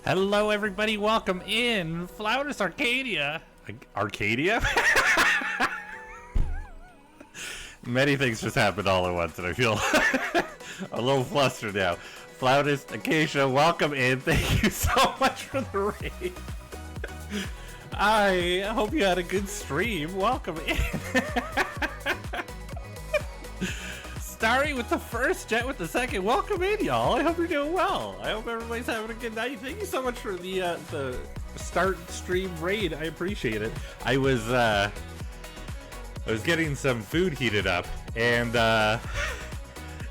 Hello, everybody. Welcome in Flautus Arcadia. Arcadia? Many things just happened all at once, and I feel a little flustered now. Flautus Acacia, welcome in. Thank you so much for the raid. I hope you had a good stream. Welcome in. Starry with the first, Jet with the second. Welcome in, y'all. I hope you're doing well. I hope everybody's having a good night. Thank you so much for the start stream raid. I appreciate it. I was getting some food heated up, and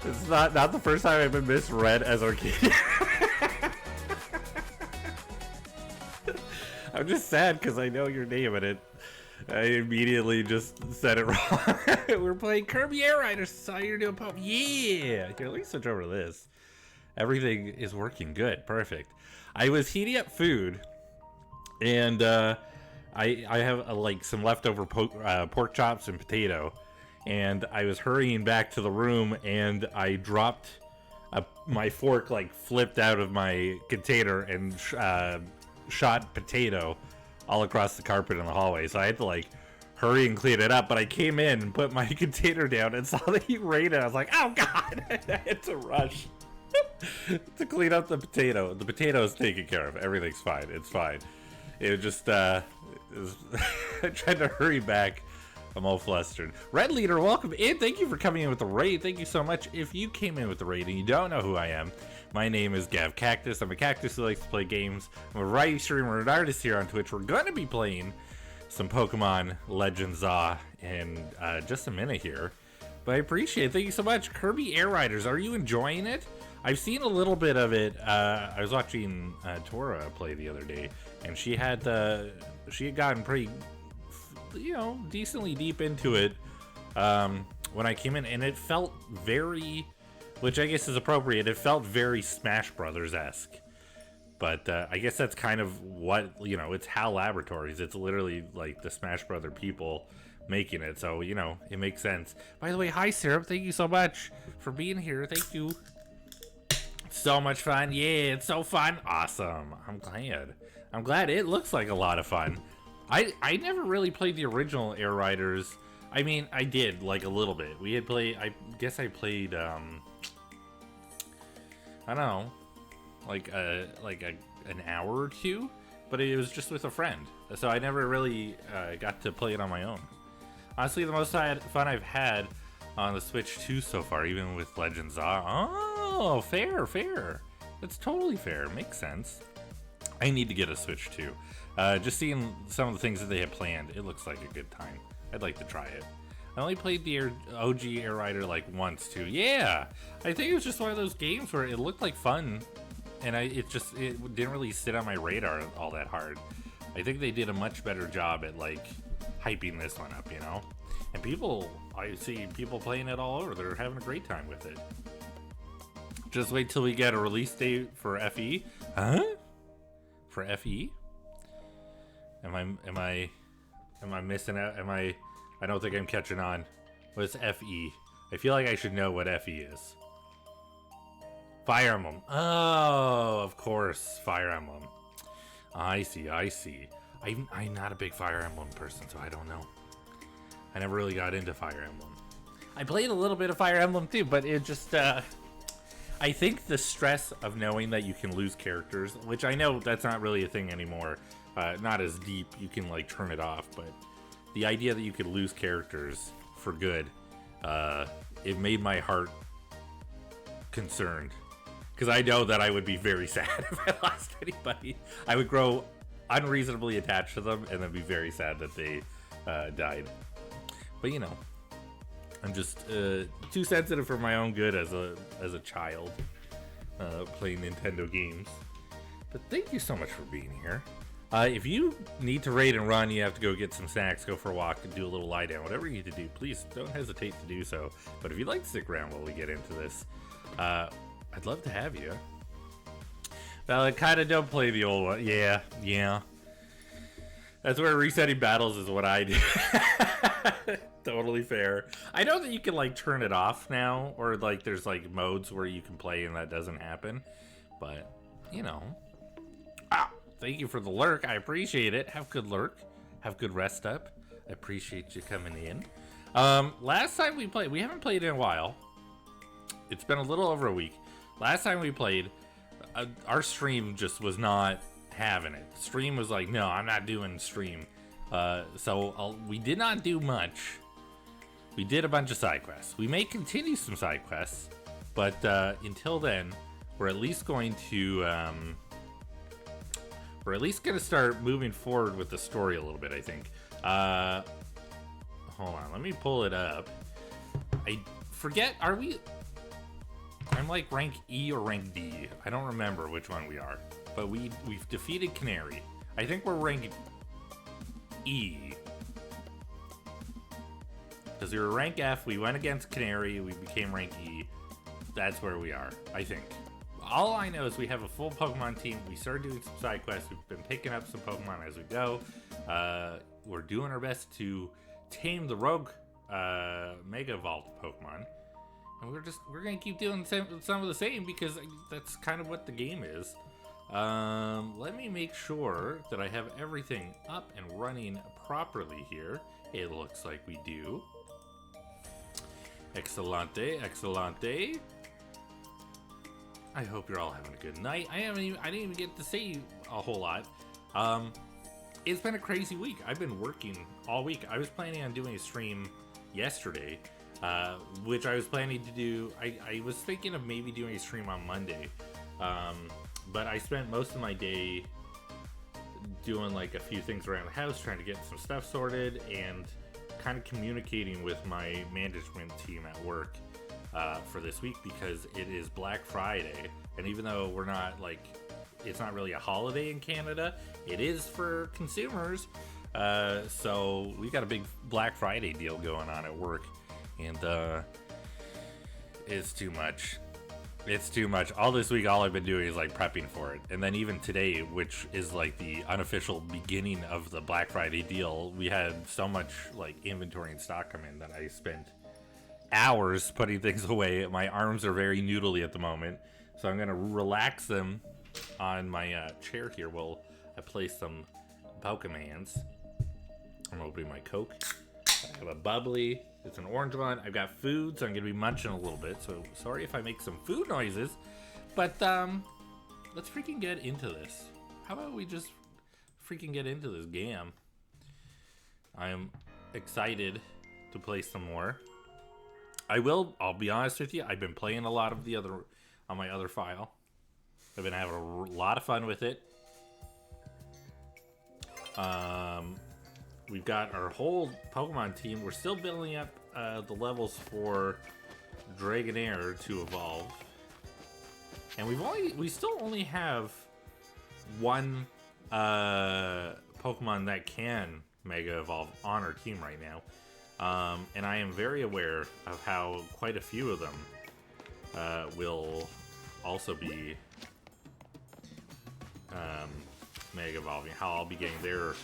it's not the first time I've been misread as Arcadia. I'm just sad because I know your name and I immediately just said it wrong. We're playing Kirby Air Riders. Saw you're doing pop. Yeah. Here, let me switch over to this. Everything is working good. Perfect. I was heating up food, and I have like some leftover pork chops and potato, and I was hurrying back to the room, and I dropped my fork, like flipped out of my container and shot potato all across the carpet in the hallway. So I had to like hurry and clean it up, but I came in and put my container down and saw that he raided. I was like, oh god. I had to rush to clean up the potato. The potato is taken care of. Everything's fine. It's fine. It just I tried to hurry back. I'm all flustered. Red Leader, welcome in. Thank you for coming in with the raid. Thank you so much. If you came in with the raid and you don't know who I am, my name is Gav Cactus. I'm a cactus who likes to play games. I'm a variety streamer and artist here on Twitch. We're going to be playing some Pokémon Legends in just a minute here. But I appreciate it. Thank you so much. Kirby Air Riders, are you enjoying it? I've seen a little bit of it. I was watching Tora play the other day, and she had gotten pretty, decently deep into it when I came in, and it felt very, which I guess is appropriate, it felt very Smash Brothers-esque. But I guess that's kind of what, it's HAL Laboratories. It's literally like the Smash Brother people making it. So, it makes sense. By the way, hi, Syrup. Thank you so much for being here. Thank you. So much fun. Yeah, it's so fun. Awesome. I'm glad. It looks like a lot of fun. I never really played the original Air Riders. I mean, I did, like, a little bit. We had played, I guess I played, I don't know, like an hour or two, but it was just with a friend. So I never really got to play it on my own. Honestly, the most fun I've had on the Switch 2 so far, even with Legends Oh, fair. That's totally fair. Makes sense. I need to get a Switch 2. Just seeing some of the things that they have planned, it looks like a good time. I'd like to try it. I only played the OG Air Rider like once too. Yeah, I think it was just one of those games where it looked like fun, and it didn't really sit on my radar all that hard. I think they did a much better job at like hyping this one up, And I see people playing it all over. They're having a great time with it. Just wait till we get a release date for FE. Huh? For FE? Am I missing out? I don't think I'm catching on. What's FE? I feel like I should know what FE is. Fire Emblem. Oh, of course, Fire Emblem. I see. I'm not a big Fire Emblem person, so I don't know. I never really got into Fire Emblem. I played a little bit of Fire Emblem too, but it just I think the stress of knowing that you can lose characters, which I know that's not really a thing anymore, not as deep, you can like turn it off, but the idea that you could lose characters for good, it made my heart concerned. Because I know that I would be very sad if I lost anybody. I would grow unreasonably attached to them and then be very sad that they died. But I'm just too sensitive for my own good as a child playing Nintendo games. But thank you so much for being here. If you need to raid and run, you have to go get some snacks, go for a walk, and do a little lie down, whatever you need to do, please don't hesitate to do so. But if you'd like to stick around while we get into this, I'd love to have you. Well, I kind of don't play the old one. Yeah. That's where resetting battles is what I do. Totally fair. I know that you can like turn it off now, or like there's like modes where you can play and that doesn't happen. But Thank you for the lurk. I appreciate it. Have good lurk. Have good rest up. I appreciate you coming in. Last time we played, we haven't played in a while. It's been a little over a week. Last time we played, our stream just was not having it. Stream was like, no, I'm not doing stream. So we did not do much. We did a bunch of side quests. We may continue some side quests, but until then, we're at least going to start moving forward with the story a little bit, I think. Hold on, let me pull it up. I forget, I'm like rank E or rank D. I don't remember which one we are. But we've defeated Canary. I think we're rank E. Because we were rank F, we went against Canary, we became rank E. That's where we are, I think. All I know is we have a full Pokemon team. We started doing some side quests. We've been picking up some Pokemon as we go. We're doing our best to tame the rogue Mega Evolved Pokemon. And we're gonna keep doing some of the same because that's kind of what the game is. Let me make sure that I have everything up and running properly here. It looks like we do. Excelente, excelente. I hope you're all having a good night. I didn't even get to say a whole lot. It's been a crazy week. I've been working all week. I was planning on doing a stream yesterday, which I was planning to do. I was thinking of maybe doing a stream on Monday, but I spent most of my day doing like a few things around the house, trying to get some stuff sorted and kind of communicating with my management team at work for this week because it is Black Friday. And even though we're not like, it's not really a holiday in Canada, it is for consumers. So we got a big Black Friday deal going on at work, and it's too much. It's too much. All this week, all I've been doing is like prepping for it. And then even today, which is like the unofficial beginning of the Black Friday deal, we had so much like inventory and stock come in that I spent hours putting things away. My arms are very noodly at the moment, so I'm gonna relax them on my chair here while I play some Pokemons. I'm opening my Coke. I have a bubbly. It's an orange one. I've got food, so I'm gonna be munching a little bit. So sorry if I make some food noises, but let's freaking get into this. How about we just freaking get into this game? I'm excited to play some more. I'll be honest with you, I've been playing a lot of the other on my other file. I've been having a lot of fun with it. We've got our whole Pokemon team. We're still building up the levels for Dragonair to evolve. And we still only have one Pokemon that can Mega Evolve on our team right now. And I am very aware of how quite a few of them will also be Mega Evolving. How I'll be getting their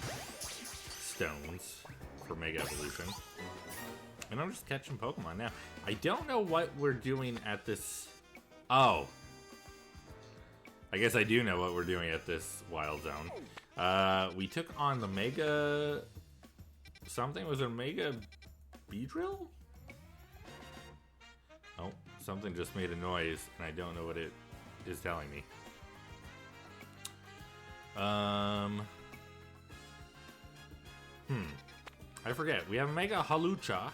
stones for Mega Evolution. And I'm just catching Pokemon now. I don't know what we're doing at this... Oh. I guess I do know what we're doing at this Wild Zone. We took on the Mega... Something? Was it Mega Beedrill? Oh, something just made a noise, and I don't know what it is telling me. I forget. We have Mega Halucha.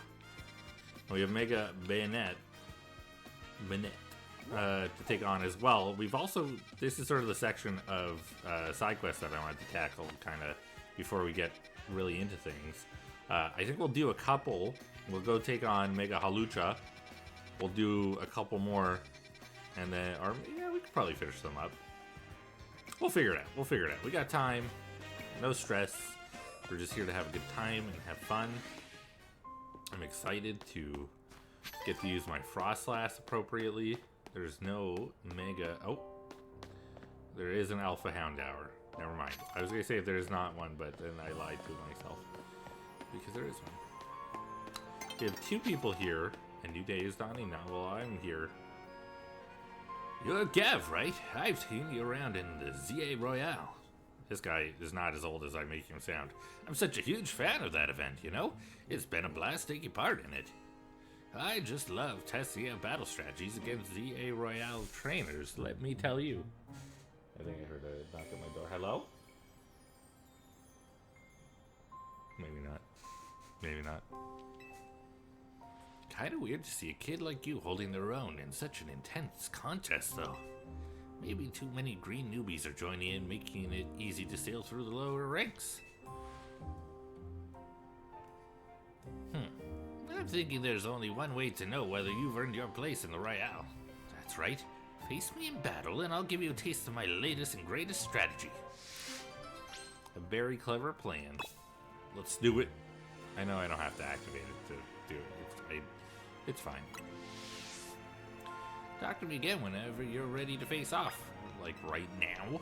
We have Mega Bayonet to take on as well. We've also, this is sort of the section of side quests that I wanted to tackle kind of before we get really into things. I think we'll do a couple. We'll go take on Mega Halucha. We'll do a couple more, and then, or yeah, we could probably finish them up. We'll figure it out. We'll figure it out. We got time. No stress. We're just here to have a good time and have fun. I'm excited to get to use my Frostlass appropriately. There's no Mega... Oh. There is an Alpha Houndour. Never mind. I was going to say if there's not one, but then I lied to myself. Because there is one. We have two people here. A new day is dawning now while I'm here. You're Gav, right? I've seen you around in the ZA Royale. This guy is not as old as I make him sound. I'm such a huge fan of that event, you know? It's been a blast taking part in it. I just love testing out battle strategies against ZA Royale trainers, let me tell you. I think I heard a knock at my door. Hello? Maybe not. Maybe not. Kinda weird to see a kid like you holding their own in such an intense contest, though. Maybe too many green newbies are joining in, making it easy to sail through the lower ranks. I'm thinking there's only one way to know whether you've earned your place in the Royale. That's right. Face me in battle, and I'll give you a taste of my latest and greatest strategy. A very clever plan. Let's do it. I know I don't have to activate it to do it. It's fine. Talk to me again whenever you're ready to face off. Like right now.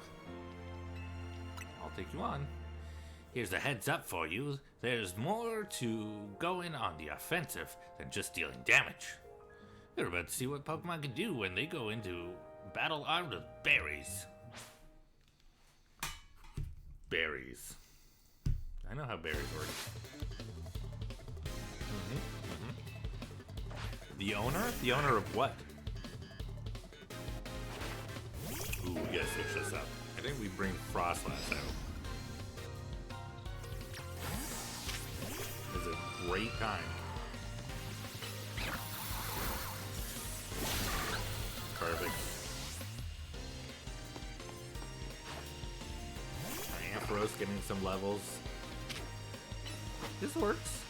I'll take you on. Here's a heads up for you. There's more to going on the offensive than just dealing damage. You're about to see what Pokemon can do when they go into battle armed with berries. Berries. I know how berries work. The owner? The owner of what? Ooh, we gotta switch this up. I think we bring Frostlass out. It's a great time. Perfect. Ampharos getting some levels. This works.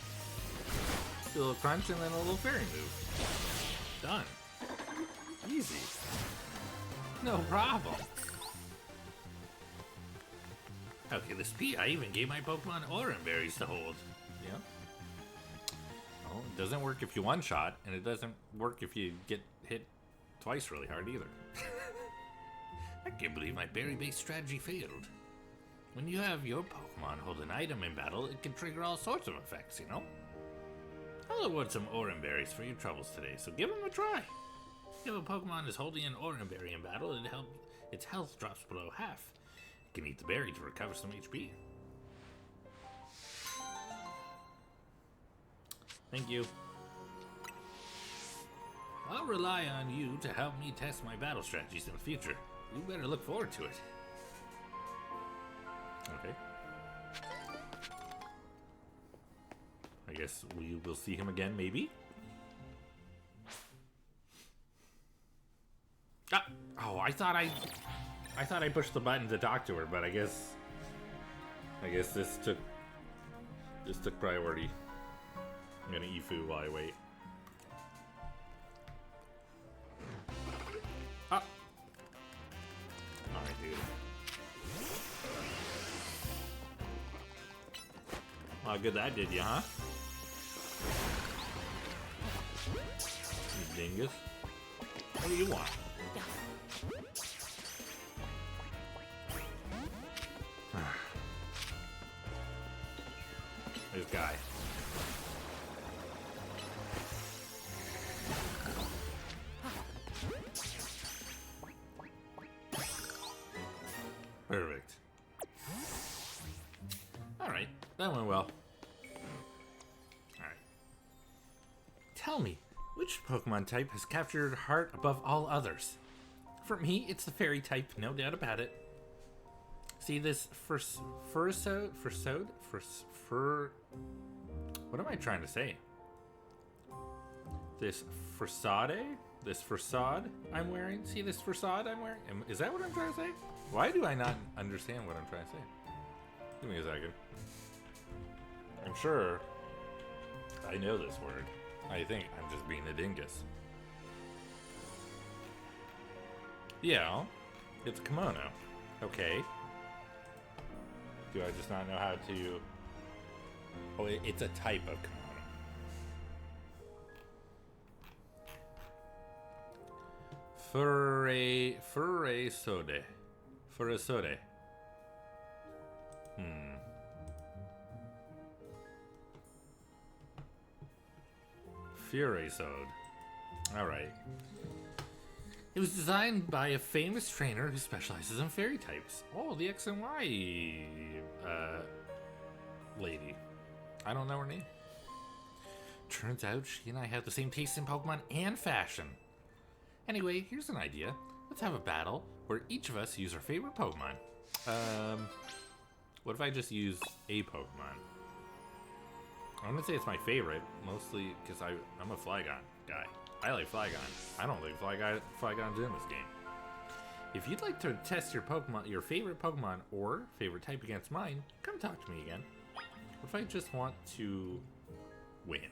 A little crunch and then a little fairy move. Done. Easy. No problem. Okay, this P, I even gave my Pokemon Oran Berries to hold. Yeah. Well, it doesn't work if you one-shot, and it doesn't work if you get hit twice really hard either. I can't believe my berry-based strategy failed. When you have your Pokemon hold an item in battle, it can trigger all sorts of effects, you know? I'll award some Oran Berries for your troubles today, so give them a try. If a Pokemon is holding an Oran Berry in battle, its health drops below half. You can eat the berry to recover some HP. Thank you. I'll rely on you to help me test my battle strategies in the future. You better look forward to it. Okay. I guess we will see him again, maybe? Ah! Oh, I thought I pushed the button to talk to her, but I guess this took priority. I'm gonna Ifu while I wait. Ah! Alright, dude. Well, good that did you, huh? You dingus. What do you want? This guy. Perfect. Alright, that went well. Alright. Tell me, which Pokemon type has captured your heart above all others? For me, it's the fairy type, no doubt about it. See this what am I trying to say? This facade I'm wearing? See this facade I'm wearing? Is that what I'm trying to say? Why do I not understand what I'm trying to say? Give me a second. I'm sure I know this word. I think I'm just being a dingus. Yeah, it's kimono. Okay. Do I just not know how to... Oh, it's a type of kimono. Furisode. Furisode. Alright. It was designed by a famous trainer who specializes in fairy types. Oh, the X and Y lady. I don't know her name. Turns out she and I have the same taste in Pokemon and fashion. Anyway, here's an idea. Let's have a battle where each of us use our favorite Pokemon. What if I just use a Pokemon? I'm gonna say it's my favorite, mostly because I'm a Flygon guy. I like Flygon. I don't think Flygon's in this game. If you'd like to test your favorite Pokemon or favorite type against mine, come talk to me again. What if I just want to win?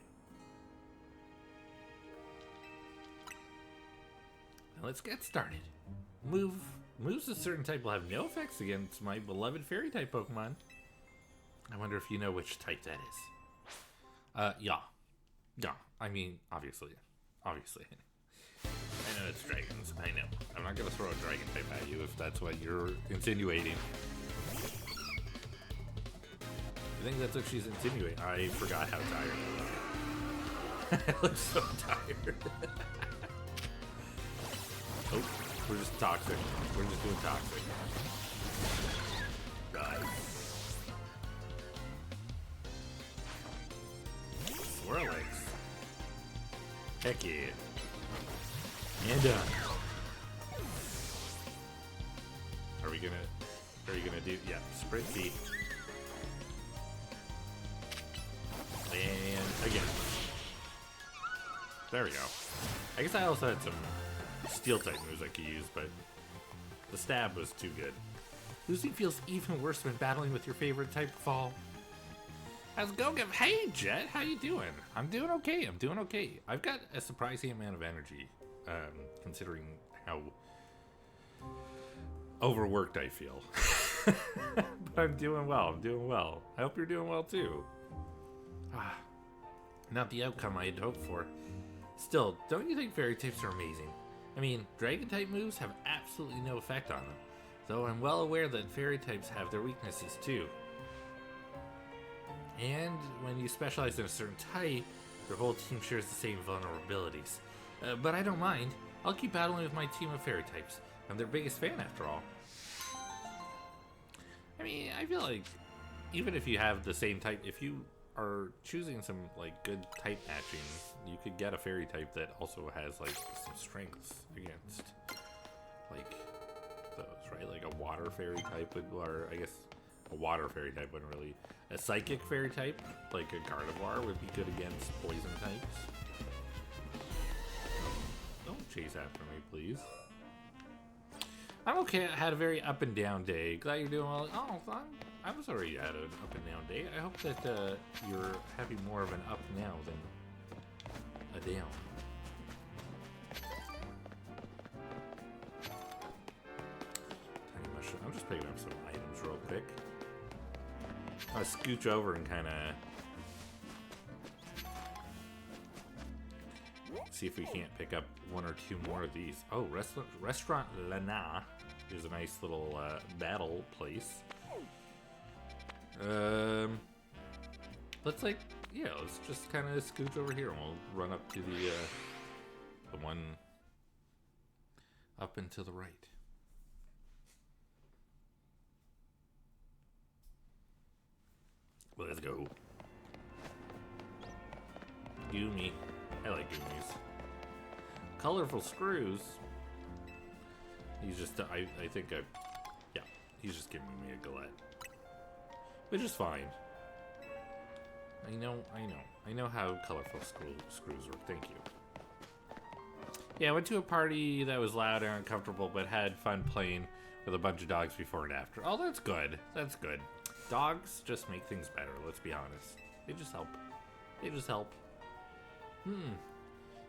Now let's get started. Moves a certain type will have no effects against my beloved fairy type Pokemon. I wonder if you know which type that is. Yeah. I mean, obviously. I know it's dragons. I know. I'm not gonna throw a dragon type at you if that's what you're insinuating. I think that's what she's insinuating. I forgot how tired I was. I look so tired. Oh, we're just toxic. We're just doing toxic. Swirlix. Heck yeah. And done. Are you gonna do, yeah, sprint feet. And again. There we go. I guess I also had some steel type moves I could use, but the stab was too good. Losing feels even worse when battling with your favorite type of all. How's it going? Hey Jet, how you doing? I'm doing okay. I've got a surprising amount of energy, considering how overworked I feel. But I'm doing well. I hope you're doing well too. Not the outcome I had hoped for. Still, don't you think fairy types are amazing? I mean, dragon type moves have absolutely no effect on them, though I'm well aware that fairy types have their weaknesses too. And when you specialize in a certain type, your whole team shares the same vulnerabilities. But I don't mind. I'll keep battling with my team of fairy types. I'm their biggest fan after all. I mean, I feel like even if you have the same type, if you are choosing some like good type matching, you could get a fairy type that also has like some strengths against like those, right? Like a water fairy type would, or I guess a water fairy type wouldn't really. A psychic fairy type, like a Gardevoir, would be good against poison types. Don't chase after me, please. I'm okay. I had a very up and down day. Glad you're doing well. Oh, I was already at an up and down day. I hope that you're having more of an up now than a down. Tiny mushroom. I'm just picking up some items real quick. I'll scooch over and kind of see if we can't pick up one or two more of these. Oh, Restaurant Lana is a nice little battle place. Let's let's just kind of scooch over here and we'll run up to the one up and to the right. Let's go. Goomy. I like Goomies. Colorful Screws. He's just, yeah, he's just giving me a galette. Which is fine. I know how colorful screws work, thank you. Yeah, I went to a party that was loud and uncomfortable, but had fun playing with a bunch of dogs before and after. Oh, that's good. That's good. Dogs just make things better, let's be honest. They just help.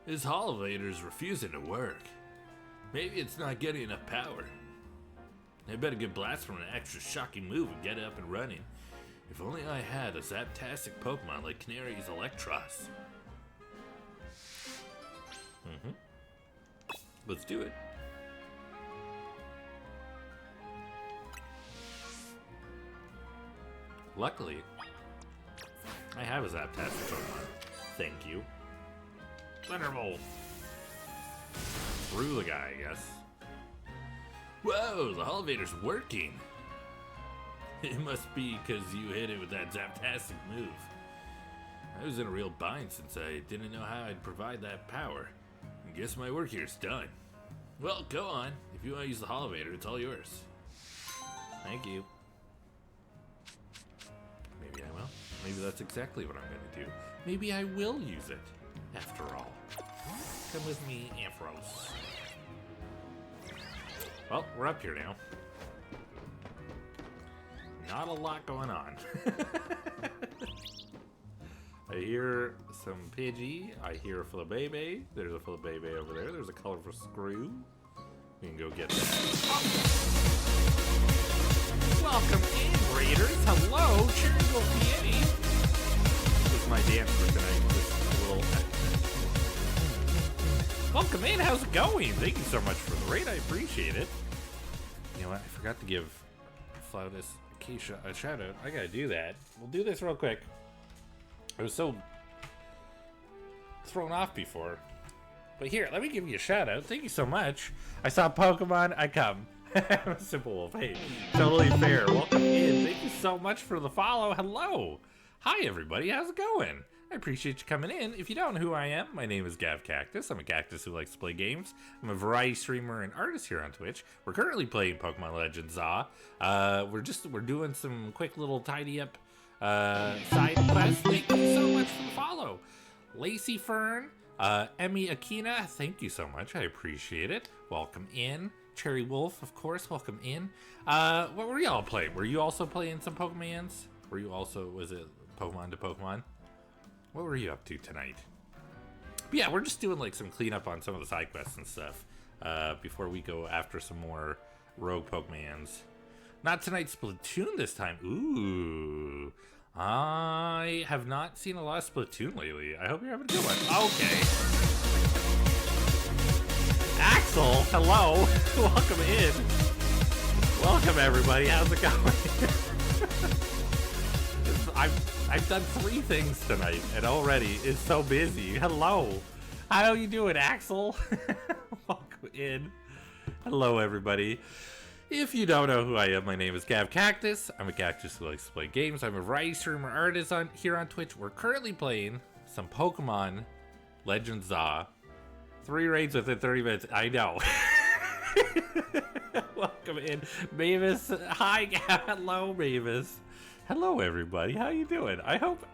This elevator's refusing to work. Maybe it's not getting enough power. I better get blast from an extra shocking move and get it up and running. If only I had a Zaptastic Pokemon like Canary's Electros. Let's do it. Luckily, I have a Zaptastic Pokemon. Thank you. Thunderbolt. through the guy, I guess. Whoa, the elevator's working. It must be because you hit it with that zaptastic move. I was in a real bind since I didn't know how I'd provide that power. I guess my work here's done. Well, go on. If you want to use the elevator, it's all yours. Thank you. Maybe I will. Maybe that's exactly what I'm going to do. Maybe I will use it, after all. Come with me, Ampharos. Well, we're up here now. Not a lot going on. I hear some Pidgey. I hear a Flabébé. There's a Flabébé over there. There's a colorful screw. We can go get that. Oh. Welcome in, Raiders. Hello, Cheerful Piety. This is my dance for tonight. Just a little. Welcome in. How's it going? Thank you so much for the raid. I appreciate it. You know what? I forgot to give Flautus Acacia a shout out. I gotta do that. We'll do this real quick. I was so thrown off before. But here, let me give you a shout out. Thank you so much. I saw Pokemon, I come. I'm a simple wolf. Hey, totally fair. Welcome in. Thank you so much for the follow. Hello. Hi, everybody. How's it going? I appreciate you coming in. If you don't know who I am, my name is Gav Cactus. I'm a cactus who likes to play games. I'm a variety streamer and artist here on Twitch. We're currently playing Pokémon Legends ZA. We're doing some quick little tidy up side quests. Thank you so much for the follow. Lacey Fern, Emmy Akina, thank you so much. I appreciate it. Welcome in. Cherry Wolf, of course, welcome in. What were y'all playing? Were you also playing some Pokemons? Were you also, was it Pokemon to Pokemon? What were you up to tonight? But yeah, we're just doing like some cleanup on some of the side quests and stuff before we go after some more rogue Pokemons. Not tonight, Splatoon this time. Ooh. I have not seen a lot of Splatoon lately. I hope you're having a good one. Okay. Axel, hello. Welcome in. Welcome, everybody. How's it going? I've done 3 things tonight, and already it's so busy. Hello. How you doing, Axel? Welcome in. Hello, everybody. If you don't know who I am, my name is Gav Cactus. I'm a cactus who likes to play games. I'm a variety streamer artist here on Twitch. We're currently playing some Pokemon Legends ZA. 3 raids within 30 minutes. I know. Welcome in. Mavis. Hi, Gav. Hello, Mavis. Hello, everybody. How you doing? I hope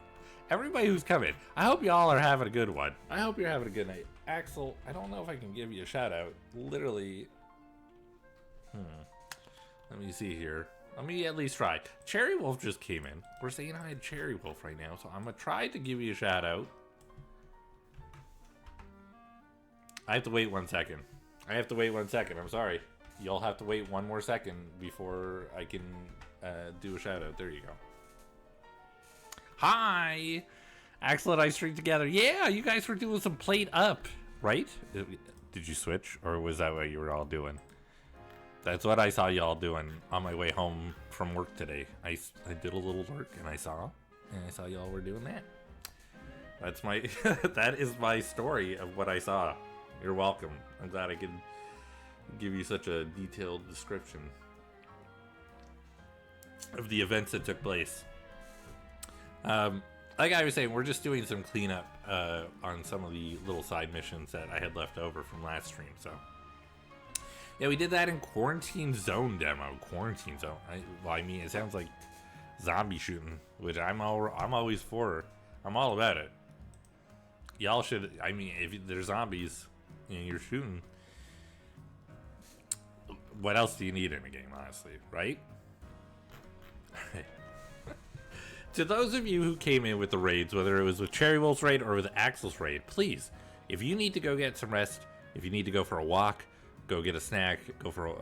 everybody who's coming, I hope y'all are having a good one. I hope you're having a good night. Axel, I don't know if I can give you a shout out. Literally. Let me see here. Let me at least try. Cherry Wolf just came in. We're saying hi to Cherry Wolf right now, so I'm going to try to give you a shout out. I have to wait 1 second. I'm sorry. You'll have to wait 1 more second before I can do a shout out. There you go. Hi! Axel and I streamed together. Yeah, you guys were doing some plate up, right? Did you switch, or was that what you were all doing? That's what I saw y'all doing on my way home from work today. I did a little work, and I saw y'all were doing that. That's my that is my story of what I saw. You're welcome. I'm glad I could give you such a detailed description of the events that took place. Like I was saying, we're just doing some cleanup on some of the little side missions that I had left over from last stream. So yeah, we did that in Quarantine Zone demo. Quarantine Zone. I mean, it sounds like zombie shooting, which I'm always for. I'm all about it. Y'all should. I mean, if there's zombies and you're shooting, what else do you need in a game, honestly, right? To those of you who came in with the raids, whether it was with Cherry Wolf's raid or with Axel's raid, please, if you need to go get some rest, if you need to go for a walk, go get a snack, go for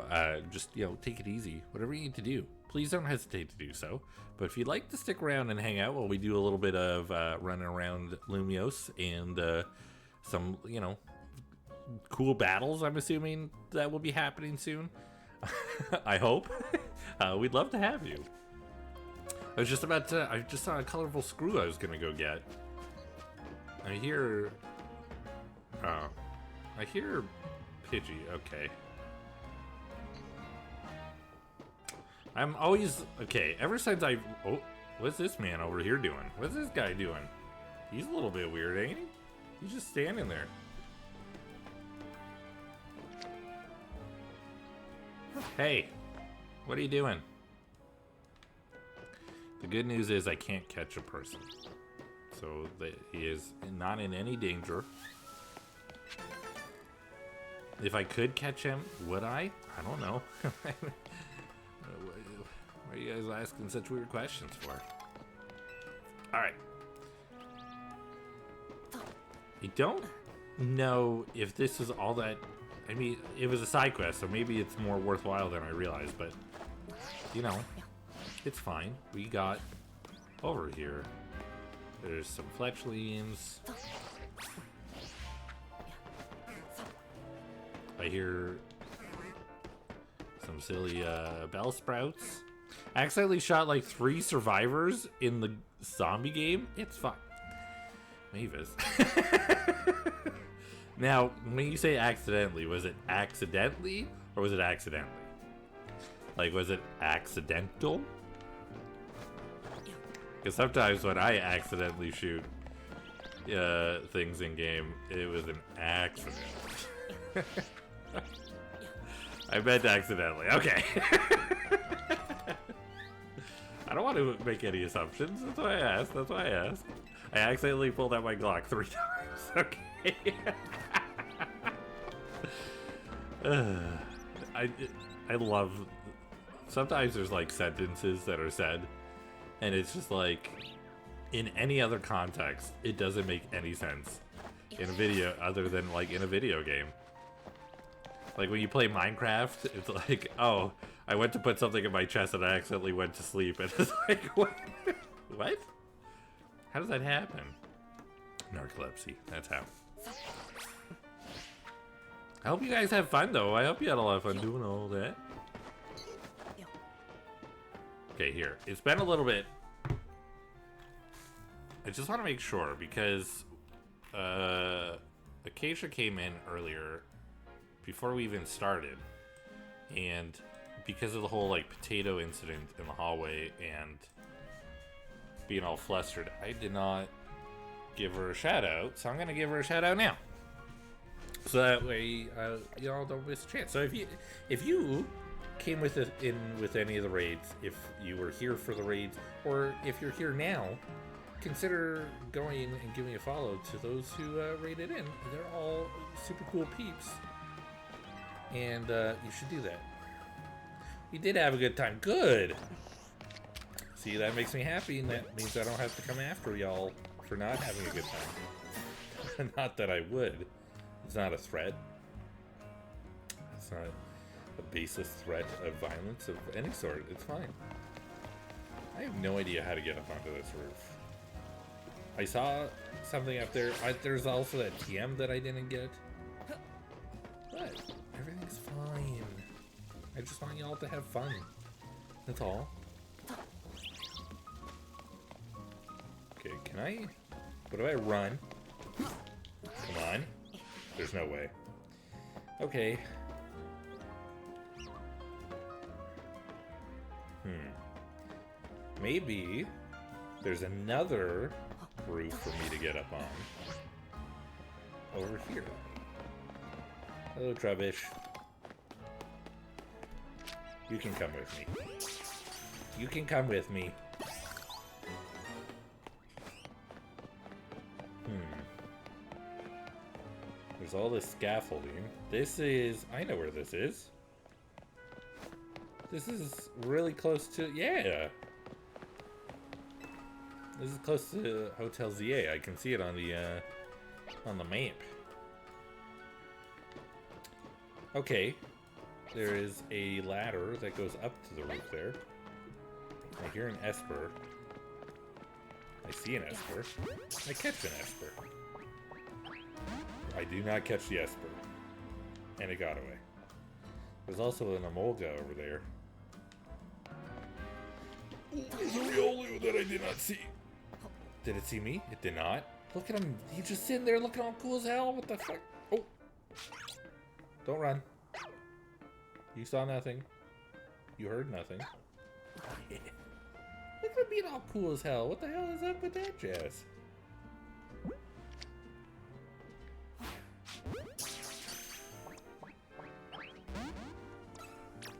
just, take it easy, whatever you need to do, please don't hesitate to do so. But if you'd like to stick around and hang out while we do a little bit of running around Lumios and some, cool battles, I'm assuming that will be happening soon. I hope. We'd love to have you. I just saw a colorful screw I was gonna go get. I hear Pidgey, okay. I'm always... Okay, ever since I... Oh, what's this man over here doing? What's this guy doing? He's a little bit weird, ain't he? He's just standing there. Hey, what are you doing? The good news is I can't catch a person. So that he is not in any danger. If I could catch him, would I? I don't know. Why are you guys asking such weird questions for? Alright. I don't know if this is all that... I mean, it was a side quest, so maybe it's more worthwhile than I realized, but... You know, it's fine. We got over here. There's some fletchlings. I hear some silly bell sprouts. I accidentally shot like 3 survivors in the zombie game. It's fun. Mavis. Now, when you say accidentally, was it accidentally or was it accidentally? Like, was it accidental? Because sometimes when I accidentally shoot things in game, it was an accident. I meant accidentally. Okay. I don't want to make any assumptions. That's why I asked. That's why I asked. I accidentally pulled out my Glock 3 times. Okay. I love... Sometimes there's like sentences that are said, and it's just like, in any other context, it doesn't make any sense in a video other than like in a video game. Like when you play Minecraft, it's like, oh, I went to put something in my chest and I accidentally went to sleep. And it's like, what? What? How does that happen? Narcolepsy, that's how. I hope you guys have fun though. I hope you had a lot of fun doing all that. Okay, here. It's been a little bit... I just want to make sure because Acacia came in earlier before we even started, and because of the whole like potato incident in the hallway and being all flustered, I did not give her a shout out, so I'm gonna give her a shout out now, so that way y'all don't miss a chance. So if you came with any of the raids, if you were here for the raids, or if you're here now, consider going and giving a follow to those who raided in. They're all super cool peeps, and you should do that. We did have a good time. Good. See, that makes me happy, and that means I don't have to come after y'all for not having a good time. Not that I would. It's not a threat. It's not a baseless threat of violence of any sort. It's fine. I have no idea how to get up onto this roof. I saw something up there. There's also that TM that I didn't get. But everything's fine. I just want y'all to have fun. That's all. Okay, can I... What do I run? Come on. There's no way. Okay. Maybe there's another roof for me to get up on. Over here. Hello, Trubbish. You can come with me. You can come with me. There's all this scaffolding. This is... I know where this is. This is really close to... Yeah! This is close to Hotel ZA. I can see it on the map. Okay. There is a ladder that goes up to the roof there. I hear an Esper. I see an Esper. I catch an Esper. I do not catch the Esper. And it got away. There's also an Emolga over there. There's a Riolu that I did not see. Did it see me? It did not. Look at him. He's just sitting there looking all cool as hell. What the fuck? Oh. Don't run. You saw nothing. You heard nothing. Look at him being all cool as hell. What the hell is up with that jazz?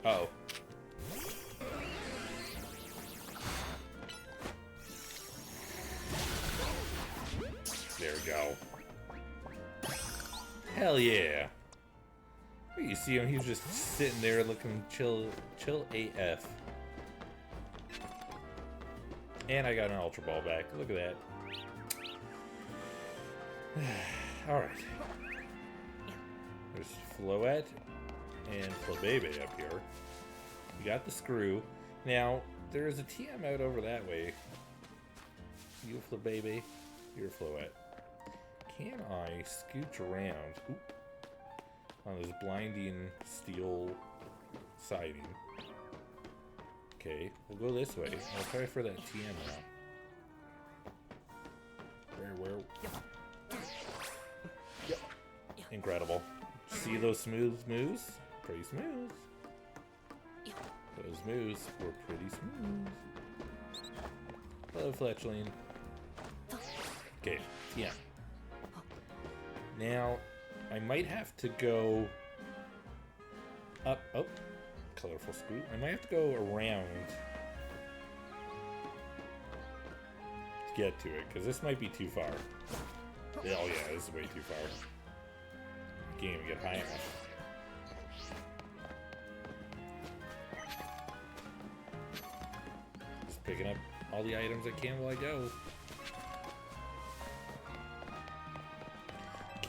Uh-oh. There we go. Hell yeah. You see him, he's just sitting there looking chill AF. And I got an Ultra Ball back. Look at that. Alright. There's Floette and Flabebe up here. We got the screw. Now, there's a TM out over that way. You Flabebe, you're Floette. Can I scooch around on this blinding steel siding? Okay, we'll go this way. I'll try for that TM out. Where? Yep. Incredible. See those smooth moves? Pretty smooth. Those moves were pretty smooth. Hello, Fletchling. Okay, TM. Now, I might have to go up. Oh, colorful screw. I might have to go around to get to it, because this might be too far. Oh yeah, this is way too far. Can't even get high enough. Just picking up all the items I can while I go.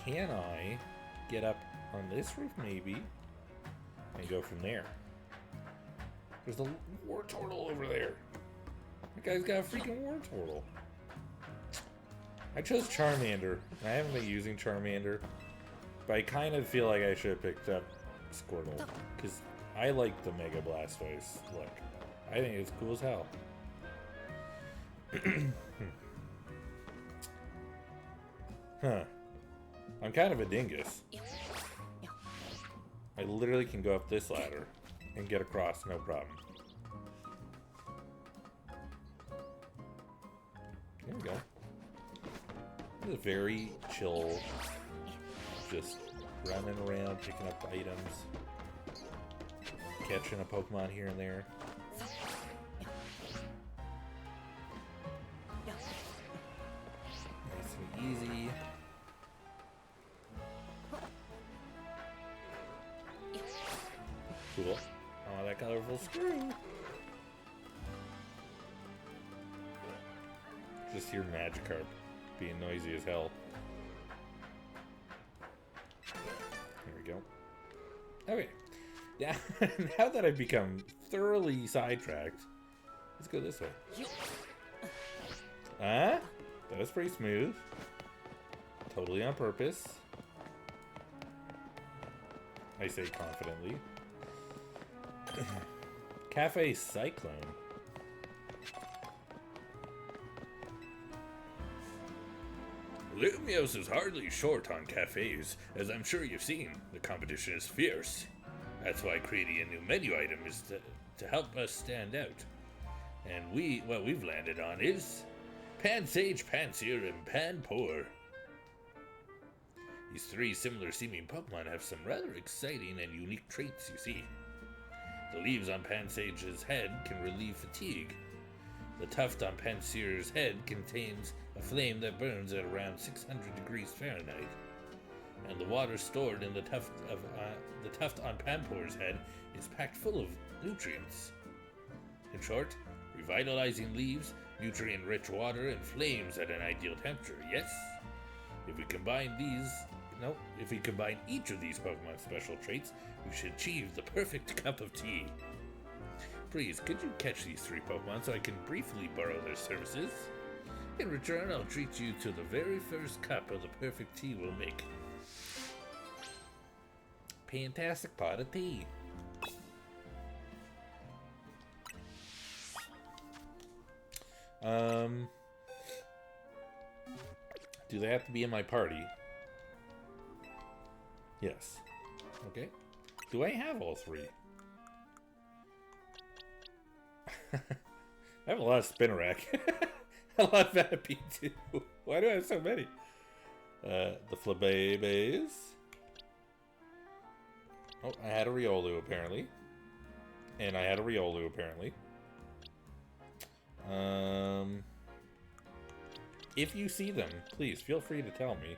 Can I get up on this roof, maybe, and go from there? There's a war turtle over there. That guy's got a freaking war turtle. I chose Charmander. I haven't been using Charmander, but I kind of feel like I should have picked up Squirtle, because I like the Mega Blastoise look. I think it's cool as hell. Huh. I'm kind of a dingus. I literally can go up this ladder and get across, no problem. There we go. This is very chill. Just running around, picking up items. Catching a Pokemon here and there. Nice and easy. Cool. Oh, that colorful screw. Just hear Magikarp being noisy as hell. There we go. Okay. Yeah. Now that I've become thoroughly sidetracked, let's go this way. That was pretty smooth. Totally on purpose. I say confidently. Cafe Cyclone. Lumios is hardly short on cafes, as I'm sure you've seen. The competition is fierce. That's why creating a new menu item is to help us stand out. And what we've landed on is Pansage, Pansear, and Panpour. These three similar seeming Pokemon have some rather exciting and unique traits, you see. The leaves on Pansage's head can relieve fatigue. The tuft on Pansear's head contains a flame that burns at around 600 degrees Fahrenheit. And the water stored in the tuft on Panpour's head is packed full of nutrients. In short, revitalizing leaves, nutrient-rich water, and flames at an ideal temperature. Yes? If we combine each of these Pokemon special traits, we should achieve the perfect cup of tea. Please, could you catch these three Pokemon so I can briefly borrow their services? In return, I'll treat you to the very first cup of the perfect tea we'll make. Fantastic pot of tea. Do they have to be in my party? Yes. Okay. Do I have all three? I have a lot of Spinarak. A lot of Vampy too. Why do I have so many? The Flabébés. Oh, I had a Riolu apparently. And I had a Riolu apparently. If you see them, please feel free to tell me.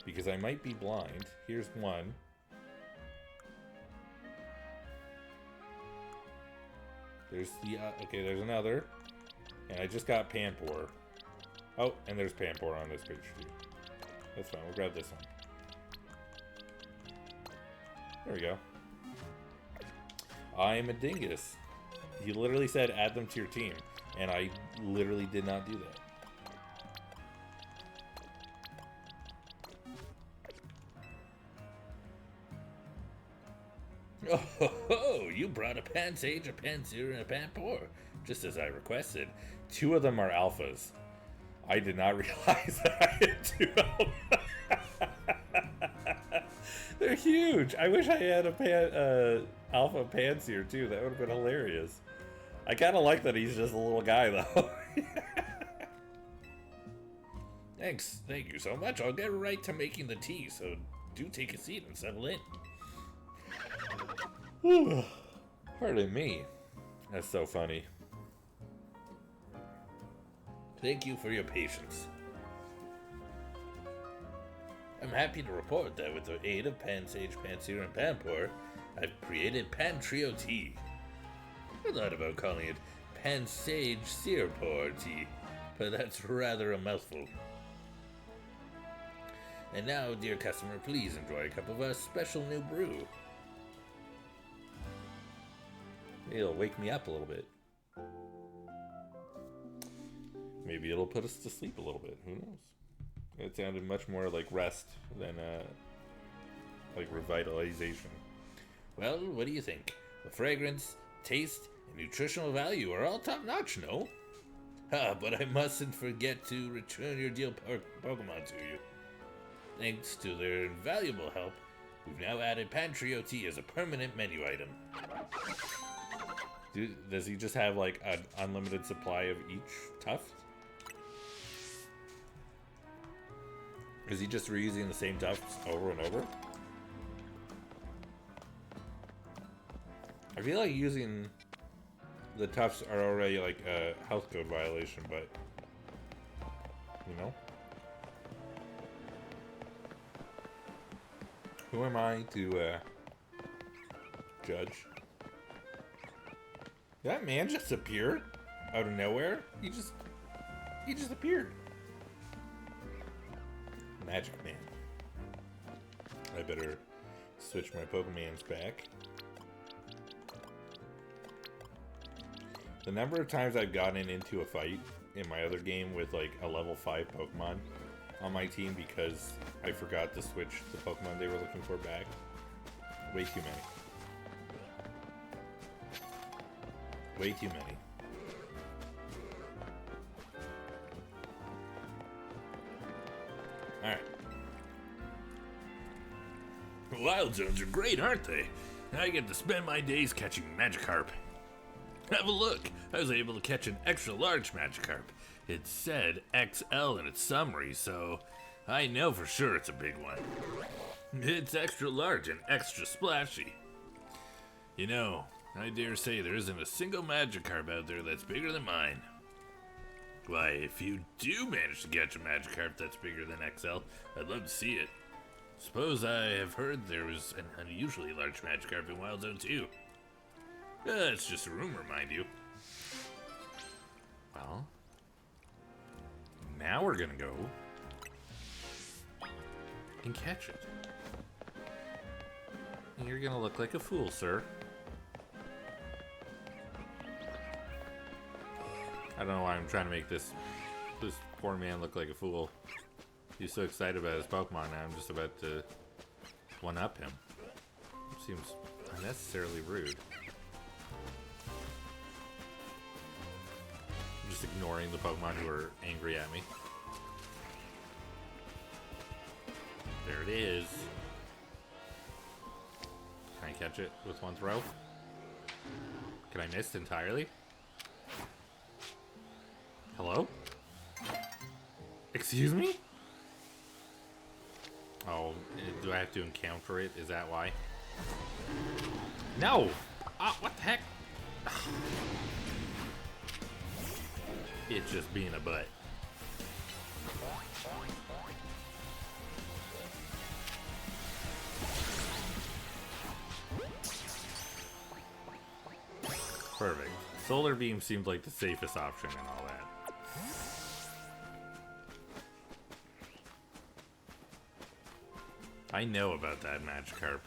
Because I might be blind. Here's one. There's the, okay, there's another. And I just got Pampor. Oh, and there's Pampor on this page too. That's fine, we'll grab this one. There we go. I'm a dingus. He literally said add them to your team. And I literally did not do that. Oh, you brought a Pansage, a Pansir, and a Pampor, just as I requested. 2 of them are alphas. I did not realize that I had 2 alphas. They're huge. I wish I had a alpha Pansir too. That would have been hilarious. I kind of like that he's just a little guy though. Thanks. Thank you so much. I'll get right to making the tea, so do take a seat and settle in. Pardon me. That's so funny. Thank you for your patience. I'm happy to report that with the aid of Pansage, Pansir, and Pampor, I've created Pantrio Tea. I thought about calling it Pansage Sirpor Tea, but that's rather a mouthful. And now, dear customer, please enjoy a cup of our special new brew. It'll wake me up a little bit. Maybe it'll put us to sleep a little bit. Who knows? It sounded much more like rest than like revitalization. Well, what do you think? The fragrance, taste, and nutritional value are all top notch, no? But I mustn't forget to return your deal Pokemon to you. Thanks to their invaluable help, we've now added Pantrio Tea as a permanent menu item. Does he just have like an unlimited supply of each tuft? Is he just reusing the same tufts over and over? I feel like using the tufts are already like a health code violation, but you know? Who am I to judge? Did that man just appear out of nowhere? He just appeared. Magic Man. I better switch my Pokemons back. The number of times I've gotten into a fight in my other game with like a level 5 Pokemon on my team because I forgot to switch the Pokemon they were looking for back. Way too many. Way too many. Alright. Wild zones are great, aren't they? I get to spend my days catching Magikarp. Have a look. I was able to catch an extra large Magikarp. It said XL in its summary, so I know for sure it's a big one. It's extra large and extra splashy. You know, I dare say there isn't a single Magikarp out there that's bigger than mine. Why, if you do manage to catch a Magikarp that's bigger than XL, I'd love to see it. Suppose I have heard there was an unusually large Magikarp in Wild Zone 2. It's just a rumor, mind you. Well, now we're gonna go and catch it. And you're gonna look like a fool, sir. I don't know why I'm trying to make this poor man look like a fool. He's so excited about his Pokemon now I'm just about to one-up him. It seems unnecessarily rude. I'm just ignoring the Pokemon who are angry at me. There it is. catch it with one throw? Can I miss entirely? Hello? Excuse me? Oh, do I have to encounter it? Is that why? No! Ah, what the heck? It's just being a butt. Perfect. Solar beam seemed like the safest option and all that. I know about that Magikarp.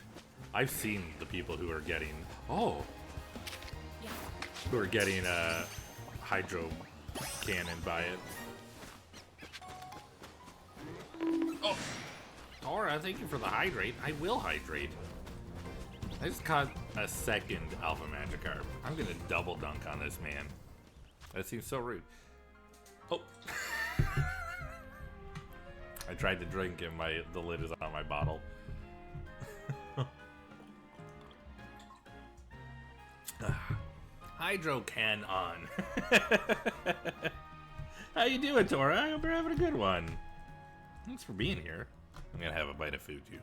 I've seen the people who are getting... Oh! Who are getting hydro cannon by it. Oh! Tora, thank you for the hydrate. I will hydrate. I just caught a second Alpha Magikarp. I'm gonna double dunk on this man. That seems so rude. Oh! I tried to drink and the lid is on my bottle. Hydro can on. How you doing, Tora? I hope you're having a good one. Thanks for being here. I'm gonna have a bite of food too.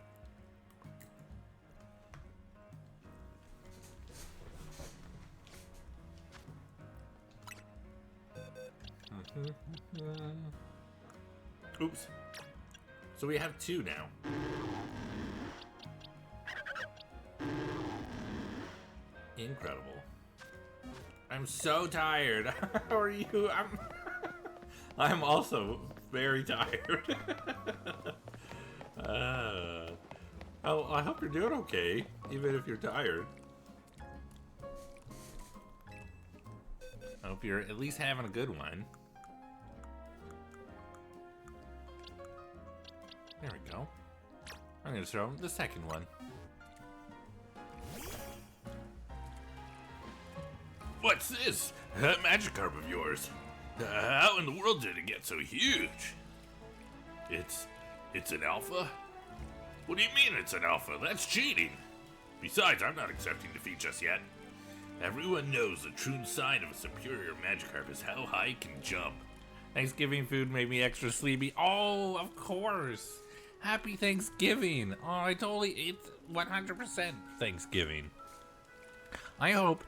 Oops. So we have two now. Incredible. I'm so tired. How are you? I'm also very tired. Oh, I hope you're doing okay, even if you're tired. I hope you're at least having a good one. There we go. I'm gonna show him the second one. What's this? That Magikarp of yours? How in the world did it get so huge? It's an alpha? What do you mean it's an alpha? That's cheating. Besides, I'm not accepting defeat just yet. Everyone knows the true sign of a superior Magikarp is how high it can jump. Thanksgiving food made me extra sleepy. Oh, of course. Happy Thanksgiving. Oh, I totally ate 100% Thanksgiving. I hope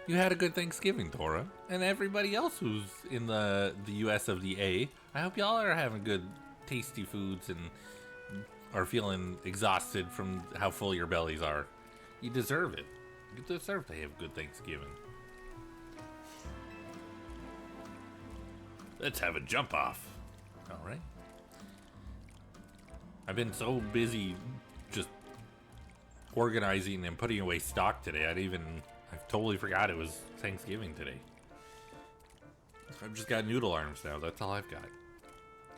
you had a good Thanksgiving, Tora. And everybody else who's in the US of the A. I hope y'all are having good, tasty foods and are feeling exhausted from how full your bellies are. You deserve it. You deserve to have good Thanksgiving. Let's have a jump off. All right. I've been so busy just organizing and putting away stock today. I totally forgot it was Thanksgiving today. I've just got noodle arms now. That's all I've got.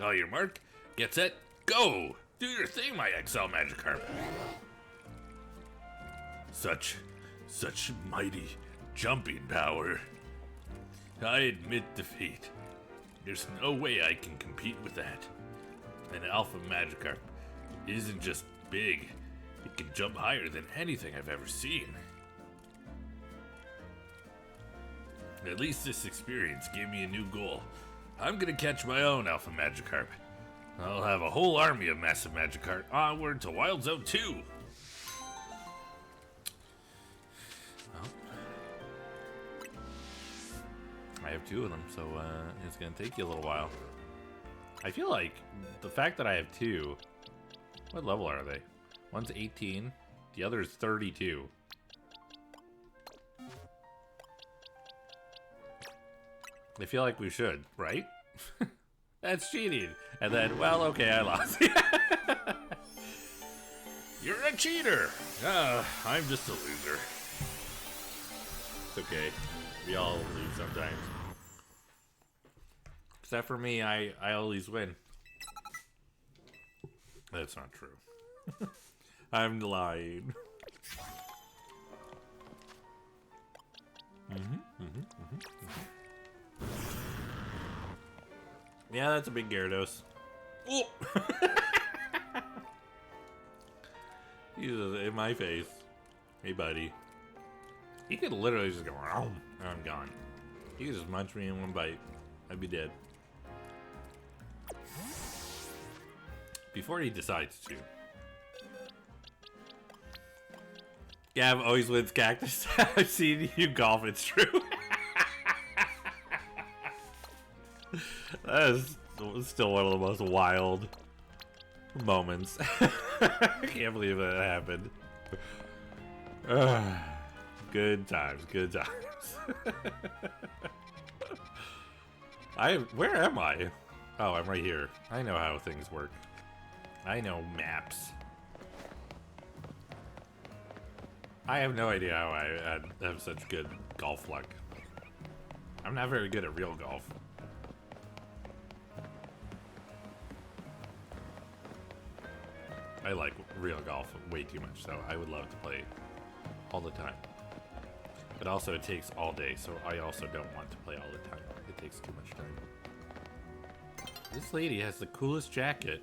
Oh, your mark? Get set, go! Do your thing, my XL Magikarp. Such mighty jumping power. I admit defeat. There's no way I can compete with that. An Alpha Magikarp isn't just big. It can jump higher than anything I've ever seen. At least this experience gave me a new goal. I'm gonna catch my own Alpha Magikarp. I'll have a whole army of massive Magikarp onward to Wild Zone 2. Well, I have two of them, so it's gonna take you a little while. I feel like the fact that I have two, what level are they? One's 18, the other is 32. I feel like we should, right? That's cheating. And then, well, okay, I lost. You're a cheater. I'm just a loser. It's okay. We all lose sometimes. Except for me, I always win. That's not true. I'm lying. Yeah, that's a big Gyarados. Oh! He's in my face. Hey, buddy. He could literally just go, and I'm gone. He could just munch me in one bite. I'd be dead. Before he decides to. Gav always wins cactus. I've seen you golf, it's true. That is still one of the most wild moments. I can't believe that happened. Good times, good times. Where am I? Oh, I'm right here. I know how things work. I know maps. I have no idea how I have such good golf luck. I'm not very good at real golf. I like real golf way too much, so I would love to play all the time. But also it takes all day, so I also don't want to play all the time. It takes too much time. This lady has the coolest jacket.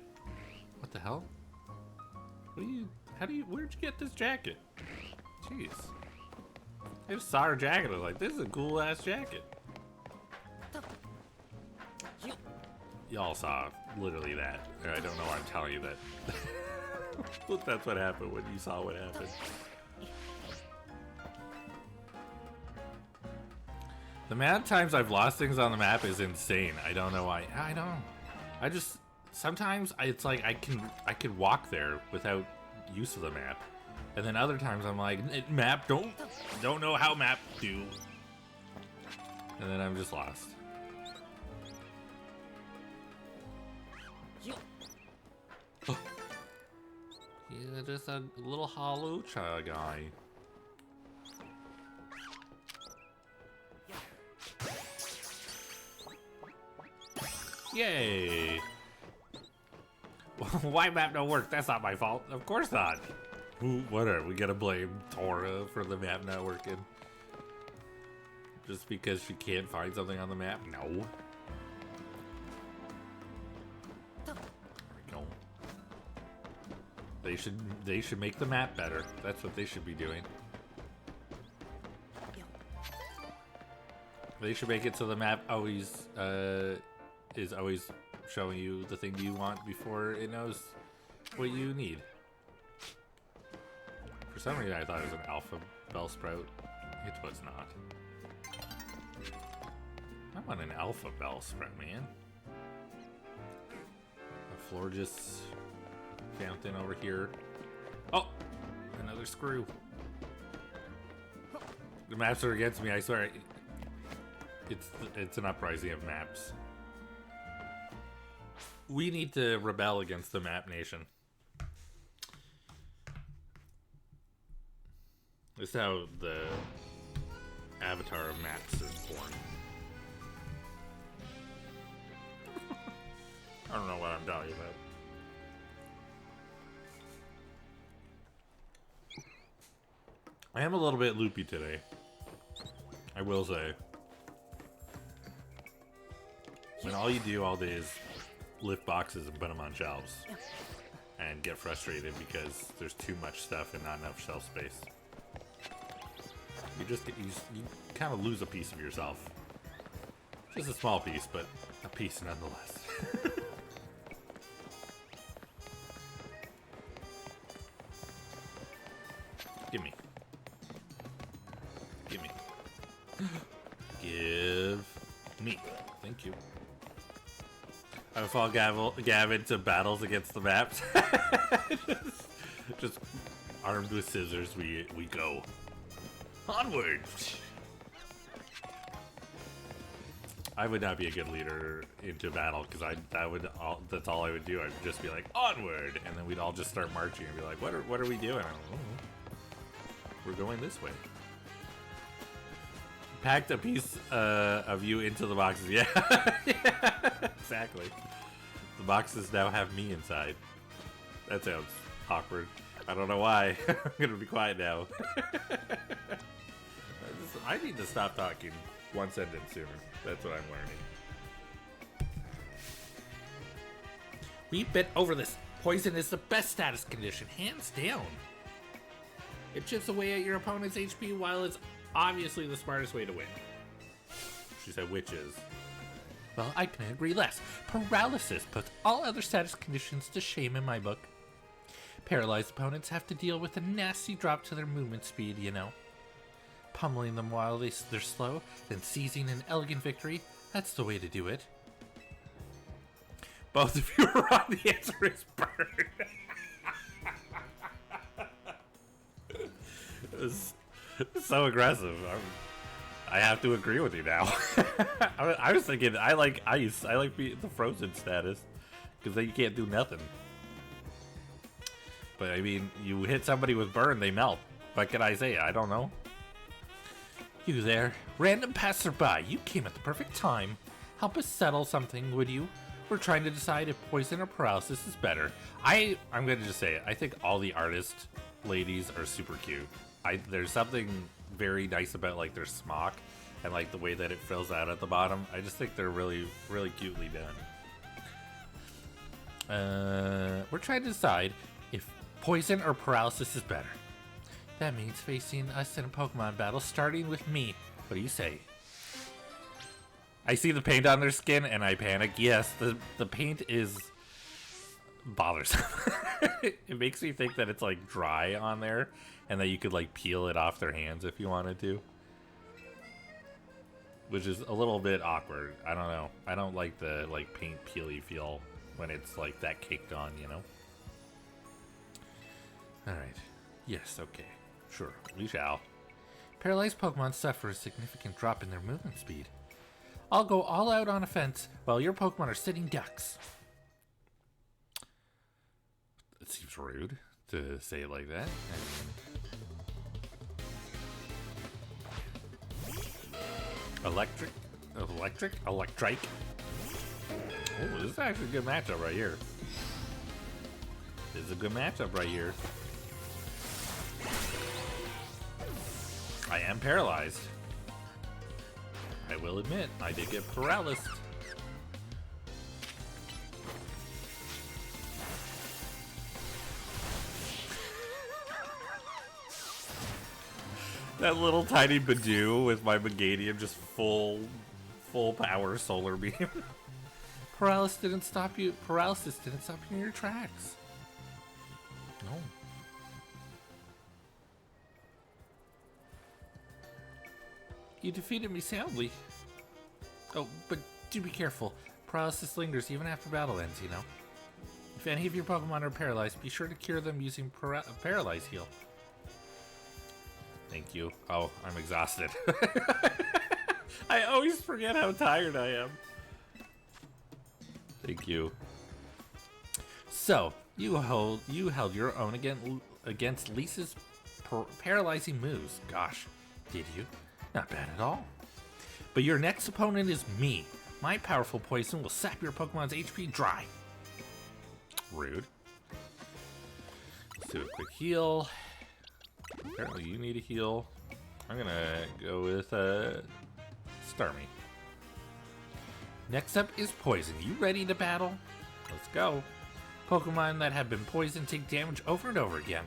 What the hell? Where'd you get this jacket? Jeez. I just saw her jacket, I was like, this is a cool ass jacket. Y'all saw literally that. I don't know why I'm telling you that. But that's what happened when you saw what happened. The amount of times I've lost things on the map is insane. I don't know why. I don't know. I just sometimes it's like I could walk there without use of the map, and then other times I'm like, map don't know how map do, and then I'm just lost. Oh. Yeah, just a little hollow child guy. Yay! Why map don't work? That's not my fault. Of course not. Whatever. We gotta blame Tora for the map not working. Just because she can't find something on the map? No. There we go. They should make the map better. That's what they should be doing. They should make it so the map always is always showing you the thing you want before it knows what you need. For some reason I thought it was an alpha Bellsprout. It was not. I want an alpha Bellsprout, man. A Florges fountain over here. Oh! Another screw. The maps are against me, I swear. It's an uprising of maps. We need to rebel against the map nation. This is how the avatar of maps is born. I don't know what I'm talking about. I am a little bit loopy today, I will say. When all you do all day is lift boxes and put them on shelves and get frustrated because there's too much stuff and not enough shelf space. You kind of lose a piece of yourself. Just a small piece, but a piece nonetheless. Gimme. Gimme. Give me. Thank you. I fall Gavin to battles against the maps. just armed with scissors, we go. Onward! I would not be a good leader into battle because that's all I would do. I'd just be like, onward! And then we'd all just start marching and be like, what are we doing? I don't know. We're going this way. Packed a piece of you into the boxes. Yeah. Yeah, exactly. The boxes now have me inside. That sounds awkward. I don't know why. I'm gonna be quiet now. I need to stop talking one sentence sooner. That's what I'm learning. We've been over this. Poison is the best status condition, hands down. It chips away at your opponent's HP while it's obviously the smartest way to win. She said witches. Well, I can agree less. Paralysis puts all other status conditions to shame in my book. Paralyzed opponents have to deal with a nasty drop to their movement speed, you know. Pummeling them while they're slow, then seizing an elegant victory, that's the way to do it. Both of you are wrong. The answer is burn. It's so aggressive. I have to agree with you now. I was thinking I like ice. I like the frozen status because then you can't do nothing. But I mean, you hit somebody with burn, they melt. What can I say? I don't know. You there, random passerby. You came at the perfect time. Help us settle something, would you? We're trying to decide if poison or paralysis is better. I'm going to just say it. I think all the artist ladies are super cute. There's something very nice about like their smock and like the way that it fills out at the bottom. I just think they're really, really cutely done. We're trying to decide if poison or paralysis is better. That means facing us in a Pokemon battle, starting with me. What do you say? I see the paint on their skin and I panic. Yes, the paint is bothersome. It makes me think that it's like dry on there and that you could like peel it off their hands if you wanted to. Which is a little bit awkward. I don't know. I don't like the like paint peely feel when it's like that caked on, you know? Alright. Yes, okay. Sure, we shall. Paralyzed Pokemon suffer a significant drop in their movement speed. I'll go all out on offense while your Pokemon are sitting ducks. It seems rude to say it like that. Electric. Oh, this is actually a good matchup right here. This is a good matchup right here. I am paralyzed. I will admit, I did get paralyzed. That little tiny Badoo with my Meganium just full power solar beam. Paralysis didn't stop you in your tracks. No. You defeated me soundly. Oh, but do be careful. Paralysis lingers even after battle ends, you know. If any of your Pokemon are paralyzed, be sure to cure them using Paralyze Heal. Thank you. Oh, I'm exhausted. I always forget how tired I am. Thank you. So, you held your own against Lisa's paralyzing moves. Gosh, did you? Not bad at all. But your next opponent is me. My powerful poison will sap your Pokemon's HP dry. Rude. Let's do a quick heal. Apparently you need a heal. I'm gonna go with Starmie. Next up is Poison. You ready to battle? Let's go. Pokemon that have been poisoned take damage over and over again.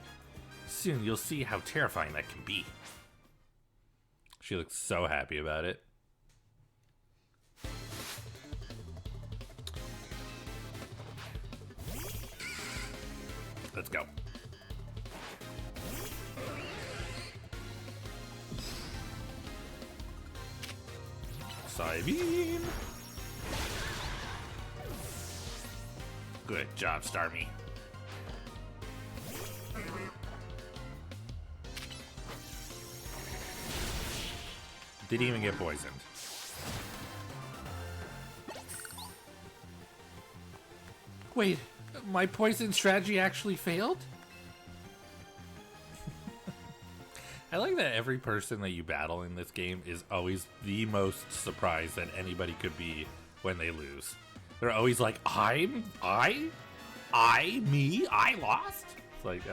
Soon you'll see how terrifying that can be. She looks so happy about it. Let's go. Psybeam. Good job, Starmie. Didn't even get poisoned. Wait, my poison strategy actually failed? I like that every person that you battle in this game is always the most surprised that anybody could be when they lose. They're always like, I lost? It's like,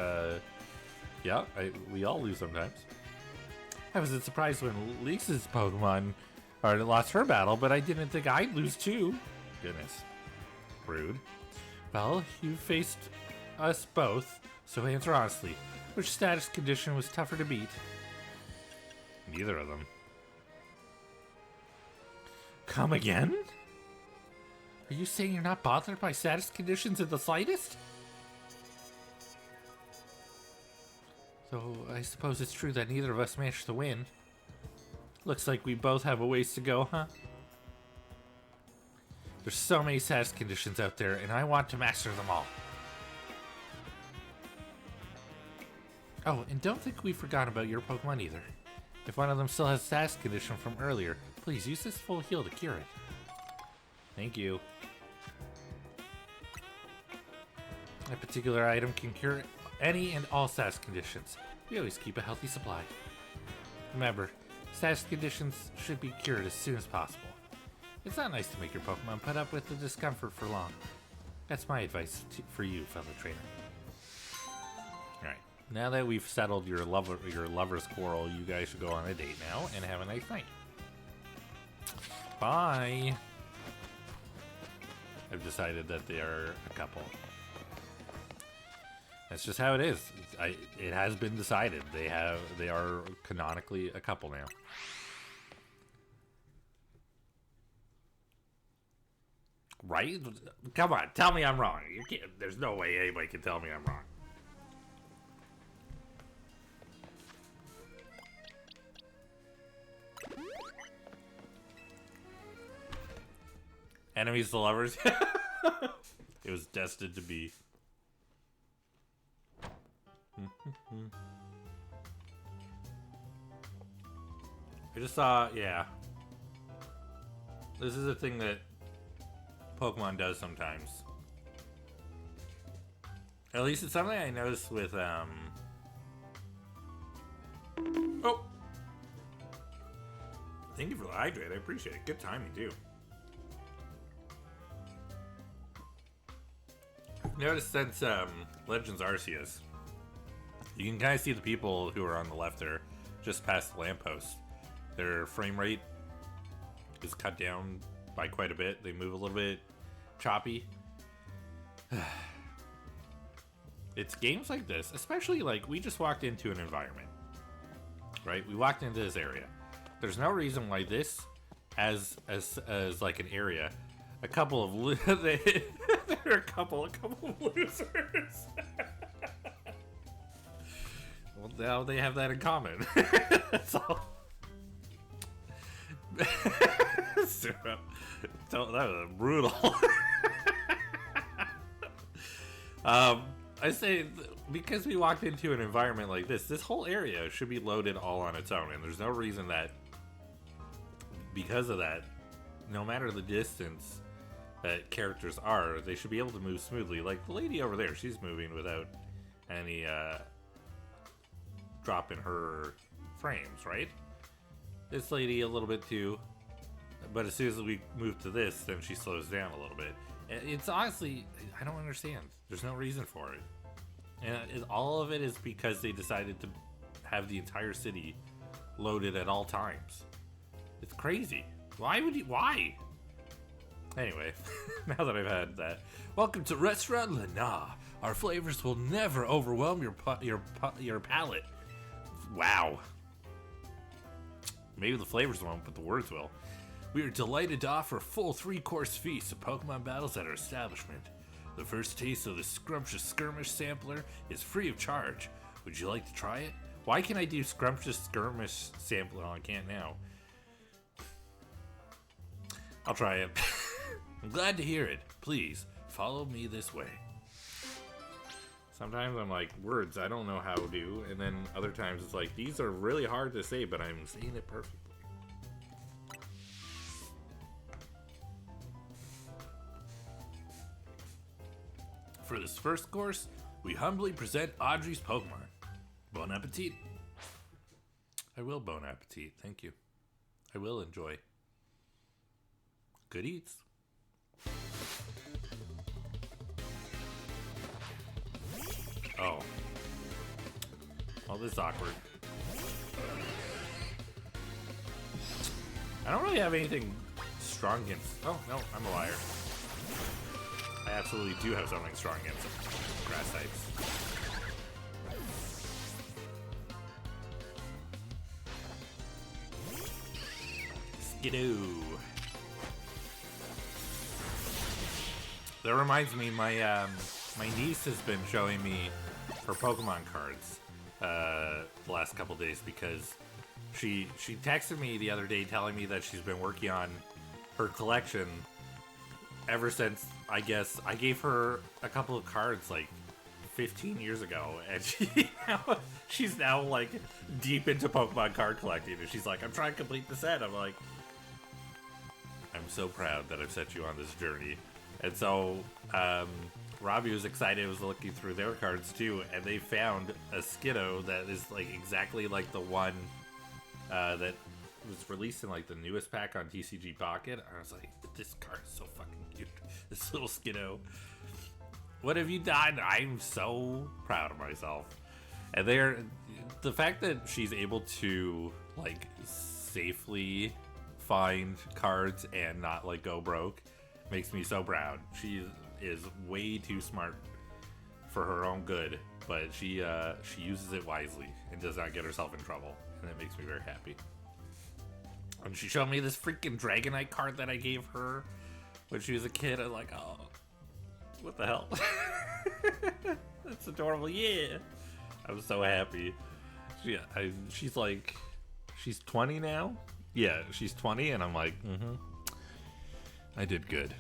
yeah, we all lose sometimes. I wasn't surprised when Lisa's Pokemon lost her battle, but I didn't think I'd lose too. Goodness. Rude. Well, you faced us both, so answer honestly. Which status condition was tougher to beat? Neither of them. Come again? Are you saying you're not bothered by status conditions in the slightest? So I suppose it's true that neither of us managed to win. Looks like we both have a ways to go, huh? There's so many status conditions out there, and I want to master them all. Oh, and don't think we forgot about your Pokemon either. If one of them still has a status condition from earlier, please use this full heal to cure it. Thank you. A particular item can cure any and all status conditions. We always keep a healthy supply. Remember, status conditions should be cured as soon as possible. It's not nice to make your Pokemon put up with the discomfort for long. That's my advice for you, fellow trainer. Alright, now that we've settled your lover's quarrel, you guys should go on a date now and have a nice night. Bye! I've decided that they are a couple. That's just how it is. It has been decided. They are canonically a couple now. Right? Come on, tell me I'm wrong. You can't. There's no way anybody can tell me I'm wrong. Enemies to lovers. It was destined to be. I just saw, yeah. This is a thing that Pokemon does sometimes. At least it's something I noticed with, Oh! Thank you for the hydrate, I appreciate it. Good timing, too. I've noticed since, Legends Arceus, you can kind of see the people who are on the left there, just past the lamppost. Their frame rate is cut down by quite a bit. They move a little bit choppy. It's games like this, especially like we just walked into an environment, right? We walked into this area. There's no reason why this, as like an area, a couple of there are a couple of losers. Well, now they have that in common. That's all. That was brutal. I say, because we walked into an environment like this whole area should be loaded all on its own, and there's no reason that, because of that, no matter the distance that characters are, they should be able to move smoothly. Like the lady over there, she's moving without any drop in her frames, right? This lady a little bit too, but as soon as we move to this, then she slows down a little bit. It's honestly, I don't understand. There's no reason for it. And all of it is because they decided to have the entire city loaded at all times. It's crazy. Why? Anyway, now that I've had that, welcome to Restaurant Lana. Our flavors will never overwhelm your palate. Wow. Maybe the flavors won't, but the words will. We are delighted to offer a full 3-course feast of Pokemon battles at our establishment. The first taste of the Scrumptious Skirmish sampler is free of charge. Would you like to try it? Why can't I do Scrumptious Skirmish sampler? Oh, I can't now. I'll try it. I'm glad to hear it. Please, follow me this way. Sometimes I'm like, words I don't know how to do, and then other times it's like, these are really hard to say, but I'm saying it perfectly. For this first course, we humbly present Audrey's Pokemon. Bon appetit. I will bon appetit, thank you. I will enjoy. Good eats. Oh. Oh, this is awkward. I don't really have anything strong against... Oh, no, I'm a liar. I absolutely do have something strong against them. Grass types. Skidoo. That reminds me, my niece has been showing me her Pokemon cards the last couple days because she texted me the other day telling me that she's been working on her collection ever since, I guess, I gave her a couple of cards like 15 years ago, and she's now like deep into Pokemon card collecting, and she's like, I'm trying to complete the set. I'm like, I'm so proud that I've set you on this journey. And so Robbie was excited, was looking through their cards too, and they found a Skidoo that is like exactly like the one that was released in like the newest pack on TCG Pocket. I was like, this card is so fucking cute. This little Skidoo. What have you done? I'm so proud of myself. And the fact that she's able to like safely find cards and not like go broke makes me so proud. She is way too smart for her own good, but she uses it wisely and does not get herself in trouble, and that makes me very happy. And she showed me this freaking Dragonite card that I gave her when she was a kid. I'm like, oh, what the hell? That's adorable. Yeah, I was so happy. She's like, she's 20 now. Yeah, she's 20, and I'm like, I did good.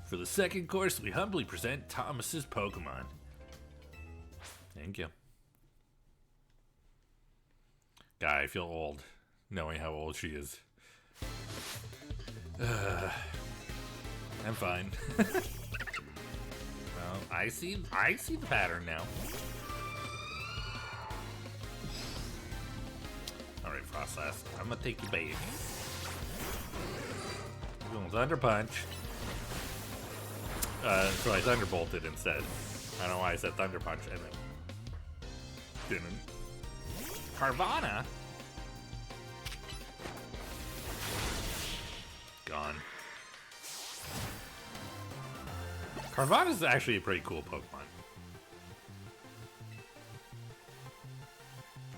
For the second course, we humbly present Thomas's Pokemon. Thank you. God, I feel old, knowing how old she is. I'm fine. Well, I see the pattern now. Alright, Frostlass, I'm gonna take you back. I'm going Thunder Punch. So I Thunderbolted instead. I don't know why I said Thunder Punch and then didn't. Carvana? Gone. Carvana's actually a pretty cool Pokemon.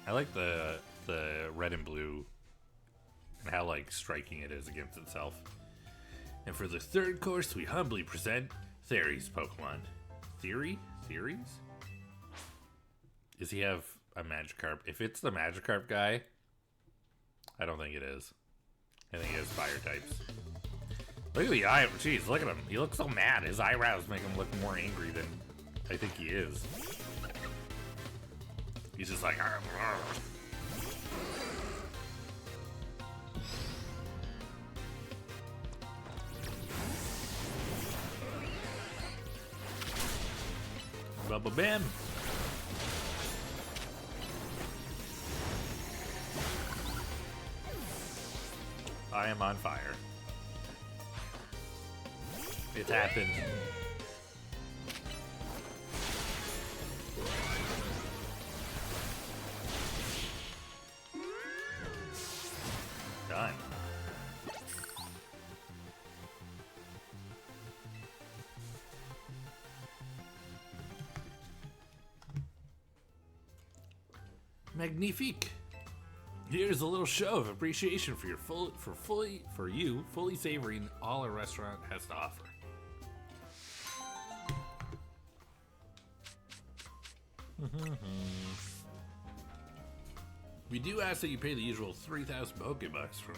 I like the red and blue and how like striking it is against itself. And for the third course, we humbly present Theory's Pokemon. Theory? Theories? Does he have a Magikarp? If it's the Magikarp guy, I don't think it is. I think he has fire types. Look at the eye. Jeez, look at him. He looks so mad. His eyebrows make him look more angry than I think he is. He's just like, arr, arr. Bubba Bam. I am on fire. It's happened. Done. Magnifique. Here's a little show of appreciation for your fully savoring all a restaurant has to offer. We do ask that you pay the usual 3,000 Pokebucks from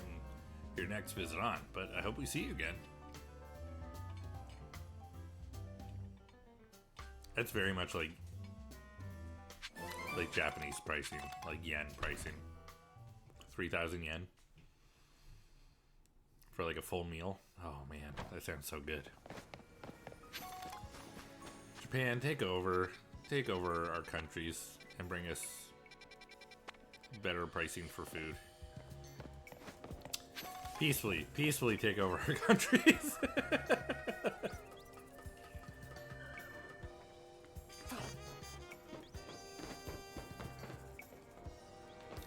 your next visit on, but I hope we see you again. That's very much like Japanese pricing, like yen pricing. 3,000 yen for like a full meal. Oh man, that sounds so good. Japan, take over our countries and bring us better pricing for food. Peacefully take over our countries.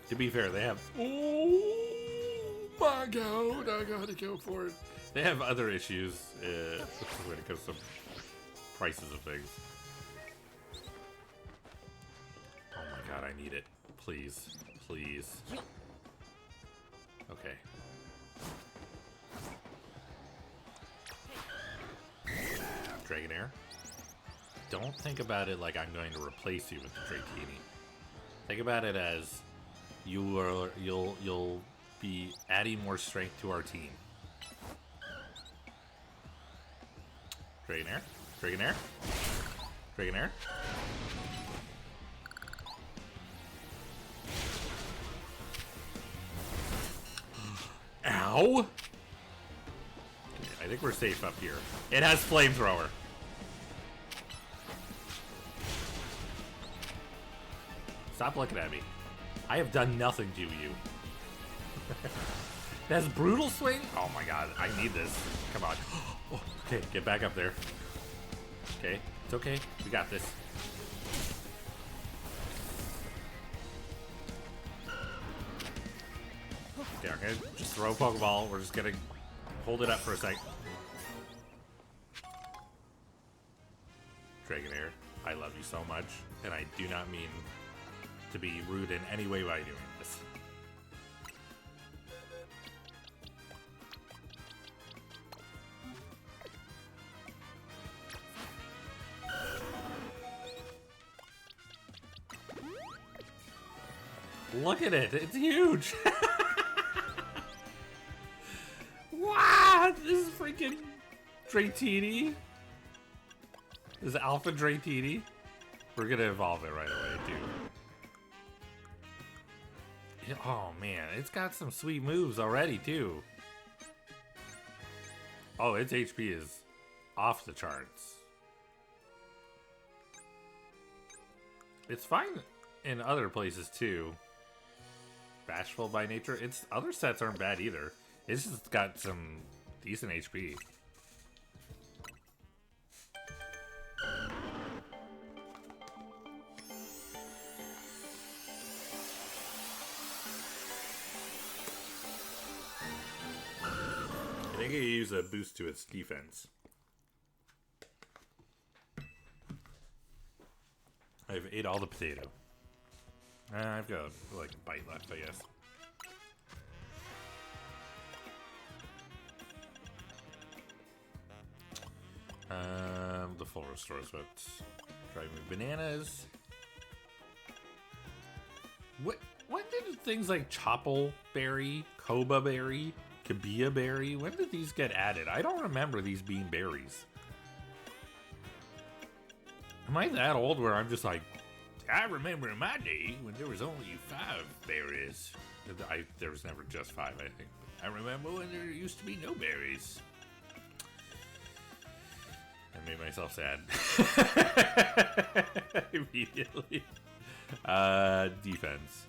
To be fair, they have... Oh my god, I gotta go for it. They have other issues when it comes to prices of things. Oh my god, I need it. Please. Please. Okay. Dragonair. Don't think about it like I'm going to replace you with the Dratini. Think about it as you'll be adding more strength to our team. Dragonair. Dragonair. Dragonair. Ow! Okay, I think we're safe up here. It has flamethrower. Stop looking at me. I have done nothing to you. It has brutal swing? Oh my god, I need this. Come on. Oh, okay, get back up there. Okay, it's okay. We got this. Okay, I'm gonna just throw a Pokeball. We're just gonna hold it up for a sec. Dragonair, I love you so much, and I do not mean to be rude in any way by doing this. Look at it, it's huge! Wow, this is freaking Dratini. This is Alpha Dratini. We're gonna evolve it right away, too. Oh man, it's got some sweet moves already too. Oh, its HP is off the charts. It's fine in other places too. Bashful by nature. Its other sets aren't bad either. It's just got some decent HP. I think I use a boost to its defense. I've ate all the potato. I've got like a bite left, I guess. The full restores, but try me bananas. When did things like Chopple Berry, Koba Berry, Kabia Berry, when did these get added? I don't remember these being berries. Am I that old where I'm just like, I remember in my day when there was only 5 berries. There was never just 5, I think. I remember when there used to be no berries. I made myself sad. Immediately. Defense.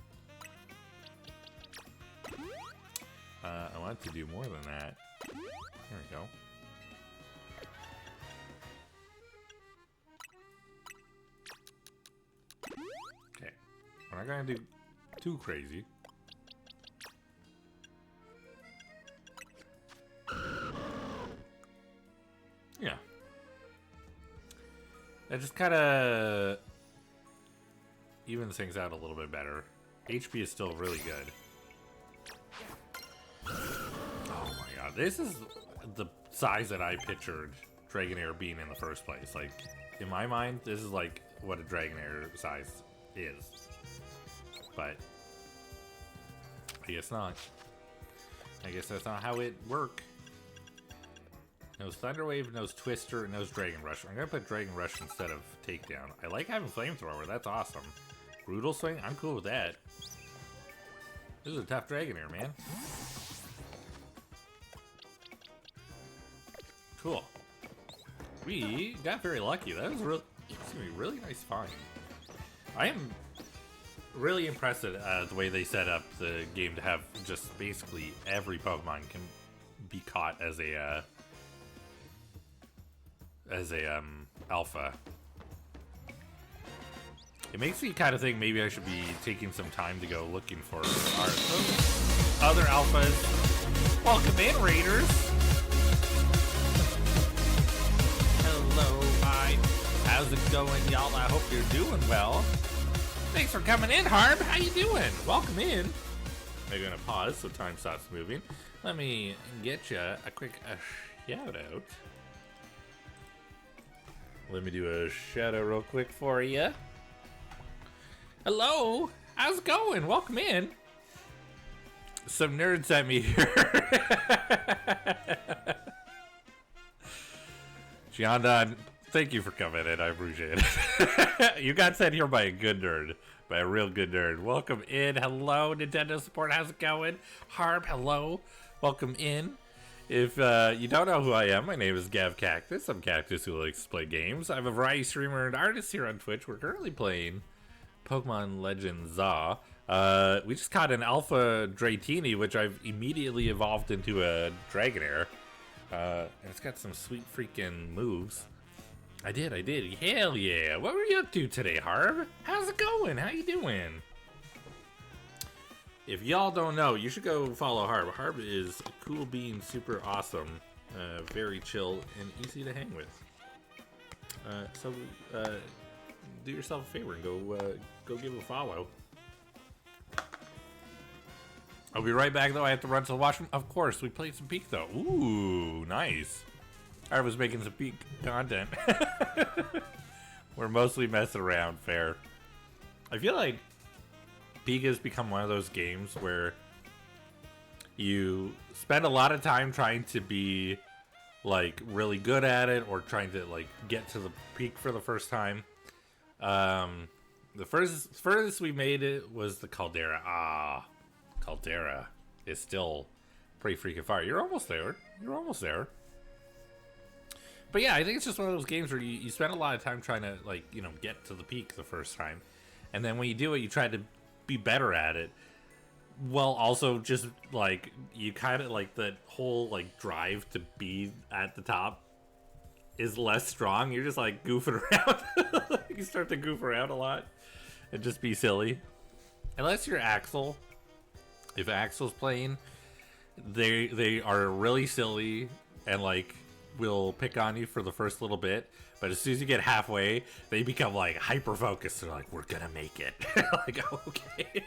I want to do more than that. There we go. Okay. We're not gonna do too crazy. Yeah. That just kind of evens things out a little bit better. HP is still really good. Oh my god, this is the size that I pictured Dragonair being in the first place. Like, in my mind, this is like what a Dragonair size is. But I guess not. I guess that's not how it works. Knows Thunder Wave, knows Twister, knows Dragon Rush. I'm gonna put Dragon Rush instead of Takedown. I like having Flamethrower, that's awesome. Brutal Swing, I'm cool with that. This is a tough Dragonair, man. Cool. We got very lucky. That was really, it's gonna be a really nice find. I am really impressed at the way they set up the game to have just basically every Pokemon can be caught as a alpha. It makes me kind of think maybe I should be taking some time to go looking for our other alphas. Welcome in, Raiders. Hello, hi. How's it going, y'all? I hope you're doing well. Thanks for coming in, Harb. How you doing? Welcome in. I'm gonna pause so time stops moving. Let me get you a quick shout out. Let me do a shout out real quick for you. Hello, how's it going? Welcome in. Some nerds sent me here. Giandan, thank you for coming in. I appreciate it. You got sent here by a good nerd. By a real good nerd. Welcome in. Hello, Nintendo support. How's it going? Harb, hello. Welcome in. If you don't know who I am, my name is Gav Cactus. I'm Cactus who likes to play games. I'm a variety streamer and artist here on Twitch. We're currently playing Pokémon Legends ZA. We just caught an Alpha Dratini, which I've immediately evolved into a Dragonair. And it's got some sweet freaking moves. I did. Hell yeah. What were you up to today, Harb? How's it going? How you doing? If y'all don't know, you should go follow Harb. Harb is a cool being, super awesome, very chill, and easy to hang with. So do yourself a favor and go give a follow. I'll be right back, though. I have to run to the washroom. Of course, we played some Peak, though. Ooh, nice. I was making some Peak content. We're mostly messing around, fair. I feel like Peak has become one of those games where you spend a lot of time trying to be, like, really good at it or trying to, like, get to the peak for the first time. The furthest we made it was the Caldera. Caldera is still pretty freaking far. You're almost there. But yeah, I think it's just one of those games where you spend a lot of time trying to, like, you know, get to the peak the first time. And then when you do it, you try to be better at it. Well, also just, like, you kind of, like, that whole, like, drive to be at the top is less strong. You're just, like, goofing around. You start to goof around a lot and just be silly. Unless you're Axel. If Axel's playing, they are really silly and, like, will pick on you for the first little bit, but as soon as you get halfway, they become, like, hyper focused. They're like, "We're gonna make it." Like, okay.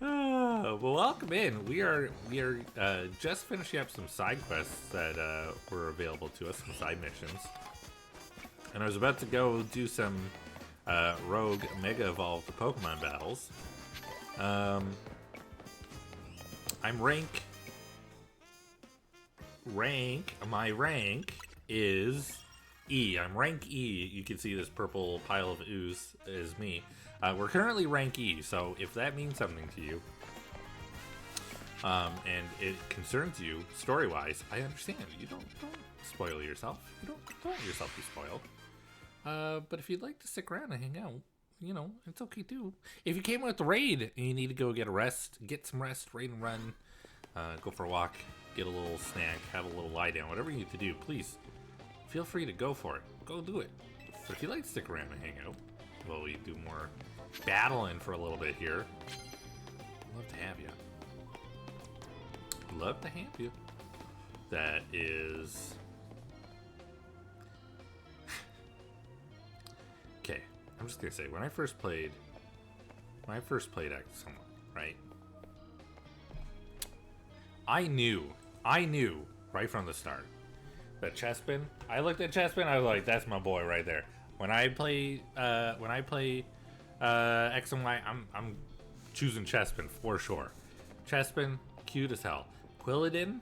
Well, welcome in. We are just finishing up some side quests that were available to us, some side missions, and I was about to go do some rogue mega evolved Pokemon battles. I'm my rank is E. I'm rank E. You can see this purple pile of ooze is me. We're currently rank E, so if that means something to you, and it concerns you story-wise, I understand. You don't spoil yourself. You don't let yourself be spoiled. But if you'd like to stick around and hang out, you know, it's okay too. If you came with the raid and you need to go get some rest, raid and run, go for a walk, get a little snack, have a little lie down, whatever you need to do, please feel free to go for it. Go do it. But if you'd like to stick around and hang out while we do more battling for a little bit here, I'd love to have you. Love to have you. That is... Okay, I'm just gonna say, when I first played someone, right? I knew right from the start that Chespin. I looked at Chespin. I was like, "That's my boy right there." When I play X and Y, I'm choosing Chespin for sure. Chespin, cute as hell. Quilladin.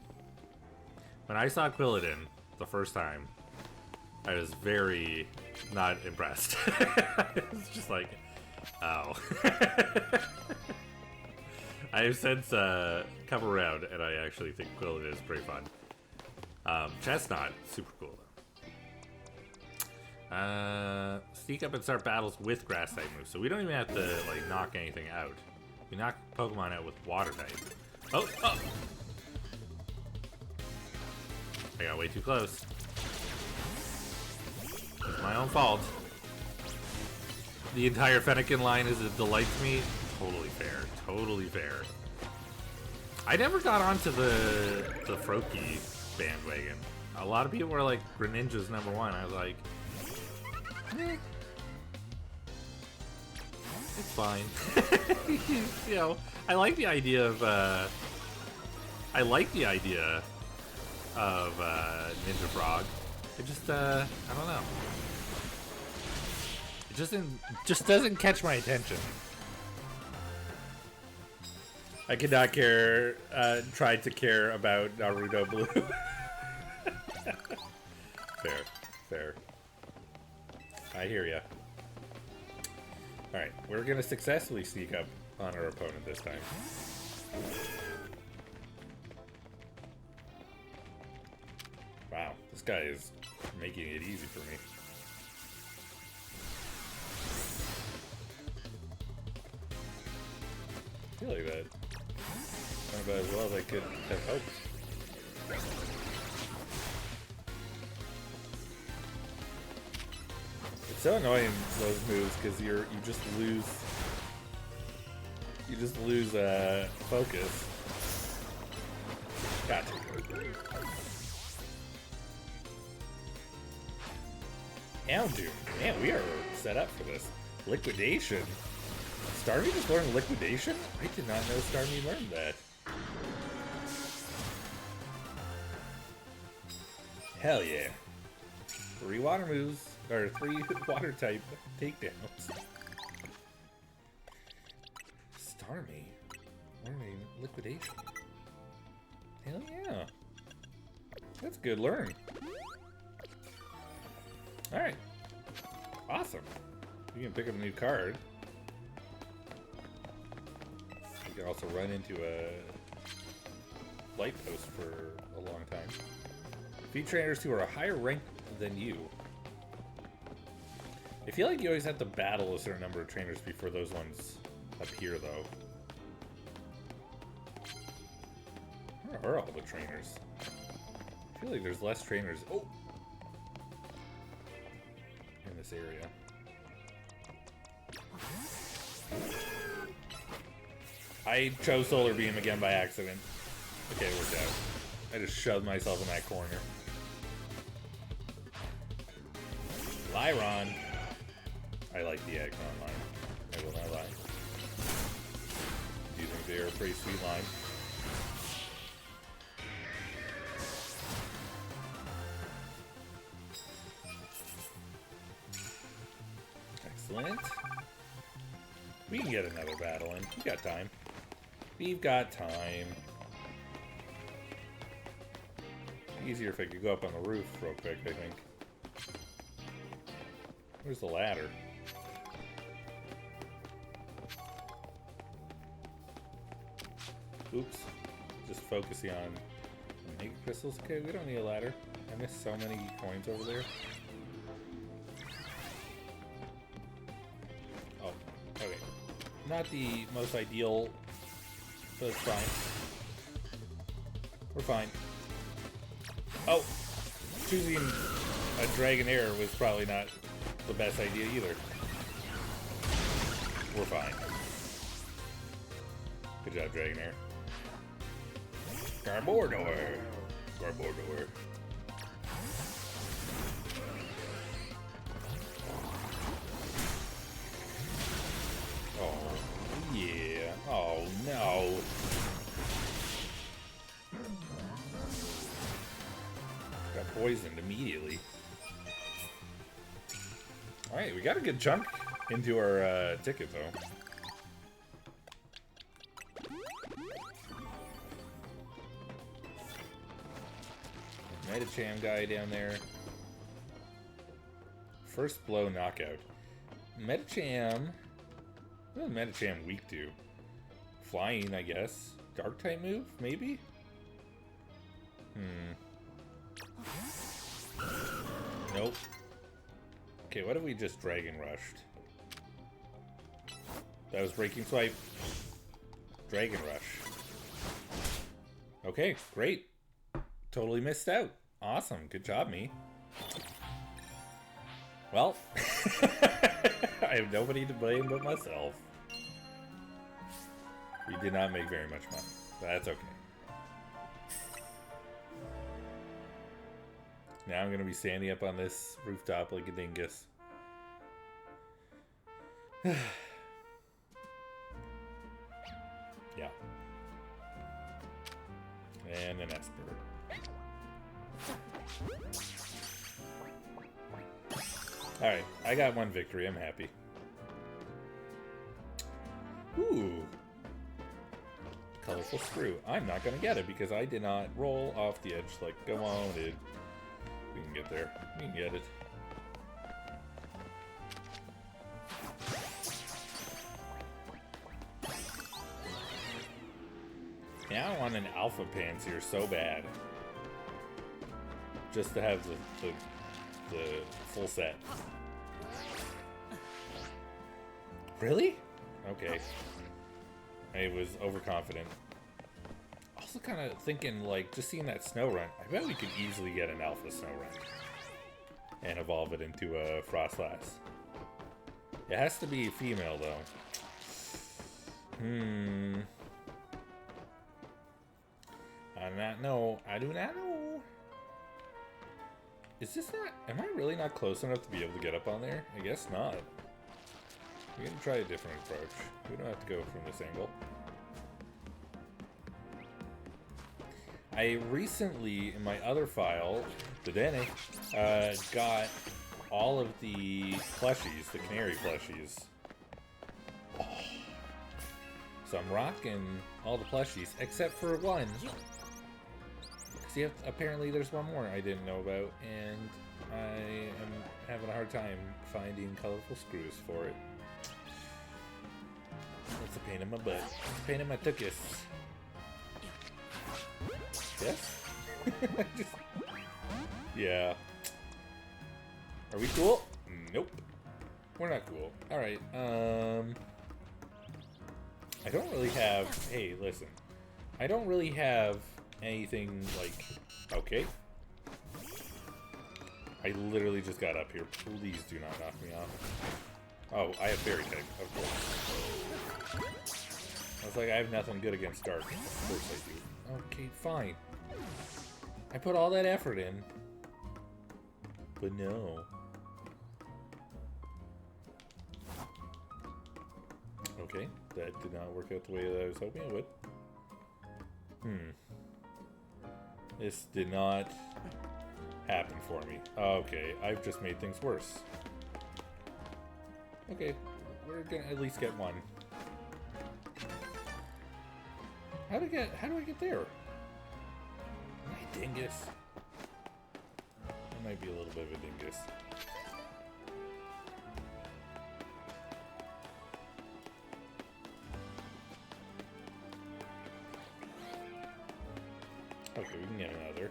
When I saw Quilladin the first time, I was very not impressed. It's just like, oh. I have since come around, and I actually think Quilladin is pretty fun. Chestnut, super cool though. Sneak up and start battles with grass type moves, so we don't even have to, like, knock anything out. We knock Pokemon out with water type. Oh! I got way too close. It's my own fault. The entire Fennekin line is a delight to me. Totally fair. I never got onto the Froakie bandwagon. A lot of people were like, Greninja's #1. I was like, eh. It's fine. You know, I like the idea of Ninja Frog. It just I don't know. It just doesn't catch my attention. I could not care. Try to care about Naruto Blue. Fair. I hear ya. All right, we're gonna successfully sneak up on our opponent this time. Wow, this guy is making it easy for me. I feel like that went about as well as I could have hoped. It's so annoying, those moves, because you just lose focus. Gotcha. Alju. Man, we are set up for this. Liquidation. Starmie just learned Liquidation? I did not know Starmie learned that. Hell yeah. 3 water moves, or 3 water type takedowns. Starmie learning Liquidation. Hell yeah. That's a good learn. Alright. Awesome. You can pick up a new card. You can also run into a light post for a long time. Defeat trainers who are a higher rank than you. I feel like you always have to battle a certain number of trainers before those ones appear, though. Where are all the trainers? I feel like there's less trainers. Oh! In this area. I chose Solar Beam again by accident. Okay, it worked out. I just shoved myself in that corner. Lyron. I like the Eggman line. I will not lie. Do you think they are a pretty sweet line? Excellent. We can get another battle in. We got time. We've got time. Easier if I could go up on the roof real quick, I think. Where's the ladder? Oops. Just focusing on Mega Crystals. Okay, we don't need a ladder. I missed so many coins over there. Oh, okay. Not the most ideal, but it's fine. We're fine. Oh! Choosing a Dragonair was probably not the best idea either. We're fine. Good job, Dragonair. Garbodor! Garbodor. Oh, yeah. Oh, no. Got poisoned immediately. Alright, we got a good chunk into our ticket, though. Medicham guy down there. First blow knockout. Medicham. What does Medicham weak to? Flying, I guess. Dark type move, maybe? Nope. Okay, what if we just Dragon Rushed? That was Breaking Swipe. Dragon Rush. Okay, great. Totally missed out. Awesome. Good job, me. Well, I have nobody to blame but myself. We did not make very much money. But that's okay. Now I'm going to be standing up on this rooftop like a dingus. And an Esper. Alright, I got one victory. I'm happy. Ooh. Colorful screw. I'm not gonna get it because I did not roll off the edge like go on, dude. We can get there. We can get it. Yeah, I want an Alpha Panseer so bad. Just to have the full set. Really? Okay. I was overconfident. Also kind of thinking, like, just seeing that snow run, I bet we could easily get an alpha snow run. And evolve it into a Frostlass. It has to be female, though. I do not know. I do not know. Is this not... Am I really not close enough to be able to get up on there? I guess not. We're gonna try a different approach. We don't have to go from this angle. I recently, in my other file, the Dene, got all of the plushies, the canary plushies. Oh. So I'm rocking all the plushies, except for one. Because apparently there's one more I didn't know about, and I am having a hard time finding colorful screws for it. That's a pain in my butt. It's a pain in my tuchus. Yes? Yeah. Are we cool? Nope. We're not cool. Alright, I don't really have... Hey, listen. I don't really have anything, like... Okay. I literally just got up here. Please do not knock me off. Oh, I have Fairy type, of course. I was like, I have nothing good against Dark. Of course I do. Okay, fine. I put all that effort in. But no. Okay, that did not work out the way that I was hoping it would. This did not happen for me. Okay, I've just made things worse. Okay, we're gonna at least get one. How do I get there? Am I a dingus? I might be a little bit of a dingus. Okay, we can get another.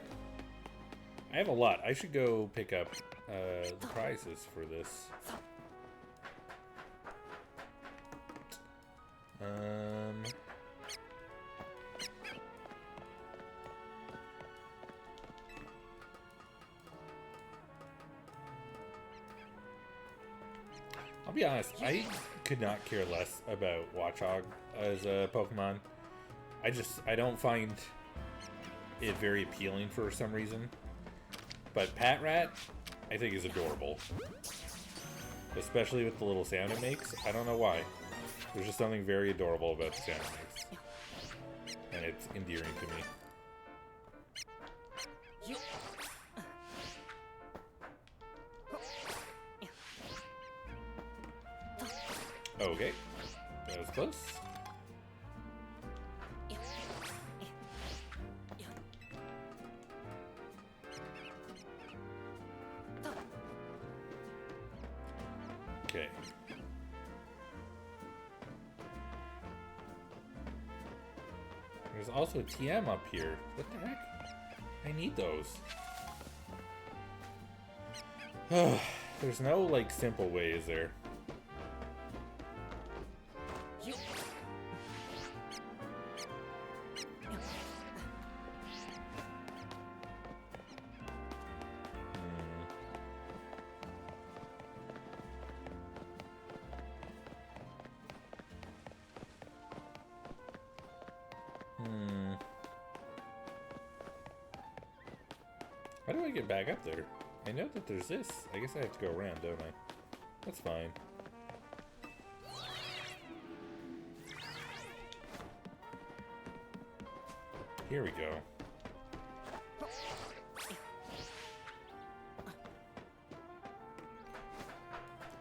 I have a lot. I should go pick up the prizes for this. I'll be honest, I could not care less about Watchog as a Pokemon. I don't find it very appealing for some reason. But Patrat, I think is adorable. Especially with the little sound it makes. I don't know why. There's just something very adorable about the sound it makes. And it's endearing to me. Okay. That was close. Okay. There's also a TM up here. What the heck? I need those. There's no, like, simple way, is there? How do I get back up there? I know that there's this. I guess I have to go around, don't I? That's fine. Here we go.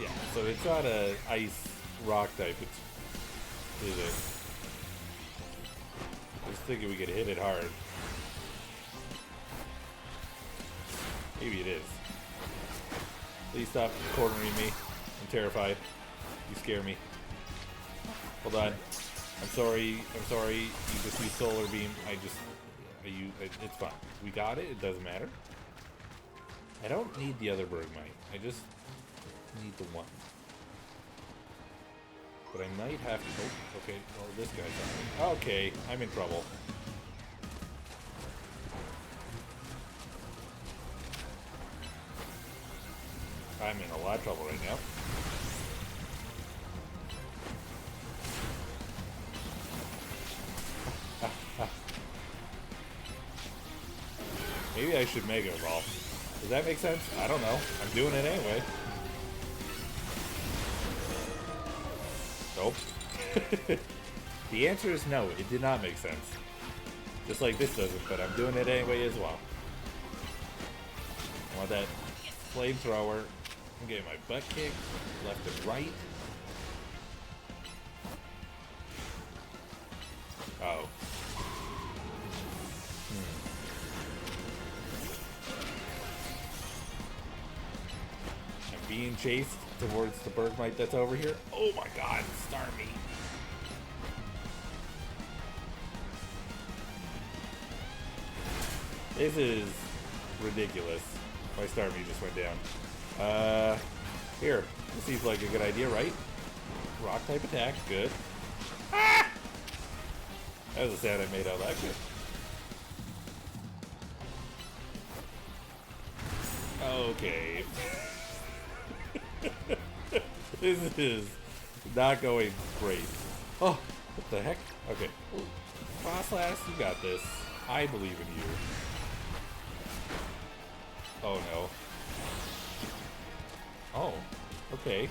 Yeah, so it's not a ice rock type, it's is it? I was thinking we could hit it hard. Maybe it is. Please stop cornering me. I'm terrified. You scare me. Hold on. I'm sorry. I'm sorry. You just use solar beam. It's fine. We got it. It doesn't matter. I don't need the other Bergmite. I just need the one. But I might have to... Oh, okay. Well, this guy's on. Okay. I'm in trouble. I'm in a lot of trouble right now. Maybe I should Mega Evolve. Does that make sense? I don't know. I'm doing it anyway. Nope. The answer is no. It did not make sense. Just like this doesn't, but I'm doing it anyway as well. I want that flamethrower. I'm getting my butt kicked left and right. Oh. I'm being chased towards the Bergmite that's over here. Oh my god, Starmie. This is ridiculous. My Starmie just went down. Here. This seems like a good idea, right? Rock type attack, good. Ah! That was a sound I made out that good. Okay. This is not going great. Oh, what the heck? Okay. Frostlass, you got this. I believe in you. Oh no. Oh, okay.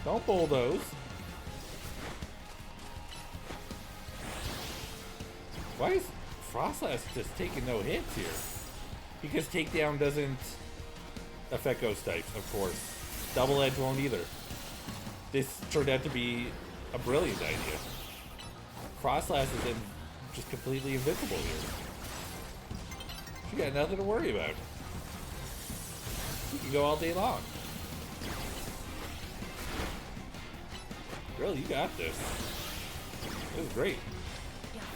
Don't bulldoze. Why is Frostlass just taking no hits here? Because takedown doesn't affect ghost types, of course. Double edge won't either. This turned out to be a brilliant idea. Frostlass is just completely invincible here. She got nothing to worry about. You can go all day long. Girl, you got this. This is great.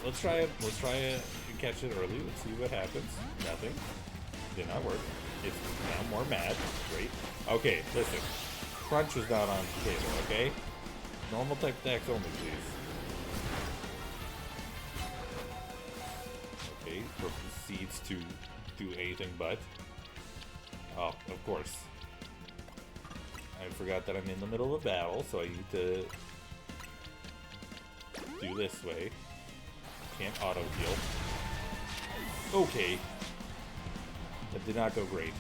Let's try it. Let's try it and catch it early. Let's see what happens. Nothing. Did not work. It's now more mad. Great. Okay, listen. Crunch was not on the table, okay? Normal type attacks only, please. Okay, proceeds to do anything but. Oh, of course. I forgot that I'm in the middle of battle, so I need to do this way. Can't auto heal. Okay. That did not go great.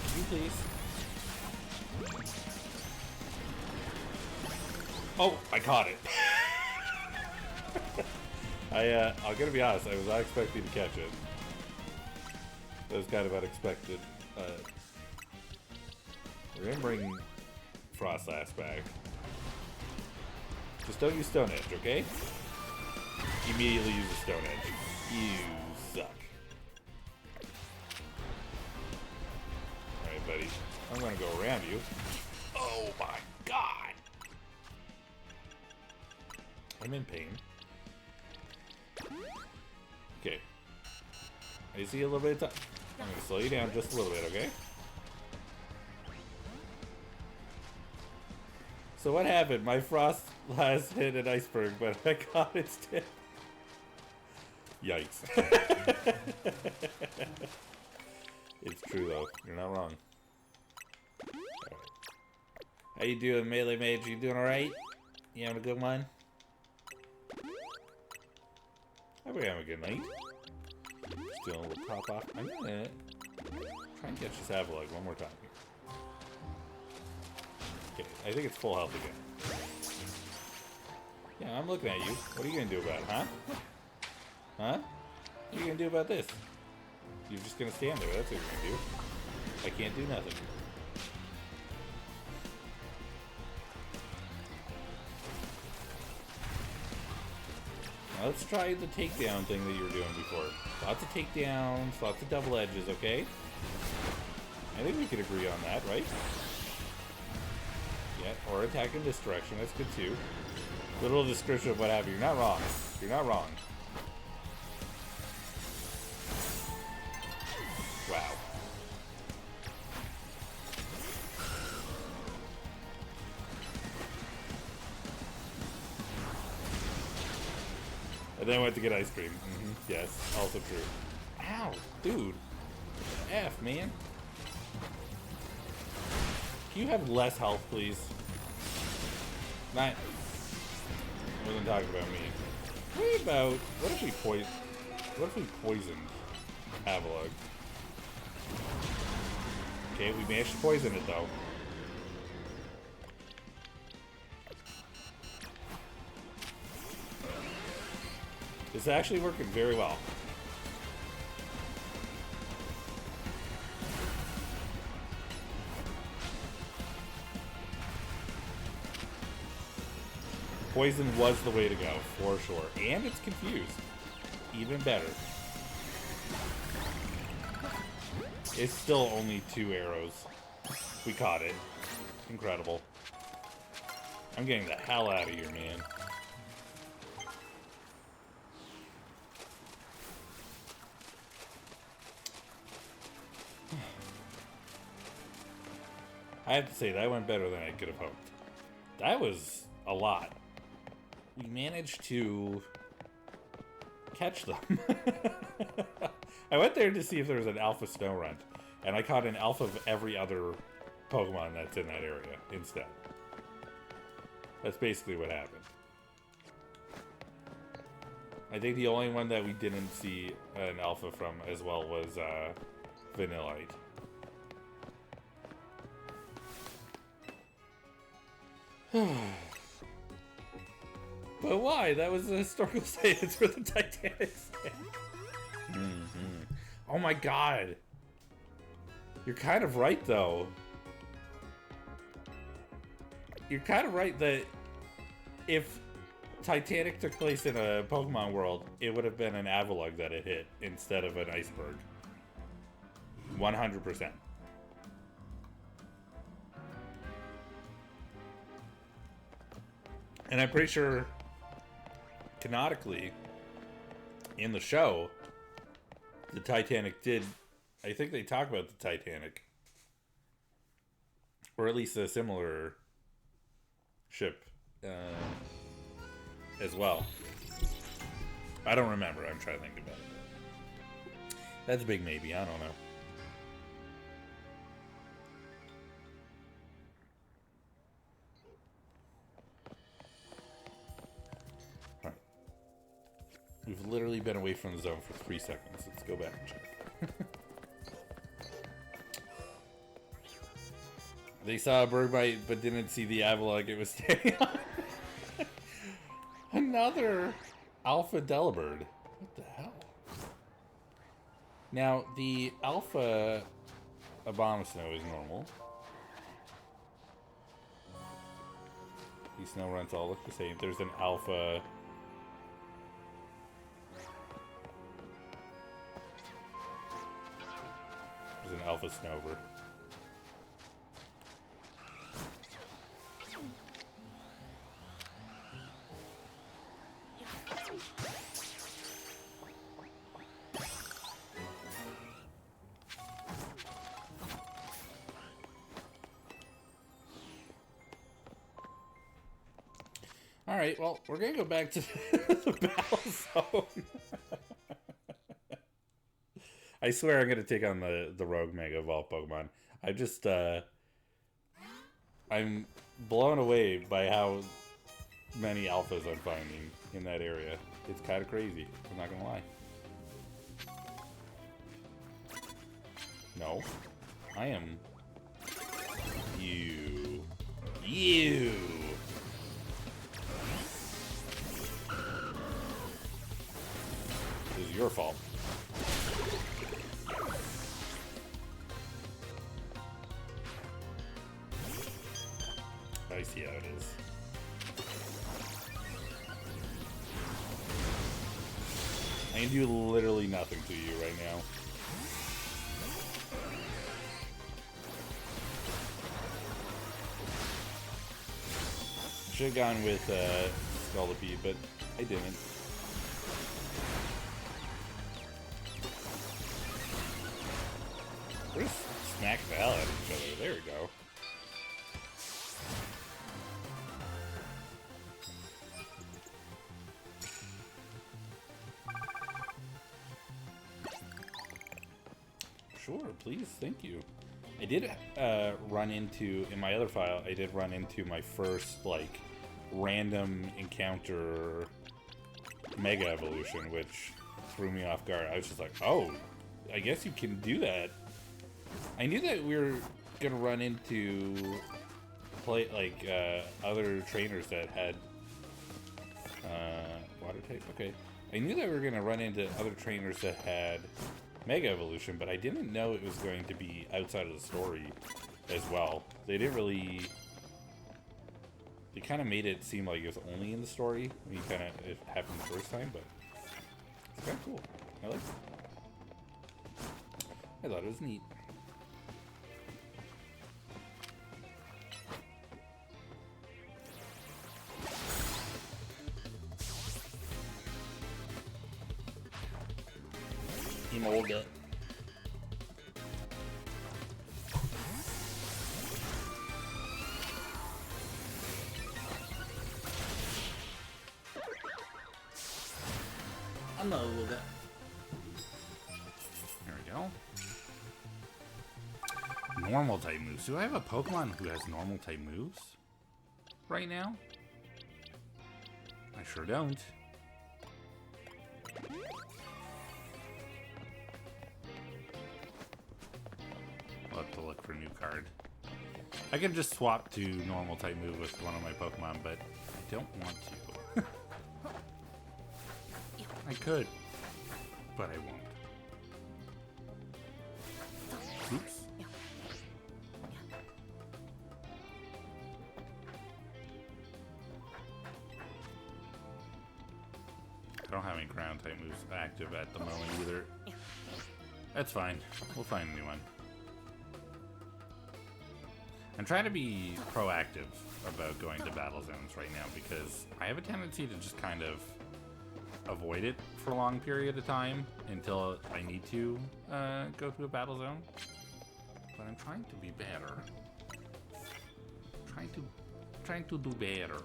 Can you please? Oh, I caught it. I'm gonna be honest, I was not expecting to catch it. That was kind of unexpected. We're gonna bring Frostlass back. Just don't use Stone Edge, okay? Immediately use the Stone Edge. You suck. Alright, buddy. I'm gonna go around you. Oh my god! I'm in pain. Okay. I see a little bit of time. I'm gonna slow you down just a little bit, okay? So what happened? My Frostlass hit an iceberg, but I caught its tip. Yikes. It's true though. You're not wrong. Right. How you doing, Melee Mage? You doing alright? You having a good one? I hope you're having a good night. Still a little pop off. I'm gonna try and catch this Avalugg one more time here. Okay, I think it's full health again. Yeah, I'm looking at you. What are you gonna do about it, huh? Huh? What are you gonna do about this? You're just gonna stand there. That's what you're gonna do. I can't do nothing. Now let's try the takedown thing that you were doing before. Lots of takedowns, lots of double edges, okay? I think we could agree on that, right? Yeah, or attack in this direction. That's good too. Little description of what happened. You're not wrong. You're not wrong. Wow. And then went to get ice cream. Yes, also true. Ow, dude. F, man. Can you have less health, please? Not. I wasn't talking about me. What if we poisoned Avalugg? Okay, we managed to poison it though. This is actually working very well. Poison was the way to go, for sure. And it's confused. Even better. It's still only 2 arrows. We caught it. Incredible. I'm getting the hell out of here, man. I have to say, that went better than I could have hoped. That was a lot. We managed to catch them. I went there to see if there was an alpha Snorunt, and I caught an alpha of every other Pokemon that's in that area instead. That's basically what happened. I think the only one that we didn't see an alpha from as well was Vanillite. But why? That was a historical stance for the Titanic stand. Oh my god. You're kind of right, though. You're kind of right that if Titanic took place in a Pokemon world, it would have been an Avalugg that it hit instead of an Iceberg. 100%. And I'm pretty sure, canonically, in the show, the Titanic did... I think they talk about the Titanic. Or at least a similar ship as well. I don't remember. I'm trying to think about it. That's a big maybe. I don't know. We've literally been away from the zone for 3 seconds. Let's go back and check. They saw a bird bite, but didn't see the Avalugg it was standing on. Another Alpha Delibird. What the hell? Now, the Alpha Abomasnow is normal. These Snowrunts all look the same. There's an Alpha... There's an Alpha Snover. Alright, well, we're gonna go back to the battle zone. I swear I'm gonna take on the Rogue Mega Evolved Pokemon. I'm blown away by how many alphas I'm finding in that area. It's kind of crazy, I'm not gonna lie. No. I am... You. This is your fault. I see how it is. I can do literally nothing to you right now. Should have gone with Scolipede, but I didn't. We're just smack the hell out of each other. There we go. Sure, please, thank you. I did run into, in my other file, I did run into my first, like, random encounter Mega Evolution, which threw me off guard. I was just like, oh, I guess you can do that. I knew that we were gonna run into other trainers that had water type. Okay, I knew that we were gonna run into other trainers that had Mega Evolution, but I didn't know it was going to be outside of the story as well. They didn't really. They kind of made it seem like it was only in the story. I mean, it happened the first time, but it's kind of cool. I like it. I thought it was neat. Emolga. Emolga. There we go. Normal type moves. Do I have a Pokemon who has normal type moves right now? I sure don't. I'll have to look for a new card. I can just swap to normal type move with one of my Pokemon, but I don't want to. I could, but I won't. Oops. I don't have any ground type moves active at the moment either. That's fine. We'll find a new one. I'm trying to be proactive about going to battle zones right now because I have a tendency to just kind of avoid it for a long period of time until I need to go to a battle zone. But I'm trying to be better. Trying to do better.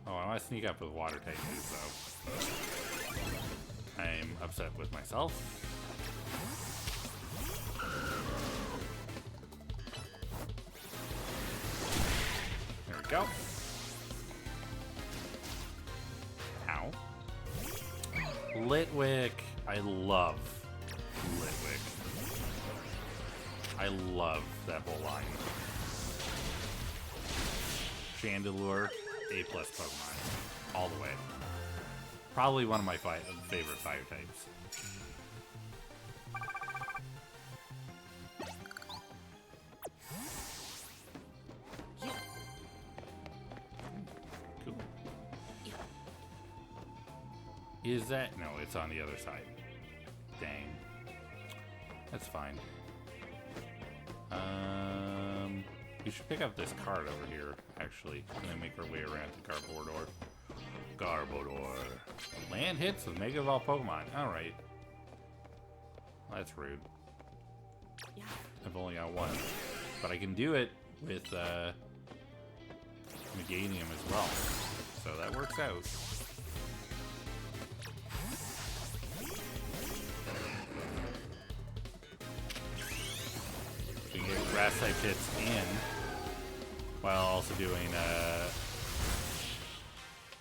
Oh, I want to sneak up with water type moves though. I'm upset with myself. There we go. Ow. Litwick. I love Litwick. I love that whole line. Chandelure, A+ Pokemon. All the way. Probably one of my favorite fire types. Cool. Is that? No, it's on the other side. Dang. That's fine. We should pick up this card over here, actually, and then make our way around to Garbodor. Garbodor. Land hits with Mega Evolved Pokemon. Alright. That's rude. I've only got one. But I can do it with Meganium as well. So that works out. We can get grass type hits in while also doing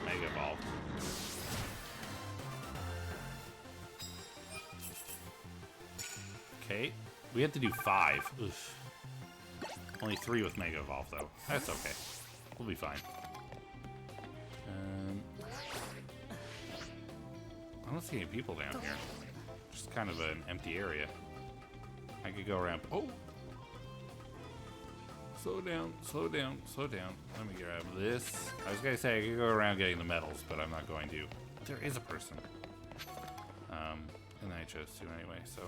Mega Evolve. Okay, we have to do 5. Oof. Only 3 with Mega Evolve though. That's okay. We'll be fine. I don't see any people down here. Just kind of an empty area. I could go around. Oh! Slow down, slow down, slow down. Let me grab this. I was gonna say I could go around getting the medals, but I'm not going to. There is a person. And I chose to anyway, so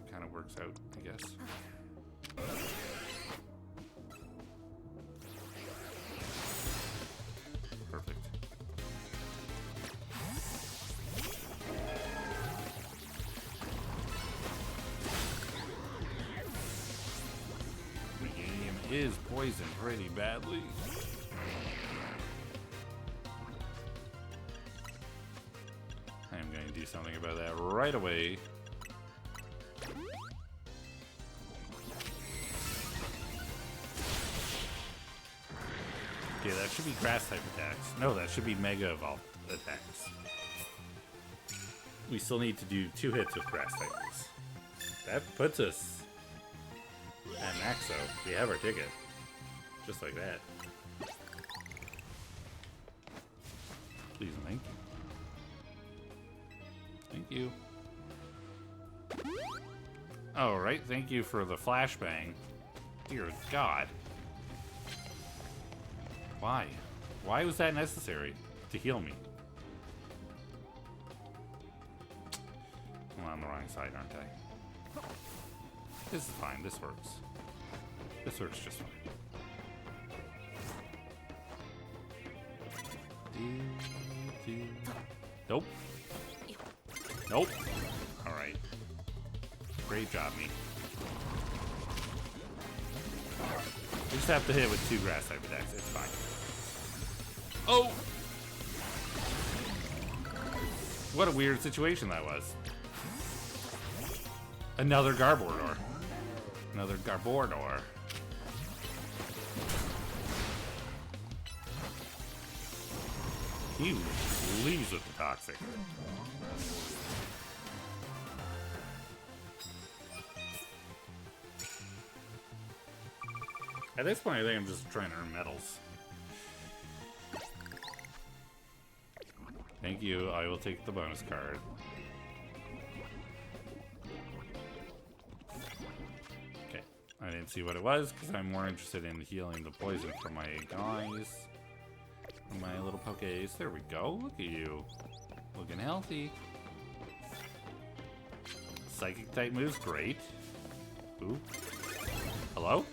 it kind of works out, I guess. Perfect. The game is poisoned pretty badly. I'm going to do something about that right away. Okay, that should be grass type attacks. No, that should be mega evolved attacks. We still need to do 2 hits with grass types. That puts us at Maxo. We have our ticket. Just like that. Please and thank you. Thank you. Alright, thank you for the flashbang. Dear God. Why? Why was that necessary? To heal me? I'm on the wrong side, aren't I? This is fine, this works. This works just fine. Nope. Nope. Alright. Great job, me. We just have to hit with 2 grass type attacks. It's fine. Oh! What a weird situation that was. Another Garbodor. Another Garbodor. He leaves with the toxic. At this point, I think I'm just trying to earn medals. Thank you. I will take the bonus card. Okay. I didn't see what it was because I'm more interested in healing the poison for my guys. My little Pokés. There we go. Look at you. Looking healthy. Psychic type moves. Great. Ooh. Hello?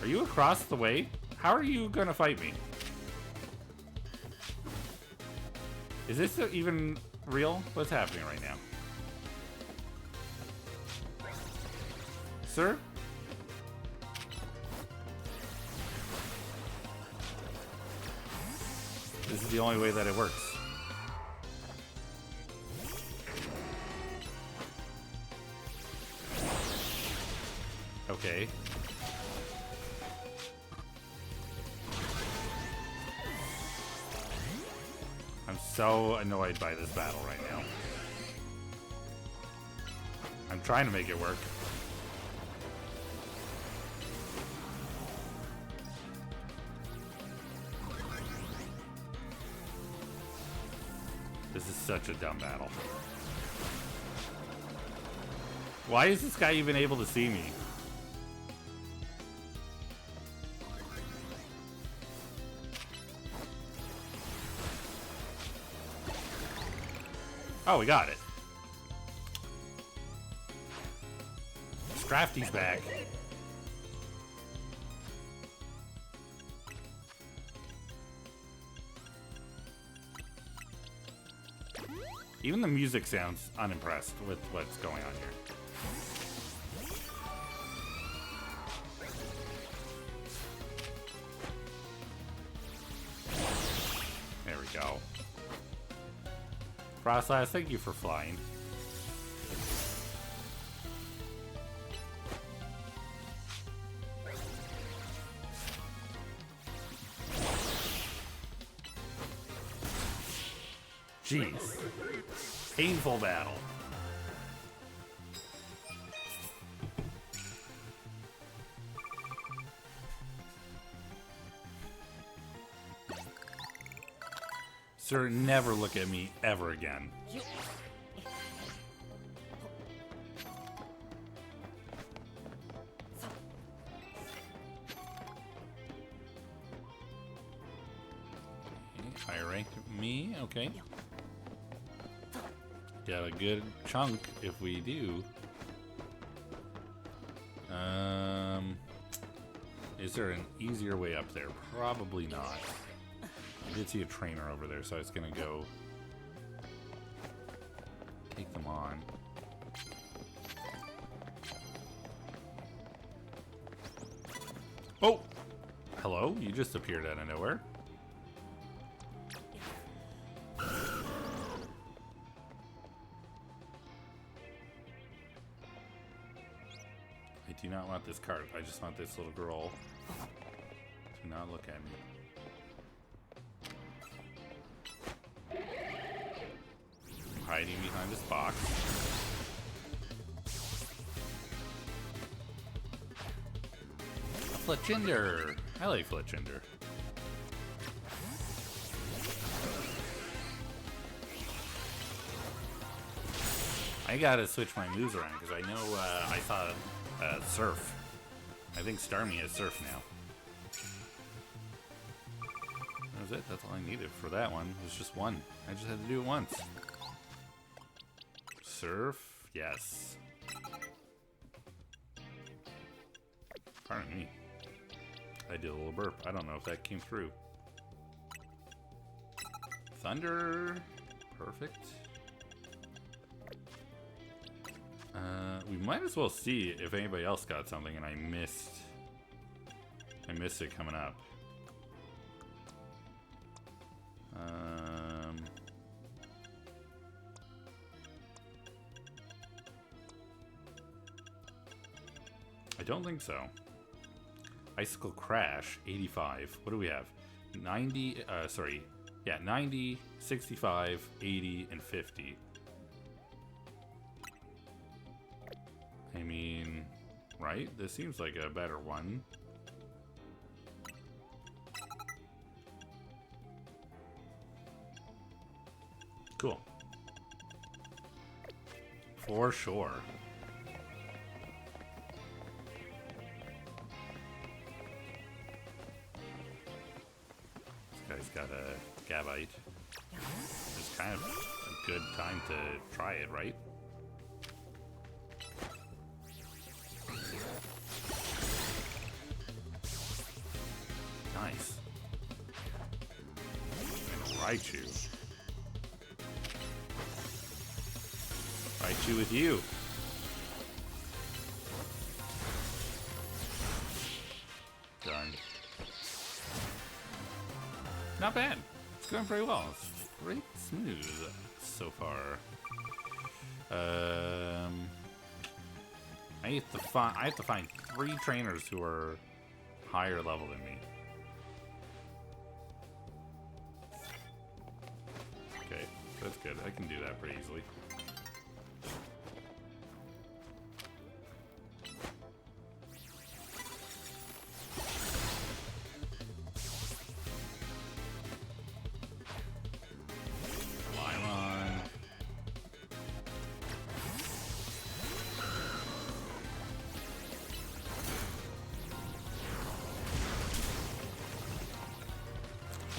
Are you across the way? How are you gonna fight me? Is this even real? What's happening right now? Sir? This is the only way that it works. Okay. I'm so annoyed by this battle right now. I'm trying to make it work. This is such a dumb battle. Why is this guy even able to see me? Oh, we got it. Scrafty's back. Even the music sounds unimpressed with what's going on here. There we go. Frostlass, thank you for flying. Jeez. Painful battle. Sir, never look at me ever again. rank me? Okay. Got a good chunk if we do. Is there an easier way up there? Probably not. I did see a trainer over there, so I was gonna go take them on. Oh! Hello? You just appeared out of nowhere. I do not want this cart. I just want this little girl. Do not look at me. Hiding behind this box. A Fletchinder! I like Fletchinder. I gotta switch my moves around because I know I saw Surf. I think Starmie has Surf now. That was it. That's all I needed for that one. It was just one. I just had to do it once. Surf, yes. Pardon me. I did a little burp. I don't know if that came through. Thunder. Perfect. We might as well see if anybody else got something and I missed it coming up. I don't think so. Icicle Crash, 85. What do we have? 90, sorry. Yeah, 90, 65, 80, and 50. I mean, right? This seems like a better one. Cool. For sure. This guy's got a Gabite. It's kind of a good time to try it, right? Nice. And Raichu. Raichu with you. Done. Not bad. It's going pretty well. It's pretty smooth so far. I have to find 3 trainers who are higher level than me. Okay, that's good. I can do that pretty easily.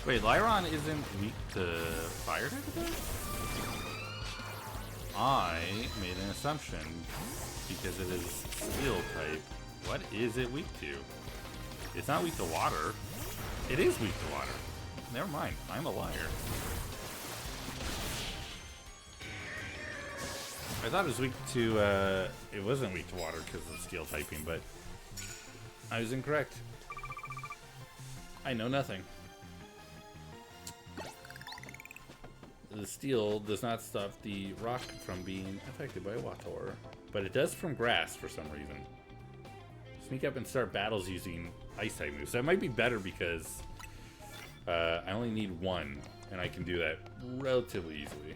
Wait, Lyron isn't weak to fire type attack? I made an assumption because it is steel type. What is it weak to? It's not weak to water. It is weak to water. Never mind. I'm a liar. I thought it was weak to, it wasn't weak to water because of steel typing, but I was incorrect. I know nothing. The steel does not stop the rock from being affected by water, but it does from grass for some reason. Sneak up and start battles using ice type moves. That might be better because I only need 1, and I can do that relatively easily.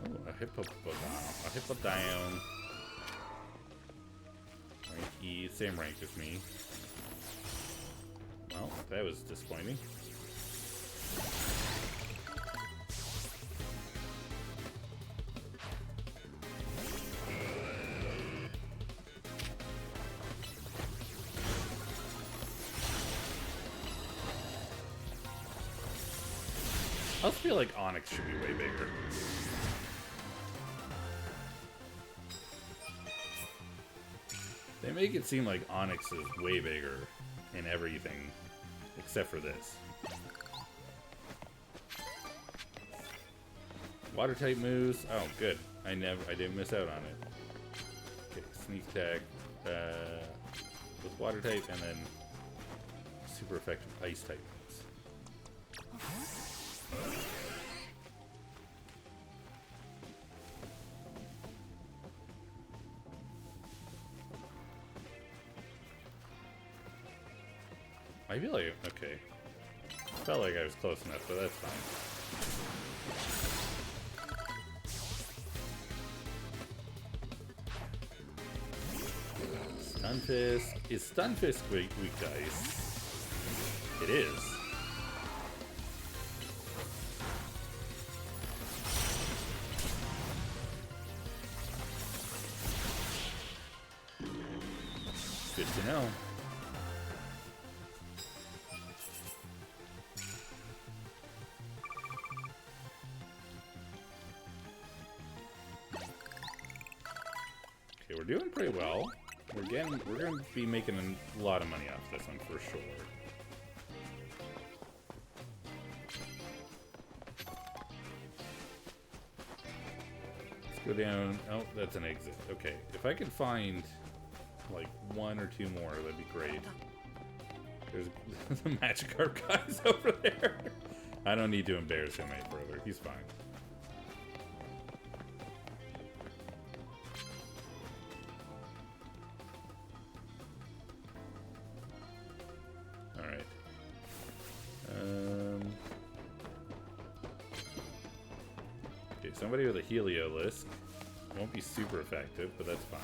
Oh, a Hippodon. Ranky, same rank as me. Well, that was disappointing. I also feel like Onyx should be way bigger. They make it seem like Onyx is way bigger in everything, except for this. Water type moves. Oh, good. I didn't miss out on it. Okay, sneak attack with water type, and then super effective ice type moves. I feel like, okay. Felt like I was close enough, but that's fine. Stunfisk. Is Stunfisk weak to ice? It is. Good to know. Okay, we're doing pretty well. We're going to be making a lot of money off this one for sure. Let's go down. Oh, that's an exit. Okay, if I could find like one or two more, that'd be great. There's the Magikarp guys over there. I don't need to embarrass him any further. He's fine. Alright. Okay, somebody with a Heliolisk. Won't be super effective, but that's fine.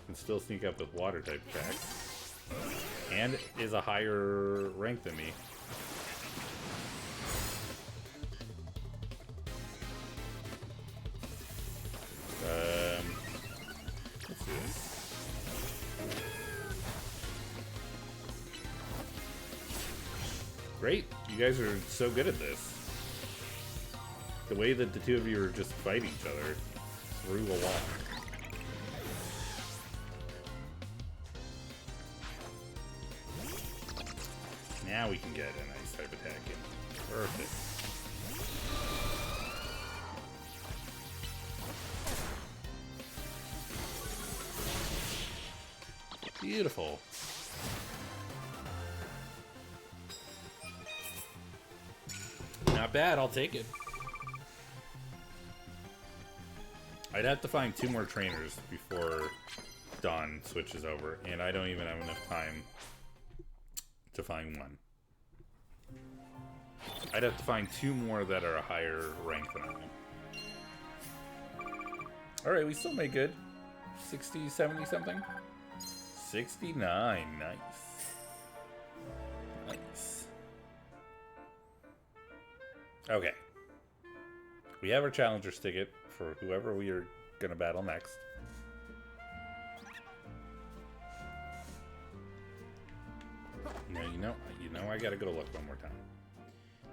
Can still sneak up with water type attacks. And is a higher rank than me. Let's do this. Great, you guys are so good at this. The way that the two of you are just fighting each other through a wall. Now we can get a nice type attack in. Perfect. Beautiful. Not bad, I'll take it. I'd have to find 2 more trainers before Dawn switches over, and I don't even have enough time to find one. I'd have to find 2 more that are a higher rank than I am. Alright, we still made good. 60, 70 something? 69, nice. Nice. Okay. We have our challenger's ticket for whoever we are gonna battle next. Now you know I gotta go look one more time.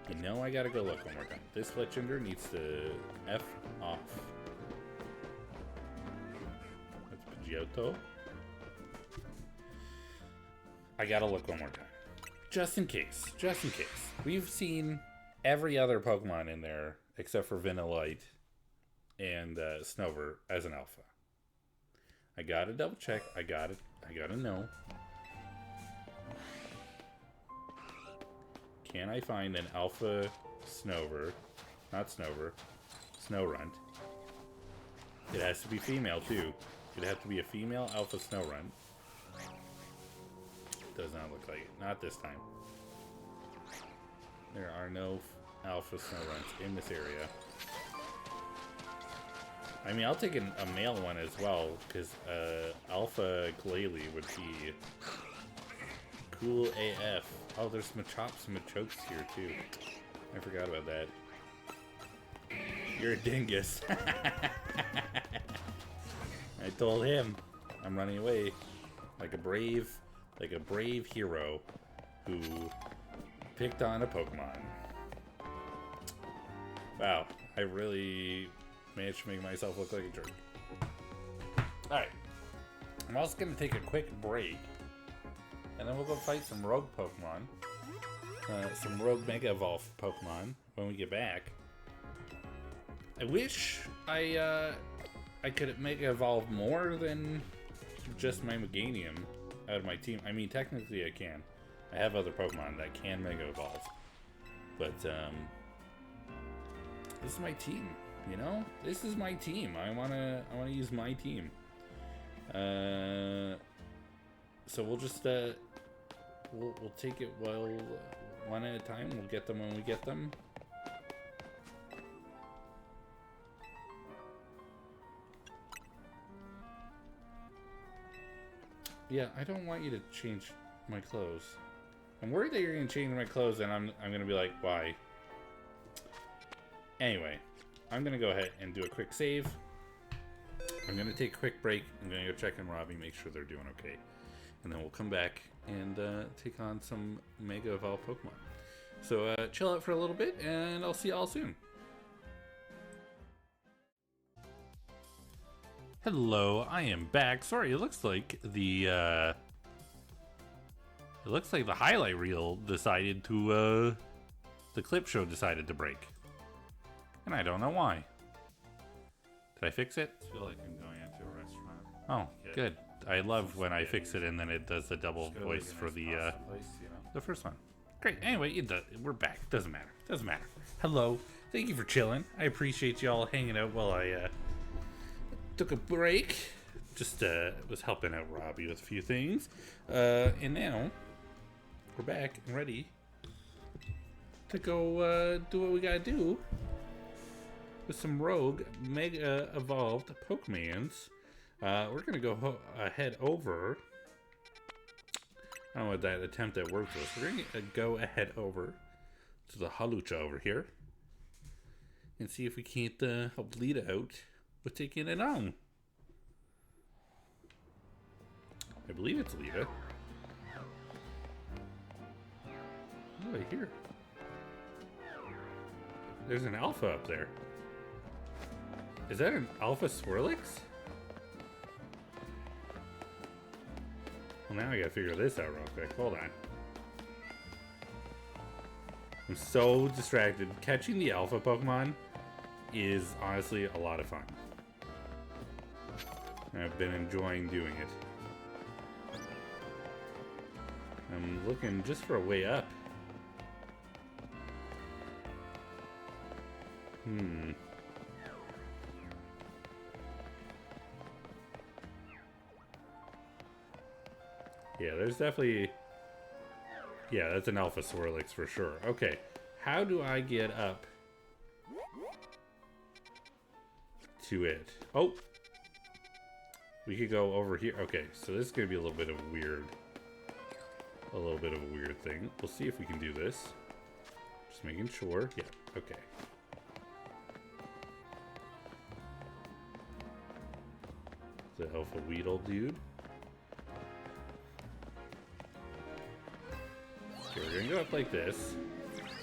You know I gotta go look one more time. This Fletchinder needs to F off. That's Pidgeotto. I gotta look one more time. Just in case. Just in case. We've seen every other Pokemon in there except for Vanillite and Snover as an alpha. I gotta double check. I gotta know. Can I find an alpha Snover? Not Snover. Snorunt. It has to be female too. It'd have to be a female alpha Snorunt. Does not look like it. Not this time. There are no alpha Snowrunts in this area. I mean, I'll take a male one as well, because alpha Glalie would be cool AF. Oh, there's Machops and Machokes here too. I forgot about that. You're a dingus. I told him I'm running away like a brave hero who picked on a Pokemon. Wow, I really managed to make myself look like a jerk. Alright. I'm also going to take a quick break. And then we'll go fight some rogue Pokemon. Some rogue Mega Evolve Pokemon when we get back. I wish I could Mega Evolve more than just my Meganium out of my team. I mean, technically I can. I have other Pokemon that can Mega Evolve. But, this is my team, you know? This is my team. I wanna use my team. So we'll just, we'll take it one at a time. We'll get them when we get them. Yeah, I don't want you to change my clothes. I'm worried that you're gonna change my clothes and I'm gonna be like, why? Anyway, I'm gonna go ahead and do a quick save. I'm gonna take a quick break. I'm gonna go check on Robbie, make sure they're doing okay. And then we'll come back and take on some Mega Evolved Pokemon. So chill out for a little bit and I'll see y'all soon. Hello, I am back. Sorry, it looks like the highlight reel decided to the clip show decided to break. And I don't know why. Did I fix it? I feel like I'm going into a restaurant. Oh, good. I love when I fix it and then it does the double voice for the first one. Great. Anyway, we're back. Doesn't matter. Doesn't matter. Hello. Thank you for chilling. I appreciate y'all hanging out while I took a break. Just was helping out Robbie with a few things. And now we're back and ready to go do what we gotta do with some rogue Mega Evolved Pokemons. We're gonna go head over. I don't know what that attempt at words was. We're gonna go ahead over to the Halucha over here and see if we can't help Lita out with taking it on. I believe it's Lita. Oh, I hear. There's an Alpha up there. Is that an Alpha Swirlix? Well, now I gotta figure this out real quick. Hold on. I'm so distracted. Catching the Alpha Pokemon is honestly a lot of fun. I've been enjoying doing it. I'm looking just for a way up. Yeah, there's definitely... Yeah, that's an Alpha Swirlix for sure. Okay, how do I get up to it? Oh! We could go over here. Okay, so this is going to be a little bit of a weird thing. We'll see if we can do this. Just making sure. Yeah, okay. The Alpha Weedle dude. Okay, we're gonna go up like this.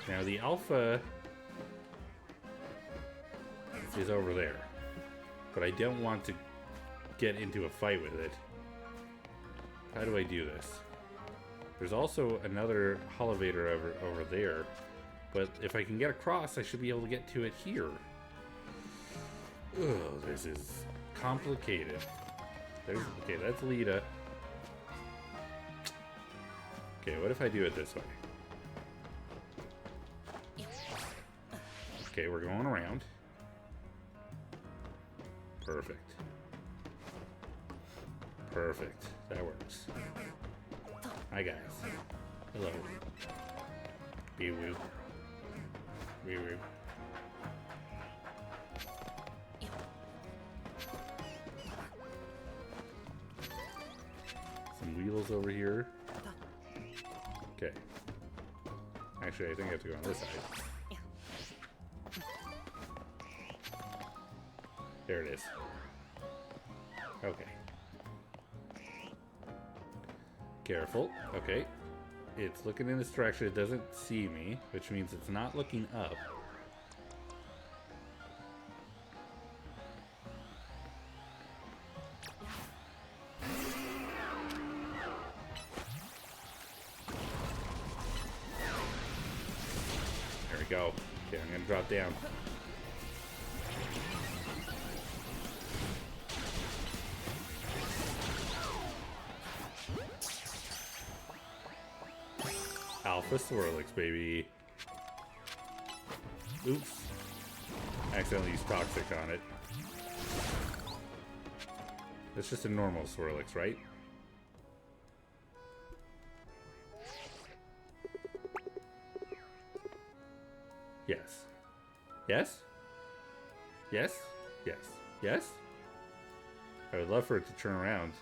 Now the Alpha is over there, but I don't want to get into a fight with it. How do I do this? There's also another Holovator over there, but if I can get across, I should be able to get to it here. Oh, this is complicated. Okay, that's Lita. Okay, what if I do it this way? Okay, we're going around. Perfect. Perfect. That works. Hi, guys. Hello. Wee-woo. Wee-woo. Some wheels over here. Okay. Actually, I think I have to go on this side. There it is. Okay. Careful. Okay. It's looking in this direction. It doesn't see me, which means it's not looking up. go. Okay, I'm gonna drop down. Alpha Swirlix, baby. Oops. Accidentally used Toxic on it. It's just a normal Swirlix, right? Yes. Yes? Yes? Yes. Yes? I would love for it to turn around.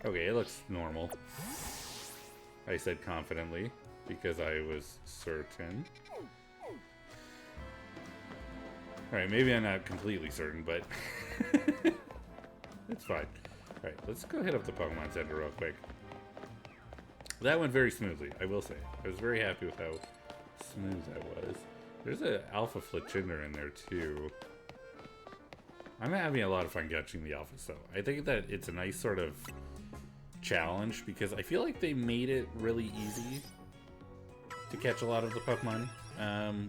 Okay, it looks normal. I said confidently, because I was certain. Alright, maybe I'm not completely certain, but it's fine. Alright, let's go hit up the Pokemon Center real quick. That went very smoothly, I will say. I was very happy with how smooth that was. There's an Alpha Fletchinder in there, too. I'm having a lot of fun catching the Alphas, though. I think that it's a nice sort of challenge, because I feel like they made it really easy to catch a lot of the Pokemon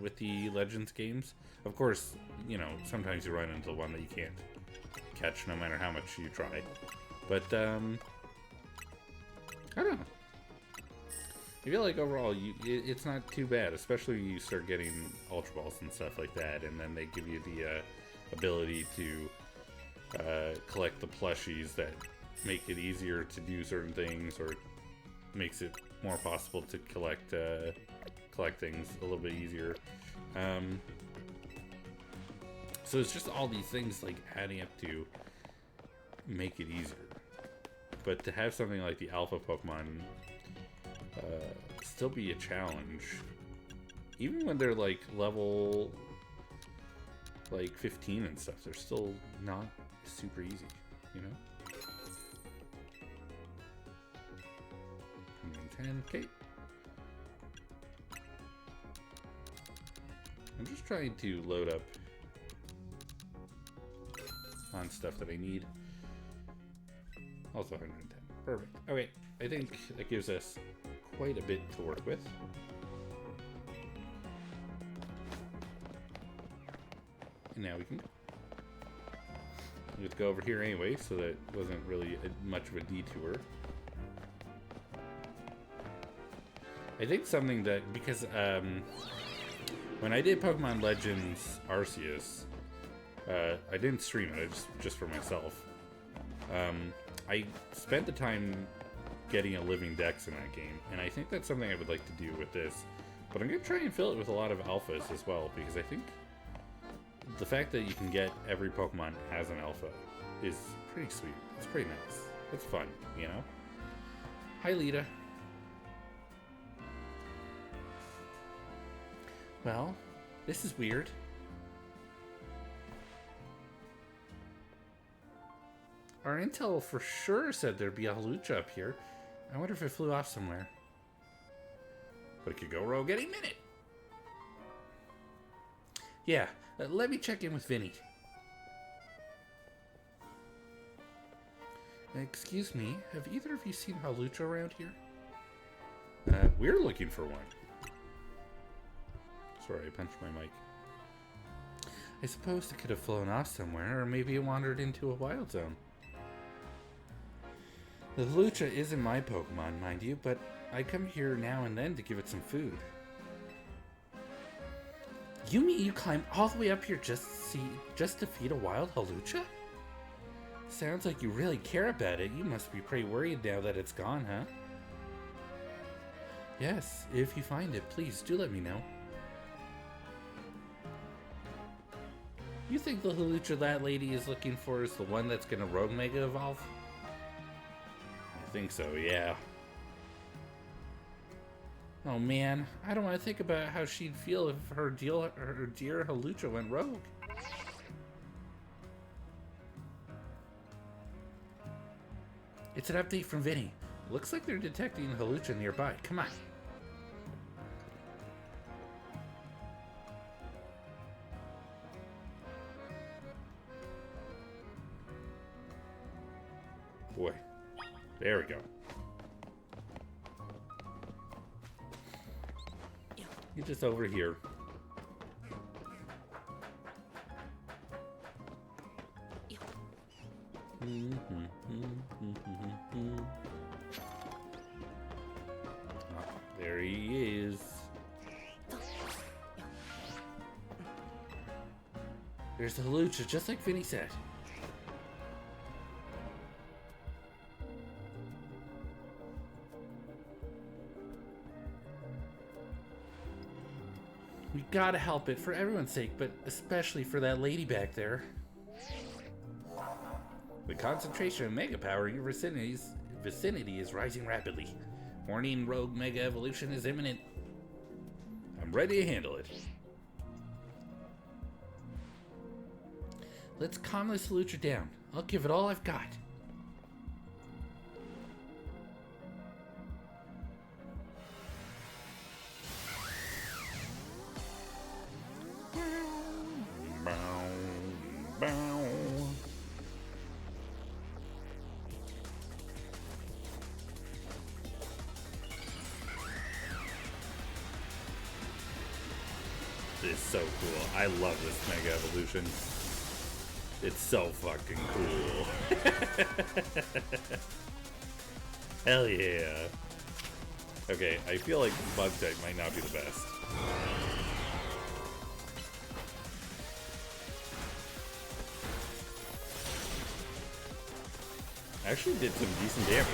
with the Legends games. Of course, you know, sometimes you run into one that you can't catch no matter how much you try. But, I don't know. I feel like overall, it's not too bad, especially when you start getting Ultra Balls and stuff like that, and then they give you the ability to collect the plushies that make it easier to do certain things, or makes it more possible to collect things a little bit easier. So it's just all these things like adding up to make it easier. But to have something like the Alpha Pokemon still be a challenge, even when they're like level like 15 and stuff, they're still not super easy, you know? 110k. I'm just trying to load up on stuff that I need. Also 110. Perfect. Okay, I think that gives us quite a bit to work with. And now we can go. Let's go over here anyway, so that wasn't really much of a detour. I think something that, because when I did Pokemon Legends Arceus, I didn't stream it, just for myself. I spent the time getting a living dex in that game, and I think that's something I would like to do with this. But I'm going to try and fill it with a lot of alphas as well, because I think the fact that you can get every Pokemon as an alpha is pretty sweet. It's pretty nice. It's fun, you know? Hi, Lita. Well, this is weird. Our intel for sure said there'd be a Hawlucha up here. I wonder if it flew off somewhere. But it could go rogue any minute. Yeah, let me check in with Vinny. Excuse me, have either of you seen Hawlucha around here? We're looking for one. Sorry, I punched my mic. I suppose it could have flown off somewhere, or maybe it wandered into a wild zone. The Hawlucha isn't my Pokemon, mind you, but I come here now and then to give it some food. You mean you climb all the way up here just to feed a wild Hawlucha? Sounds like you really care about it. You must be pretty worried now that it's gone, huh? Yes, if you find it, please do let me know. You think the Hawlucha that lady is looking for is the one that's gonna Rogue Mega Evolve? I think so, yeah. Oh man, I don't want to think about how she'd feel if her dear Hawlucha went rogue. It's an update from Vinny. Looks like they're detecting Hawlucha nearby. Come on. Boy. There we go. You're just over here. Oh, there he is. There's the Halucha, just like Vinny said. We gotta help it for everyone's sake, but especially for that lady back there. The concentration of mega power in your vicinity is rising rapidly. Warning, rogue mega evolution is imminent. I'm ready to handle it. Let's calm this Lucha down. I'll give it all I've got. This is so cool. I love this mega evolution. It's so fucking cool. Hell yeah. Okay, I feel like bug type might not be the best. Actually did some decent damage.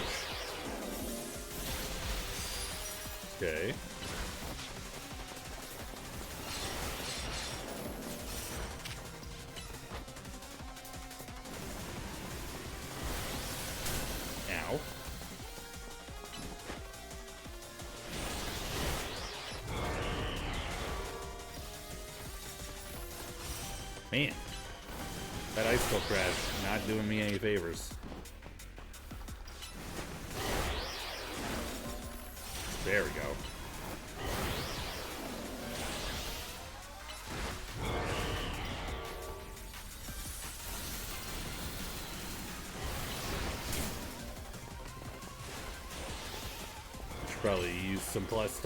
Okay. Ow. Man, that icicle crash not doing me any favors. There we go. Should probably use some plus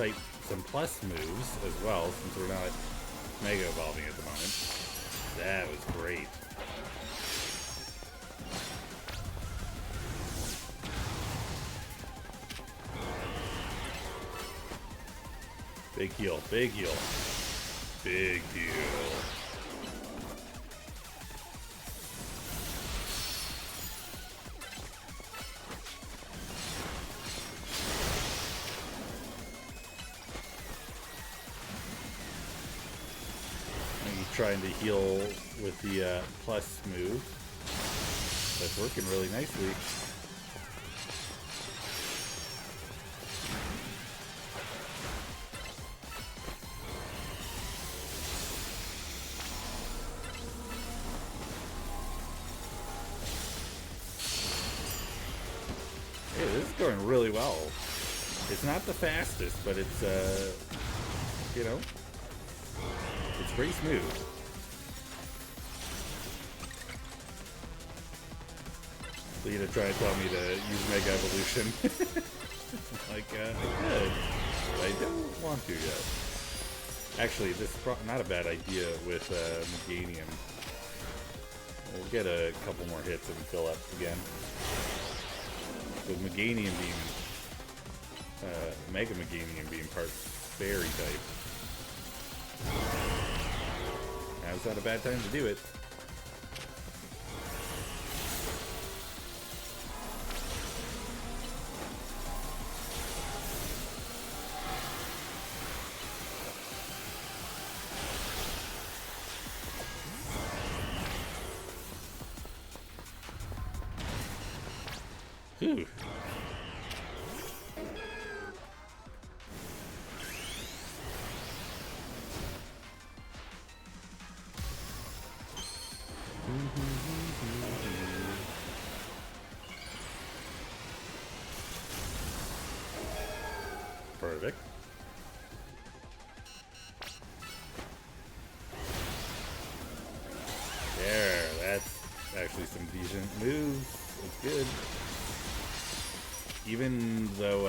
moves as well, since we're not mega evolving at the moment. That was great. Big heal, big heal. Big heal. I'm trying to heal with the plus move. That's working really nicely. Hey, this is going really well. It's not the fastest, but it's, you know, it's pretty smooth. So you're gonna try to tell me to use Mega Evolution. Like, I could, but I don't want to yet. Actually, this is not a bad idea with Meganium. We'll get a couple more hits and fill up again. With Meganium being, Mega Meganium being part fairy type. Now's not a bad time to do it. Whew. Perfect. There, that's actually some decent moves. That's good. Even though,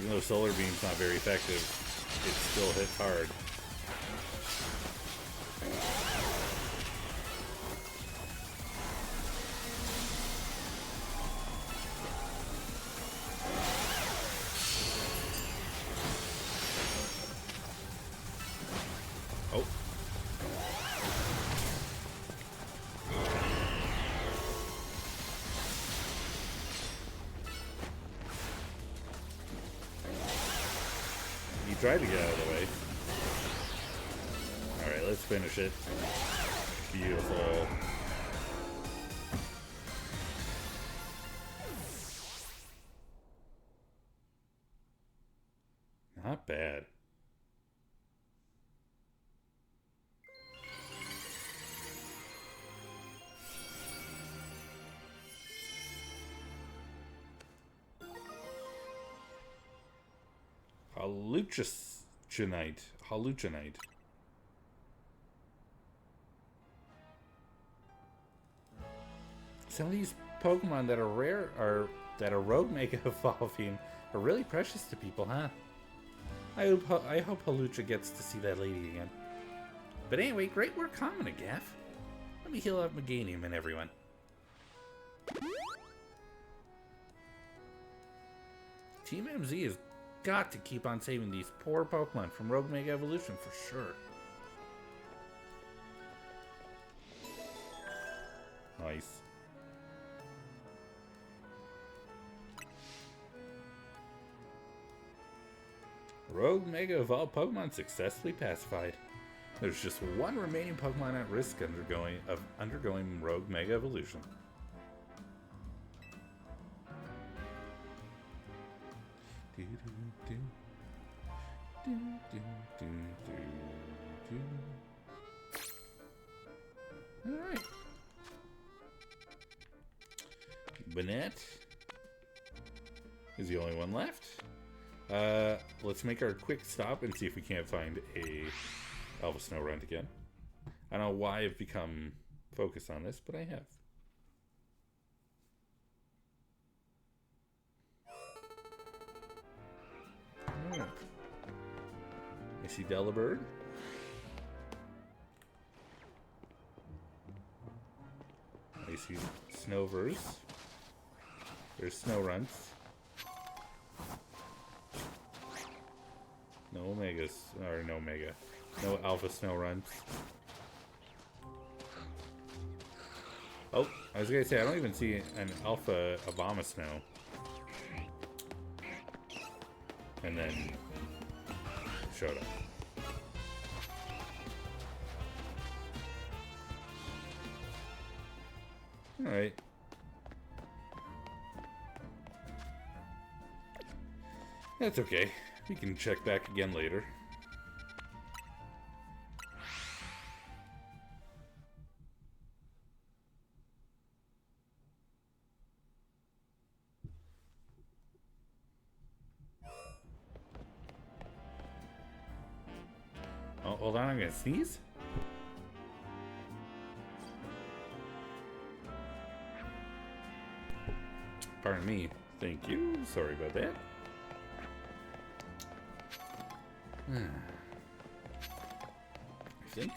Even though Solar Beam's not very effective, it still hits hard. Oh. He tried to get out of the way. Alright, let's finish it. Beautiful. Not bad. Hallucinite. Some of these Pokemon that are rare that are rogue mega evolving are really precious to people, huh? I hope Halucha gets to see that lady again. But anyway, great work calming it, Gaff. Let me heal up Meganium and everyone. Team MZ has got to keep on saving these poor Pokemon from rogue mega evolution for sure. Nice. Rogue Mega Evolved Pokemon successfully pacified. There's just one remaining Pokemon at risk undergoing Rogue Mega Evolution. Alright. Banette is the only one left. Let's make our quick stop and see if we can't find a Alpha Snorunt again. I don't know why I've become focused on this, but I have. Alright. I see Delibird. I see Snovers. There's Snowrunts. No Omegas, or no Omega. No Alpha Snowrunts. Oh, I was gonna say, I don't even see an Alpha Abomasnow. And then showed up. Alright. That's okay. We can check back again later. Oh, hold on, I'm gonna sneeze. Pardon me. Thank you. Sorry about that. I think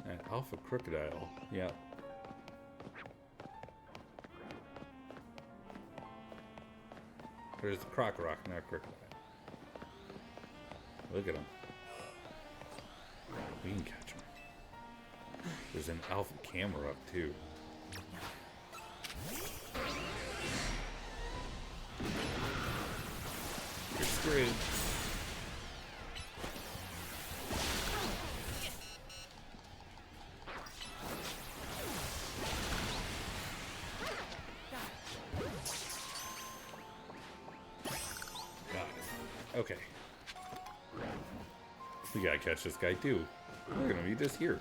that Alpha Crocodile, yeah. There's the Crocorock, not Crocodile. Look at him. We can catch him. There's an Alpha Camera up too. You're screwed. Got it. Okay. We gotta catch this guy too. We're gonna be just here.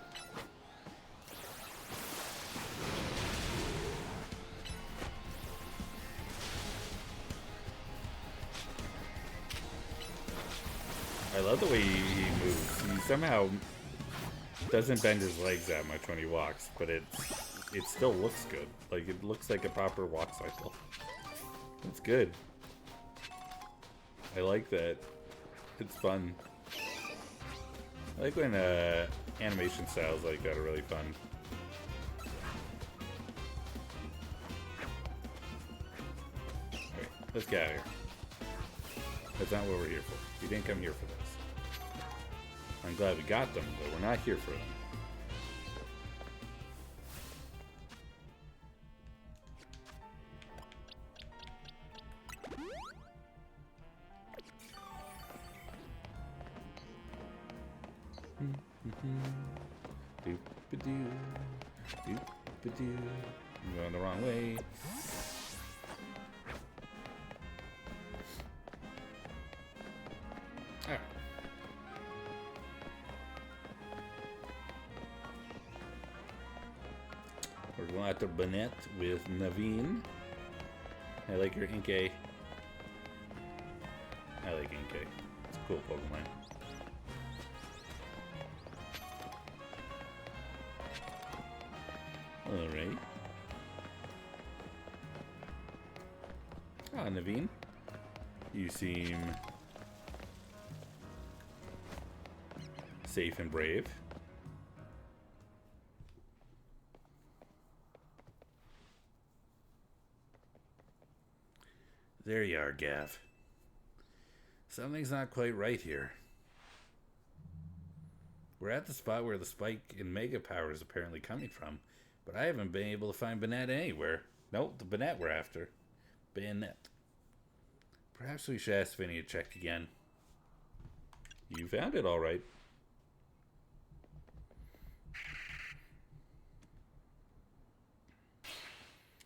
I love the way he moves. He somehow doesn't bend his legs that much when he walks, but it still looks good. Like, it looks like a proper walk cycle. That's good. I like that. It's fun. I like when animation styles like that are really fun. Alright, let's get out of here. That's not what we're here for. We didn't come here for this. I'm glad we got them, but we're not here for them. I'm going the wrong way. Alright. We're going after Banette with Naveen. I like your Inkay. I like Inkay. It's a cool Pokemon. Alright. Ah, Naveen. You seem safe and brave. There you are, Gav. Something's not quite right here. We're at the spot where the spike in Mega Power is apparently coming from, but I haven't been able to find Banette anywhere. Nope, the Banette we're after. Banette. Perhaps we should ask Vinny to check again. You found it all right.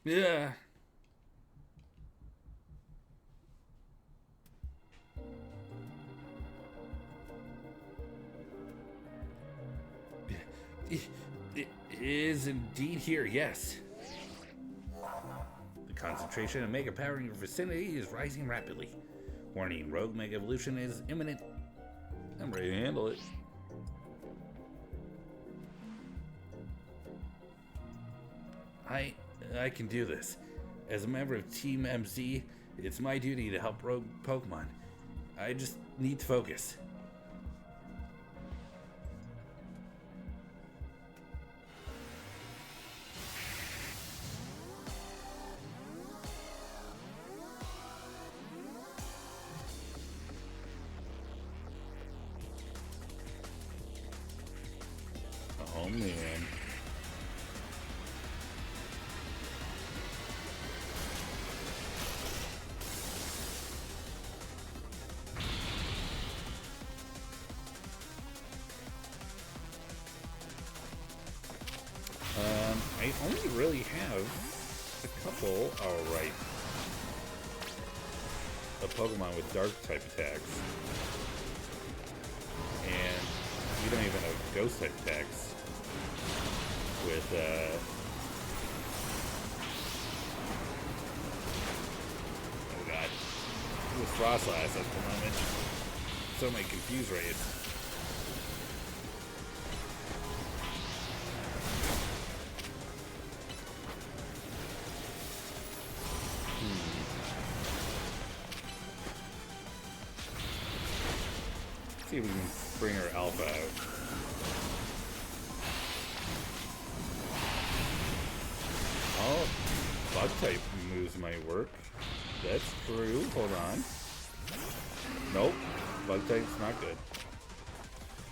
Yeah. It is indeed here, yes. The concentration of Mega Power in your vicinity is rising rapidly. Warning, Rogue Mega Evolution is imminent. I'm ready to handle it. I can do this. As a member of Team MZ, it's my duty to help Rogue Pokemon. I just need to focus. Oh man. I only really have a couple, alright, of Pokemon with dark type attacks. And we don't even have ghost type attacks with, oh god, with Frostlass at the moment. So many confused raids. See if we can bring our alpha out. Oh, bug type moves might work. That's true. Hold on. Nope. Bug type's not good.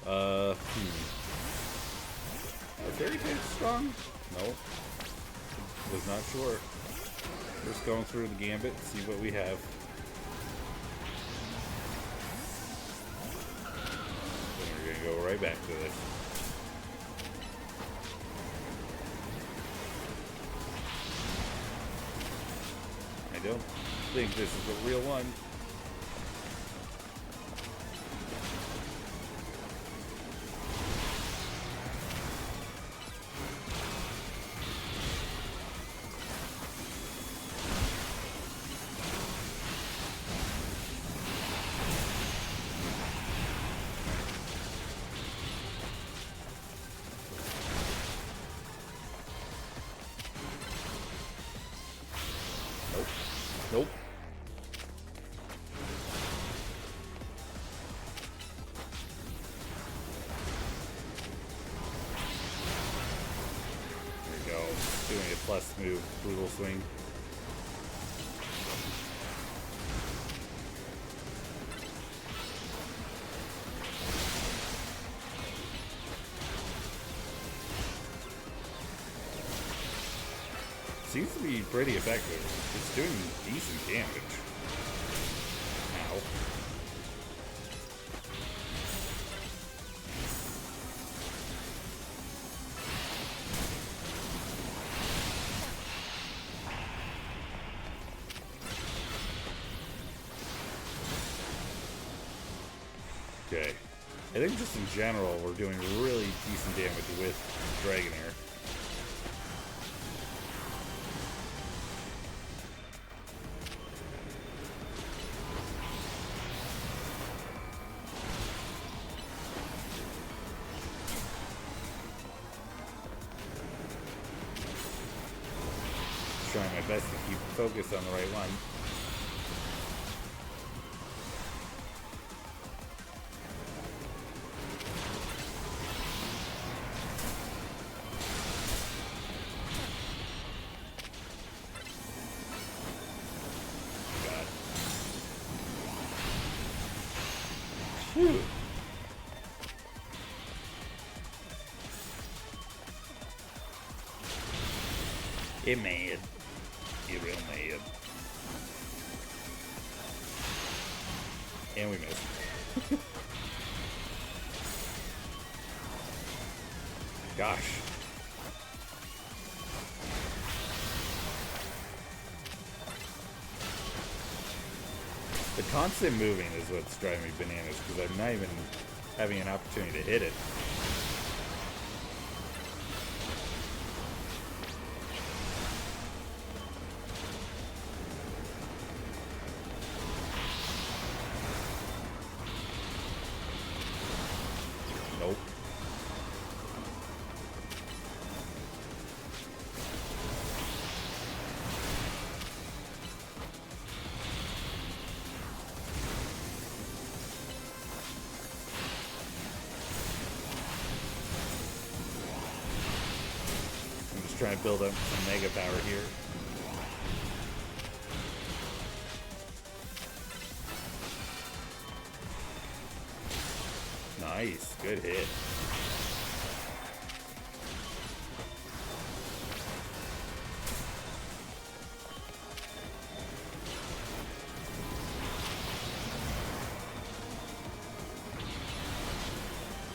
Are fairy type strong? Nope. Was not sure. Just going through the gambit, see what we have. Go right back to this. I don't think this is a real one. Nope. brutal swing. Seems to be pretty effective. It's doing decent damage. Ow. Okay. I think just in general, we're doing really decent damage with Dragonair. Trying my best to keep focused on the right one. God. Whew. It mad. Get real mad. And we missed. Gosh. The constant moving is what's driving me bananas, because I'm not even having an opportunity to hit it. Nope. I'm just trying to build up some mega power here. Nice, good hit.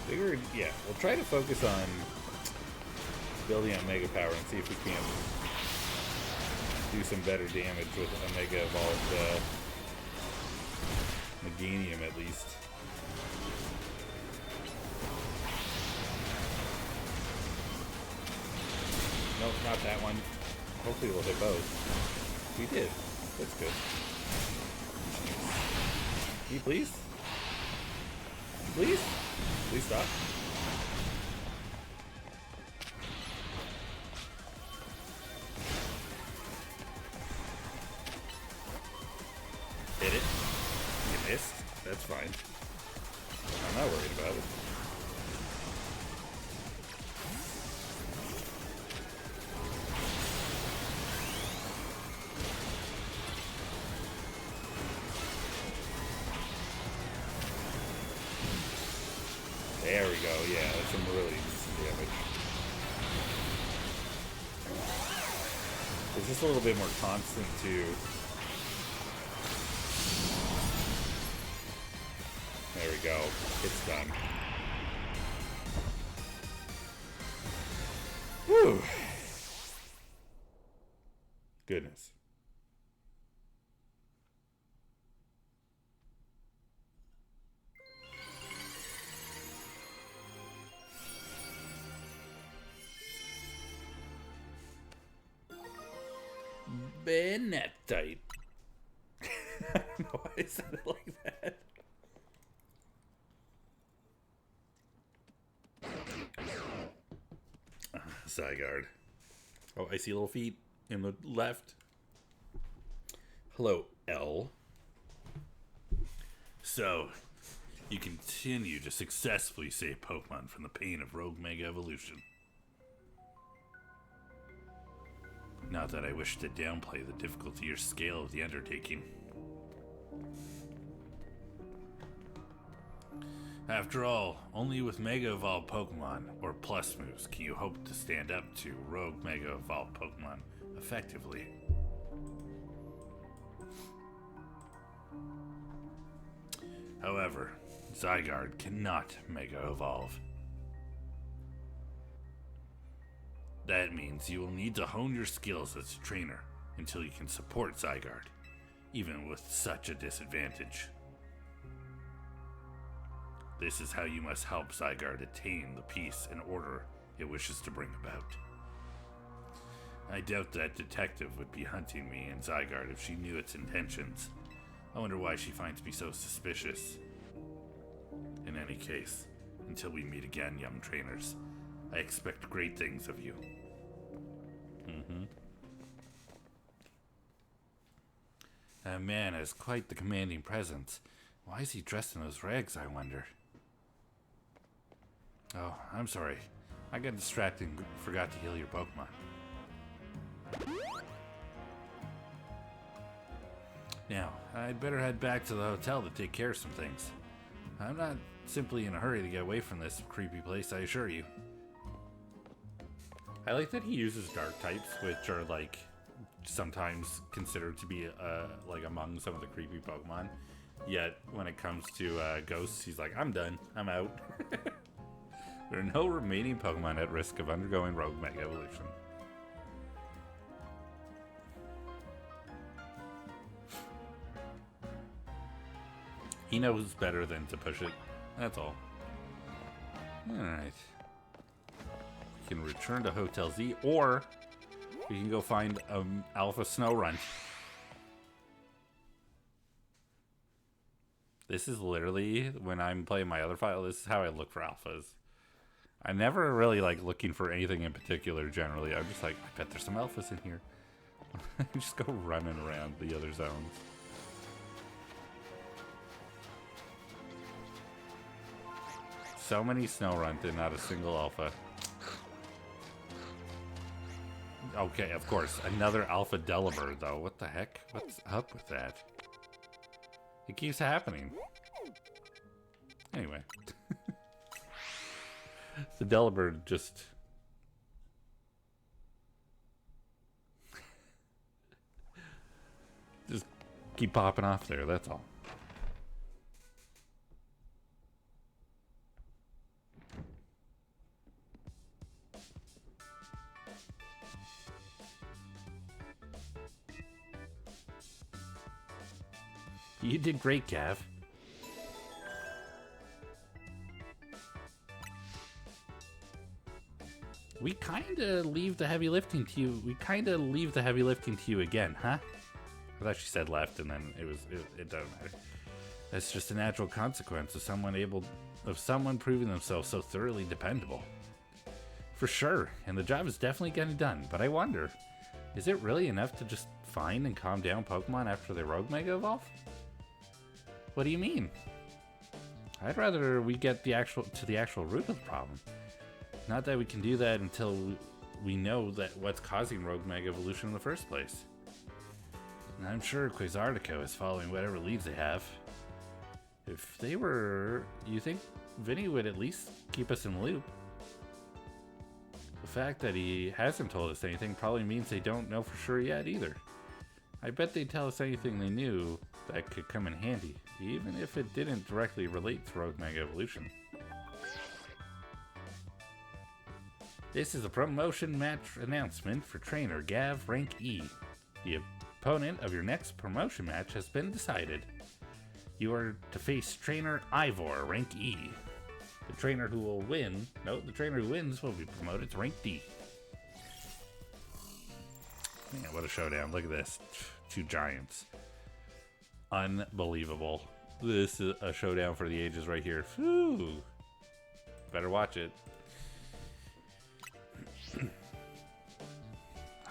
Figured, yeah, we'll try to focus on building on mega power and see if we can do some better damage with a mega evolved Meganium at least. Nope, not that one. Hopefully we'll hit both. We did. That's good. Can you please? Please? Please stop. Hit it. You missed. That's fine. I'm not worried about it. There we go, yeah, that's some really decent damage. It's just a little bit more constant too. There we go, it's done. Whew. Goodness. Benetite. I don't know why I said it like that. Zygarde. Oh, I see little feet in the left. Hello, L. So, you continue to successfully save Pokemon from the pain of Rogue Mega Evolution. Not that I wish to downplay the difficulty or scale of the undertaking. After all, only with Mega Evolved Pokemon, or Plus moves, can you hope to stand up to Rogue Mega Evolved Pokemon effectively. However, Zygarde cannot Mega Evolve. That means you will need to hone your skills as a trainer until you can support Zygarde, even with such a disadvantage. This is how you must help Zygarde attain the peace and order it wishes to bring about. I doubt that detective would be hunting me and Zygarde if she knew its intentions. I wonder why she finds me so suspicious. In any case, until we meet again, young trainers, I expect great things of you. That man has quite the commanding presence. Why is he dressed in those rags, I wonder? Oh, I'm sorry. I got distracted and forgot to heal your Pokemon. Now, I'd better head back to the hotel to take care of some things. I'm not simply in a hurry to get away from this creepy place, I assure you. I like that he uses dark types, which are like sometimes considered to be like among some of the creepy Pokemon. Yet when it comes to ghosts, he's like, I'm done. I'm out. There are no remaining Pokemon at risk of undergoing Rogue Mega Evolution. He knows better than to push it. That's all. Alright. We can return to Hotel Z, or we can go find Alpha Snorunt. This is literally, when I'm playing my other file, this is how I look for alphas. I'm never really like looking for anything in particular generally. I'm just like, I bet there's some alphas in here. Just go running around the other zones. So many Snorunt and not a single alpha. Okay, of course. Another alpha Delibird, though. What the heck? What's up with that? It keeps happening. Anyway. The Delibird just... just keep popping off there, that's all. You did great, Gav. We kinda leave the heavy lifting to you. We kinda leave the heavy lifting to you again, huh? I thought she said left, and then it doesn't matter. That's just a natural consequence of someone proving themselves so thoroughly dependable. For sure, and the job is definitely getting done. But I wonder, is it really enough to just find and calm down Pokemon after they Rogue Mega Evolve? What do you mean? I'd rather we get the actual root of the problem. Not that we can do that until we know that what's causing Rogue Mega Evolution in the first place. And I'm sure Quasartico is following whatever leads they have. If they were, you think Vinny would at least keep us in the loop? The fact that he hasn't told us anything probably means they don't know for sure yet either. I bet they'd tell us anything they knew that could come in handy, even if it didn't directly relate to Rogue Mega Evolution. This is a promotion match announcement for trainer Gav Rank E. The opponent of your next promotion match has been decided. You are to face trainer Ivor, Rank E. The trainer who wins will be promoted to Rank D. Man, what a showdown. Look at this. Two giants. Unbelievable. This is a showdown for the ages right here. Whew. Better watch it.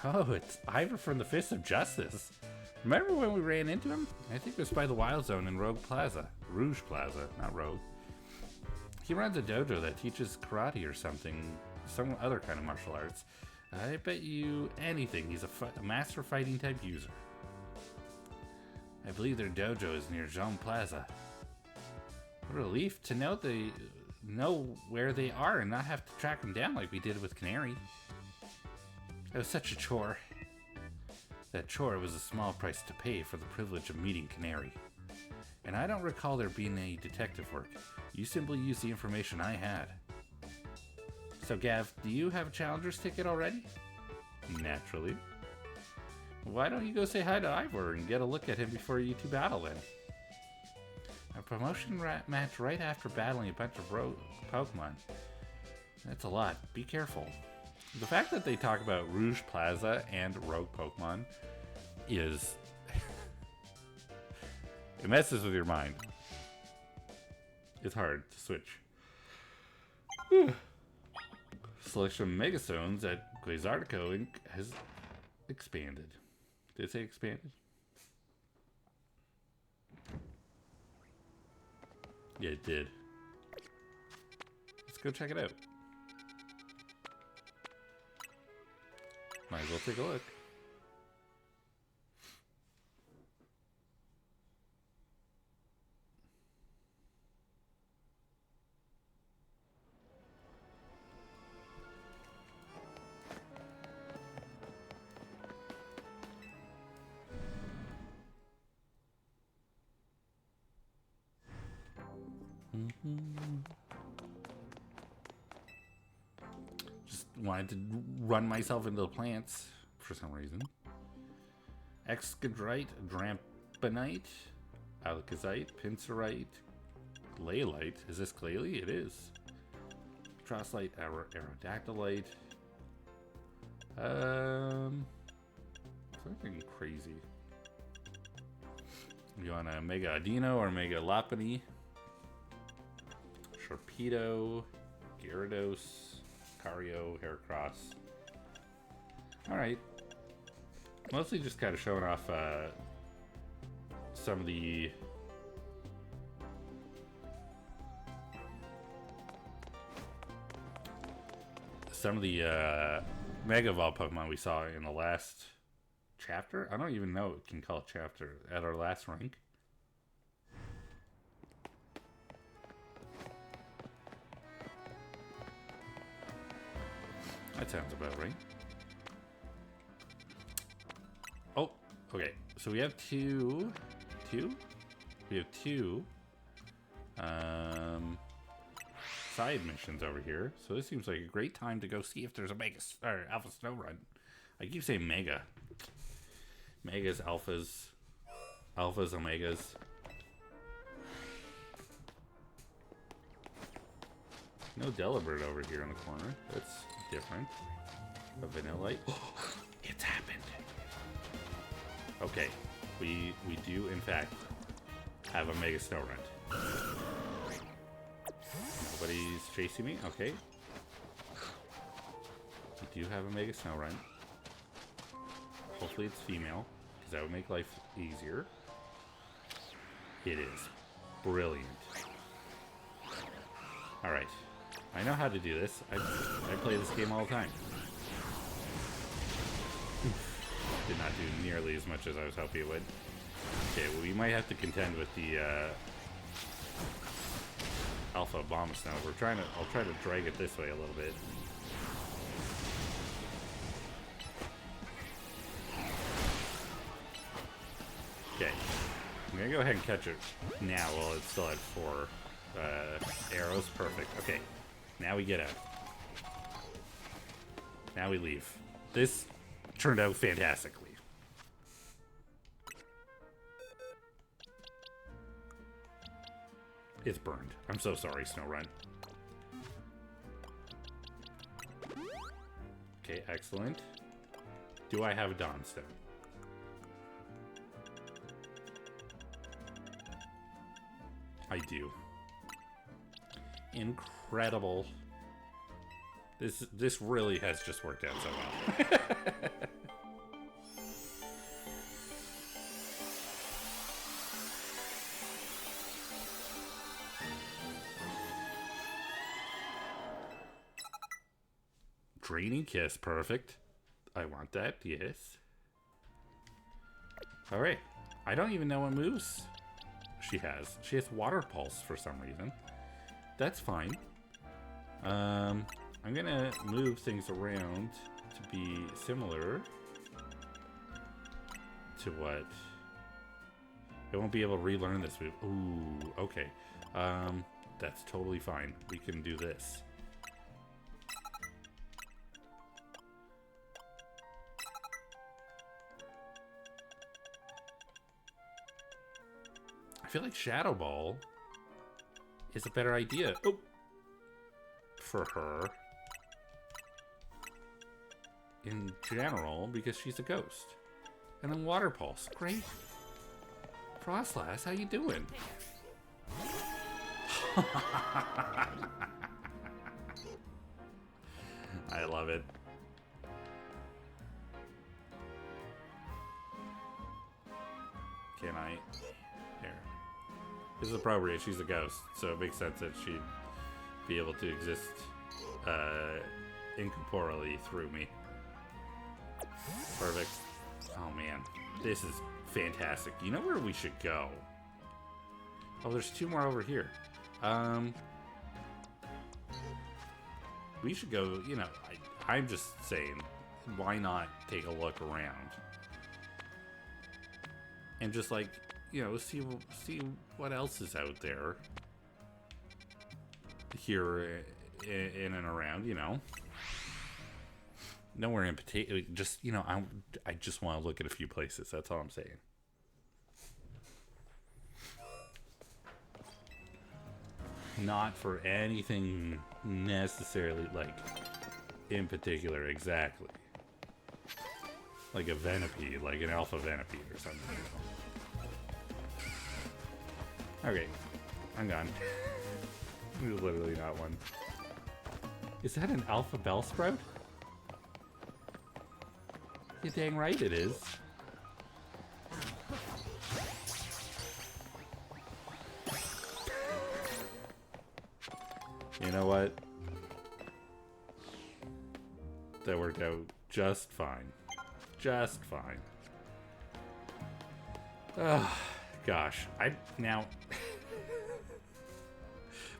Oh, it's Ivor from the Fist of Justice. Remember when we ran into him? I think it was by the Wild Zone in Rouge Plaza, not Rogue. He runs a dojo that teaches karate or something, some other kind of martial arts. I bet you anything he's a master fighting type user. I believe their dojo is near Jean Plaza. What a relief to know they know where they are and not have to track them down like we did with Canary. It was such a chore. That chore was a small price to pay for the privilege of meeting Canary. And I don't recall there being any detective work. You simply used the information I had. So Gav, do you have a Challenger's ticket already? Naturally. Why don't you go say hi to Ivor and get a look at him before you two battle then? A promotion match right after battling a bunch of rogue Pokemon. That's a lot. Be careful. The fact that they talk about Rouge Plaza and rogue Pokemon is... it messes with your mind. It's hard to switch. Selection of Megastones at Guizardico Inc. has expanded. Did it say expanded? Yeah, it did. Let's go check it out. Might as well take a look. Just wanted to run myself into the plants for some reason. Excadrite, Dramponite, Alakazite, Pinsirite, Glaylite. Is this Glalie? It is. Trosslite, Aerodactylite. Something crazy. You want a Mega Adino or Mega Lopunny? Sharpedo, Gyarados, Cario, Heracross. Alright. Mostly just kind of showing off some of the Mega Evolved Pokemon we saw in the last chapter. I don't even know what we can call it chapter at our last rank. That sounds about right. Oh, okay. So we have two. We have two side missions over here. So this seems like a great time to go see if there's a Mega or Alpha Snow Run. I keep saying Mega. Megas, Alphas, Omegas. No Delibird over here in the corner. That's different. A Vanillite. It's happened. Okay. We do, in fact, have a Mega Snorunt. Nobody's chasing me? Okay. We do have a Mega Snorunt. Hopefully it's female, because that would make life easier. It is. Brilliant. Alright. I know how to do this. I play this game all the time. Did not do nearly as much as I was hoping it would. Okay, well, we might have to contend with the Alpha Abomasnow. I'll try to drag it this way a little bit. Okay, I'm gonna go ahead and catch it now while it's still at 4 arrows. Perfect. Okay, now we get out. Now we leave. This turned out fantastically. It's burned. I'm so sorry, Snorunt. Okay, excellent. Do I have a Dawnstone? I do. Incredible. This really has just worked out so well. Draining Kiss, perfect. I want that, yes. Alright. I don't even know what moves she has. She has Water Pulse for some reason. That's fine. I'm gonna move things around to be similar to what... I won't be able to relearn this move. Ooh, okay. That's totally fine. We can do this. I feel like Shadow Ball is a better idea. Oh! For her. In general, because she's a ghost. And then Water Pulse. Great. Frostlass, how you doing? I love it. Can I? Here. This is appropriate. She's a ghost, so it makes sense that she'd be able to exist incorporeally through me. Perfect. Oh man, this is fantastic. You know where we should go? Oh, there's two more over here. We should go, you know, I'm just saying, why not take a look around? And just like, you know, see what else is out there. Here, in and around, you know. Nowhere in particular, just, you know, I just want to look at a few places, that's all I'm saying. Not for anything necessarily, like, in particular, exactly. Like a Venipede, like an Alpha Venipede or something. Okay, I'm gone. There's literally not one. Is that an Alpha Bellsprout? You're dang right it is. You know what? That worked out just fine. Just fine. Oh, gosh. Now...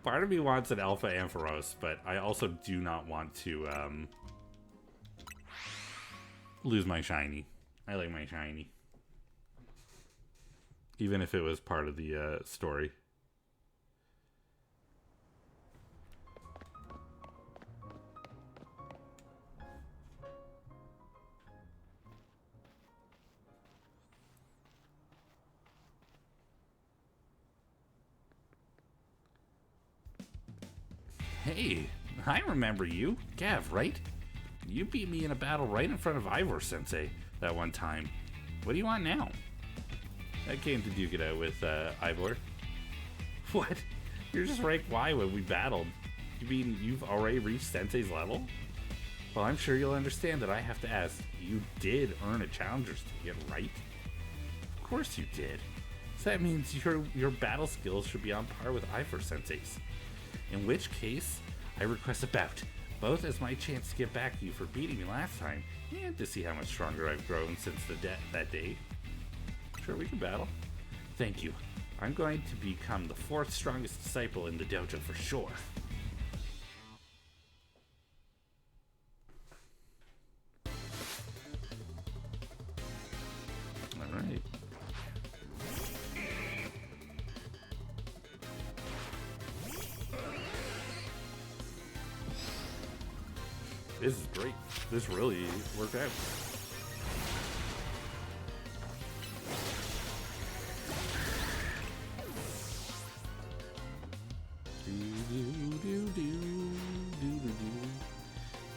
Part of me wants an Alpha Ampharos, but I also do not want to, lose my shiny. I like my shiny. Even if it was part of the, story. Hey, I remember you. Gav, right? You beat me in a battle right in front of Ivor Sensei that one time. What do you want now? I came to duke it out with Ivor. What? You're just rank Y when we battled. You mean you've already reached Sensei's level? Well, I'm sure you'll understand that I have to ask. You did earn a challenger's ticket, right? Of course you did. So that means your battle skills should be on par with Ivor Sensei's. In which case, I request a bout, both as my chance to get back to you for beating me last time, and to see how much stronger I've grown since that day. Sure, we can battle. Thank you. I'm going to become the 4th strongest disciple in the dojo for sure. Alright. This is great. This really worked out.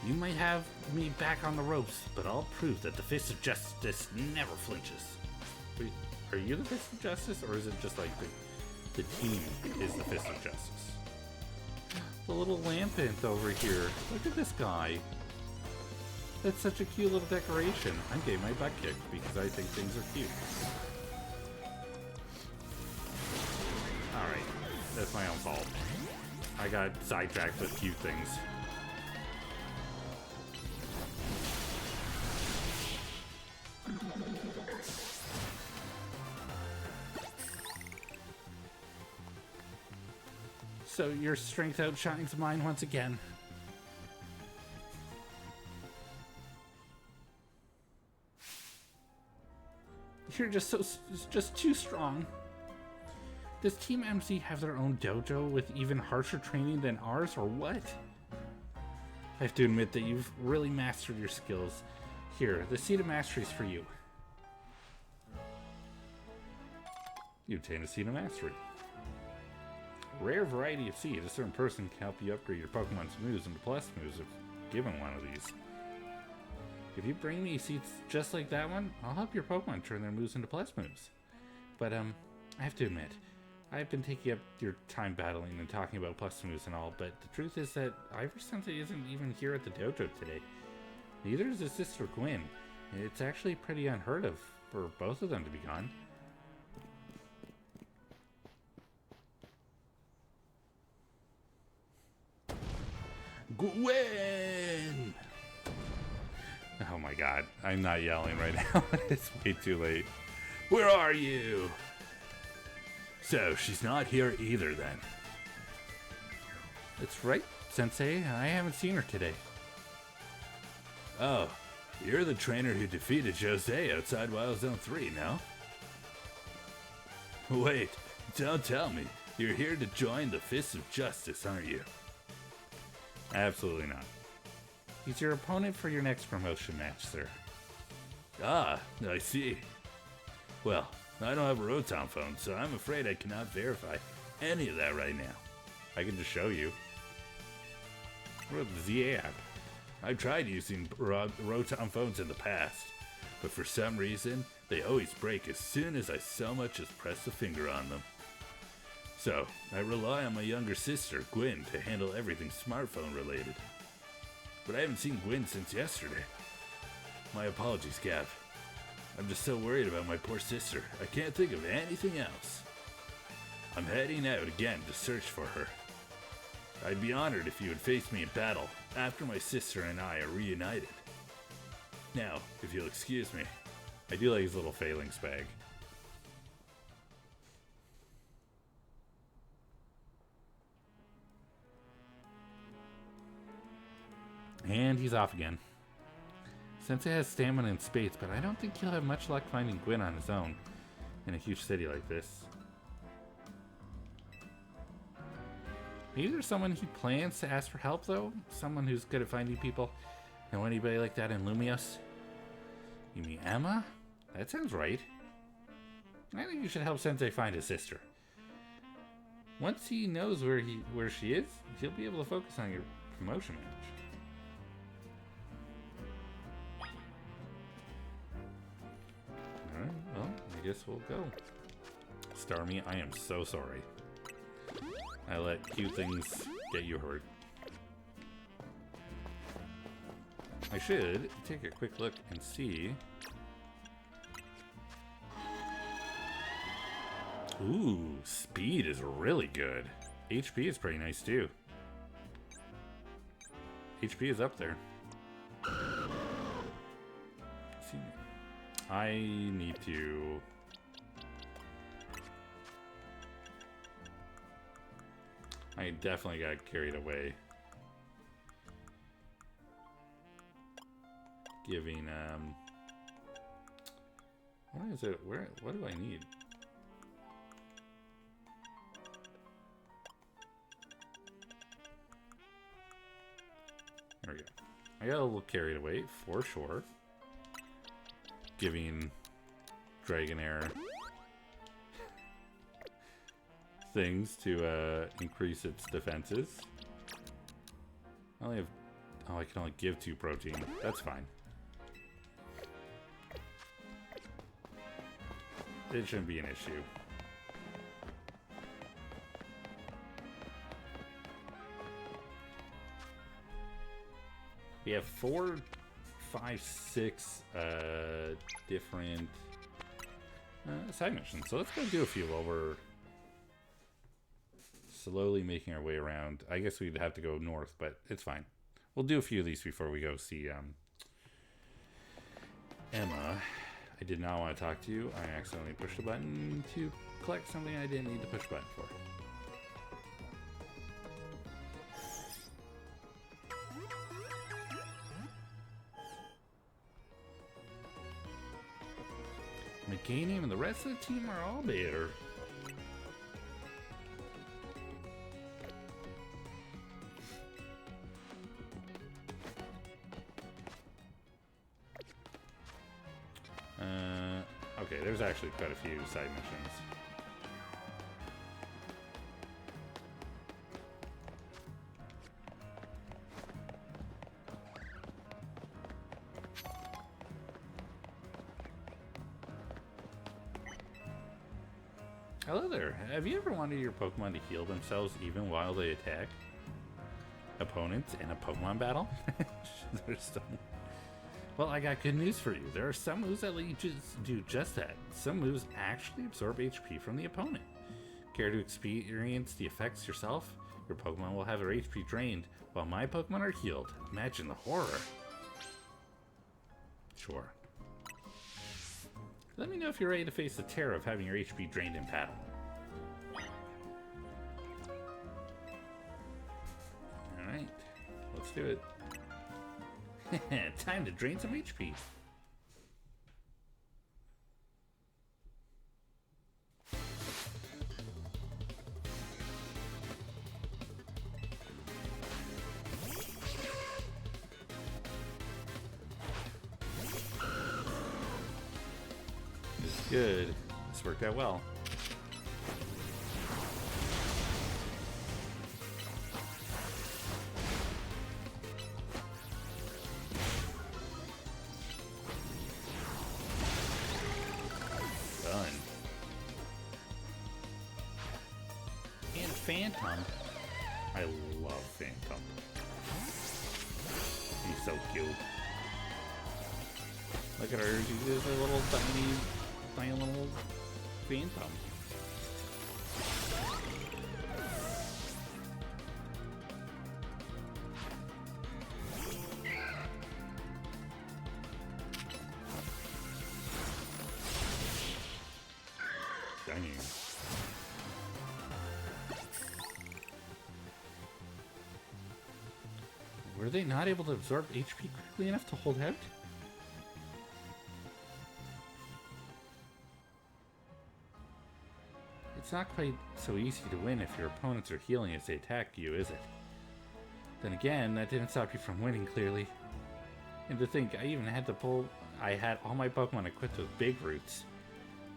You might have me back on the ropes, but I'll prove that the Fist of Justice never flinches. Wait, are you the Fist of Justice, or is it just like the team is the Fist of Justice? The little lampant over here. Look at this guy. That's such a cute little decoration. I'm getting my butt kicked because I think things are cute. Alright, that's my own fault. I got sidetracked with cute things. So your strength outshines mine once again. You're just too strong. Does Team MC have their own dojo with even harsher training than ours, or what? I have to admit that you've really mastered your skills. Here, the Seed of Mastery is for you. You obtain a Seed of Mastery. Rare variety of seed. A certain person can help you upgrade your Pokemon's moves into plus moves if given one of these. If you bring me seeds just like that one, I'll help your Pokemon turn their moves into plus moves. But, I have to admit, I've been taking up your time battling and talking about plus moves and all, but the truth is that Ivory Sensei isn't even here at the dojo today. Neither is his sister Gwen. It's actually pretty unheard of for both of them to be gone. Gwen! Oh my god, I'm not yelling right now. It's way too late. Where are you? So, she's not here either then. That's right, Sensei. I haven't seen her today. Oh, you're the trainer who defeated Jose outside Wild Zone 3, no? Wait, don't tell me. You're here to join the Fists of Justice, aren't you? Absolutely not. He's your opponent for your next promotion match, sir. Ah, I see. Well, I don't have a Rotom phone, so I'm afraid I cannot verify any of that right now. I can just show you. What about the ZA app? I've tried using Rotom phones in the past, but for some reason, they always break as soon as I so much as press a finger on them. So, I rely on my younger sister, Gwen, to handle everything smartphone related. But I haven't seen Gwen since yesterday. My apologies, Gav. I'm just so worried about my poor sister, I can't think of anything else. I'm heading out again to search for her. I'd be honored if you would face me in battle after my sister and I are reunited. Now, if you'll excuse me. I do like his little phalanx bag. And he's off again. Sensei has stamina in spades, but I don't think he'll have much luck finding Gwen on his own in a huge city like this. Maybe there's someone he plans to ask for help, though? Someone who's good at finding people? Know anybody like that in Lumios? You mean Emma? That sounds right. I think you should help Sensei find his sister. Once he knows where she is, he'll be able to focus on your promotion match. Alright, well, I guess we'll go. Starmie, I am so sorry. I let cute things get you hurt. I should take a quick look and see. Ooh, speed is really good. HP is pretty nice too. HP is up there. See, I need to... I definitely got carried away. Giving, what is it? What do I need? There we go. I got a little carried away, for sure. Giving Dragonair things to increase its defenses. I only have... Oh, I can only give 2 protein. That's fine. It shouldn't be an issue. We have 4, 5, 6 different side missions. So let's go do a few while we're slowly making our way around. I guess we'd have to go north, but it's fine. We'll do a few of these before we go see Emma. I did not want to talk to you. I accidentally pushed a button to collect something I didn't need to push a button for. Gaining and the rest of the team are all better. Okay, there's actually quite a few side missions. Hello there. Have you ever wanted your Pokemon to heal themselves even while they attack opponents in a Pokemon battle? There's some... Well, I got good news for you. There are some moves that let you do just that. Some moves actually absorb HP from the opponent. Care to experience the effects yourself? Your Pokemon will have their HP drained while my Pokemon are healed. Imagine the horror. Sure. Let me know if you're ready to face the terror of having your HP drained in battle. Alright, let's do it. Time to drain some HP. This is good. This worked out well. Phantom. I love Phantom. He's so cute. Look at her. She's just a little tiny little Phantom. Dang. Were they not able to absorb HP quickly enough to hold out? It's not quite so easy to win if your opponents are healing as they attack you, is it? Then again, that didn't stop you from winning, clearly. And to think, I had all my Pokemon equipped with Big Roots.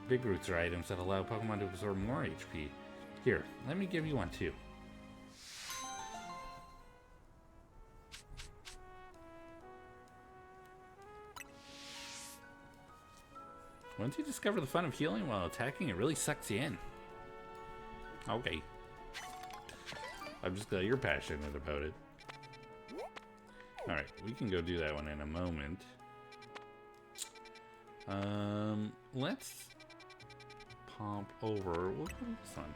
Big Roots are items that allow Pokemon to absorb more HP. Here, let me give you one too. Once you discover the fun of healing while attacking, it really sucks you in. Okay. I'm just glad you're passionate about it. Alright, we can go do that one in a moment. Let's pop over. We'll do this one.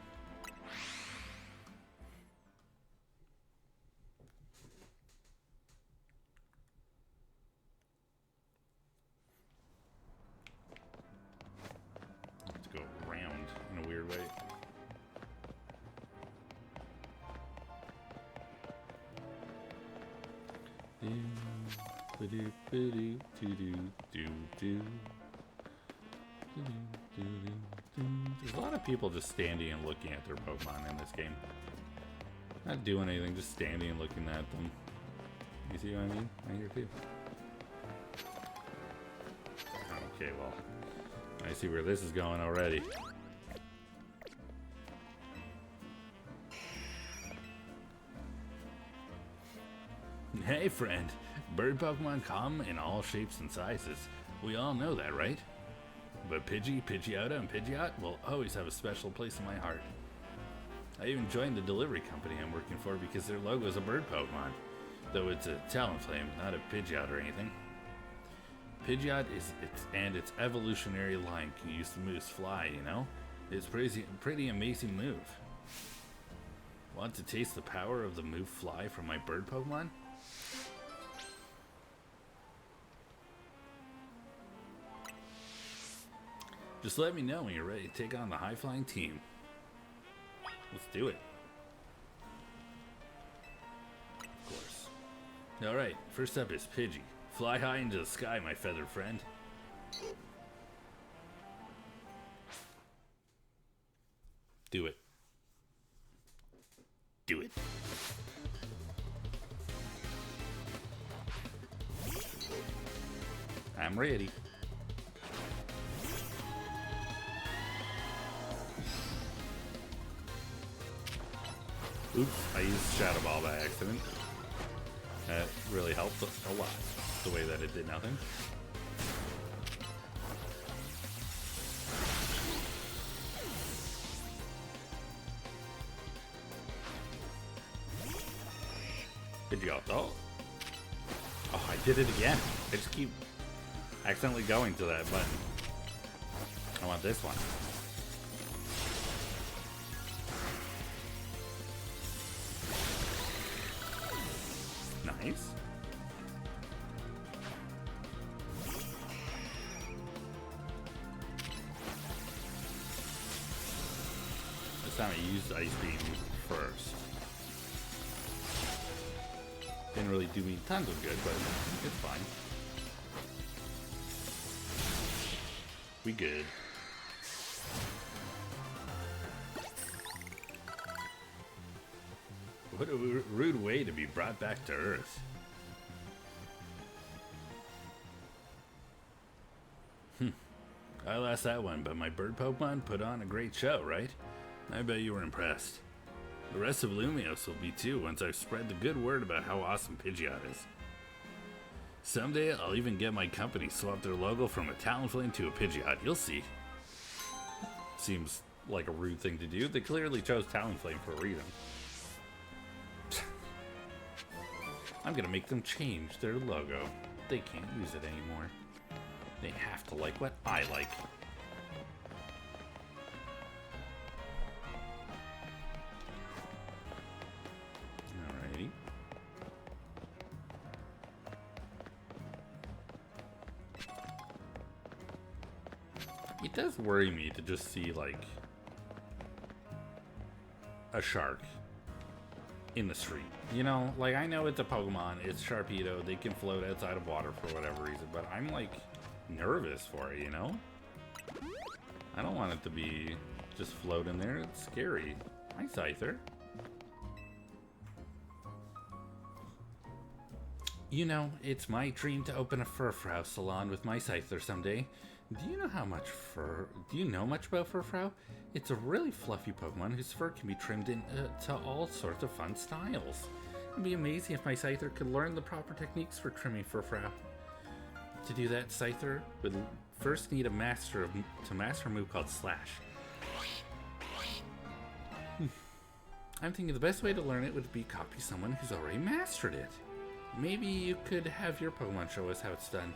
There's a lot of people just standing and looking at their Pokemon in this game. Not doing anything, just standing and looking at them. You see what I mean? Right here too. Okay, well, I see where this is going already. Hey friend, bird Pokemon come in all shapes and sizes. We all know that, right? But Pidgey, Pidgeotto, and Pidgeot will always have a special place in my heart. I even joined the delivery company I'm working for because their logo is a bird Pokemon, though it's a Talonflame, not a Pidgeot or anything. Pidgeot is its evolutionary line can use the moves fly, you know? It's pretty amazing move. Want to taste the power of the move fly from my bird Pokemon? Just let me know when you're ready to take on the high-flying team. Let's do it. Of course. Alright, first up is Pidgey. Fly high into the sky, my feathered friend. Do it. Do it. I'm ready. Oops, I used Shadow Ball by accident. That really helped a lot, the way that it did nothing. Did you go? Oh, I did it again. I just keep accidentally going to that button. I want this one. Nice. This time I used Ice Beam first. Didn't really do me tons of good, but it's fine. We good. What a rude way to be brought back to Earth. I lost that one, but my bird Pokemon put on a great show, right? I bet you were impressed. The rest of Lumios will be too once I've spread the good word about how awesome Pidgeot is. Someday I'll even get my company swap their logo from a Talonflame to a Pidgeot. You'll see. Seems like a rude thing to do. They clearly chose Talonflame for a reason. I'm gonna make them change their logo. They can't use it anymore. They have to like what I like. Alrighty. It does worry me to just see like a shark in the street. You know, like I know it's a Pokemon, it's Sharpedo, they can float outside of water for whatever reason, but I'm like nervous for it, you know? I don't want it to be just floating there, it's scary. Hi, Scyther. You know, it's my dream to open a Furfrou salon with my Scyther someday. Do you know much about Furfrou? It's a really fluffy Pokemon whose fur can be trimmed into all sorts of fun styles. It'd be amazing if my Scyther could learn the proper techniques for trimming Furfrou. To do that, Scyther would first need to master a move called Slash. I'm thinking the best way to learn it would be copy someone who's already mastered it. Maybe you could have your Pokemon show us how it's done.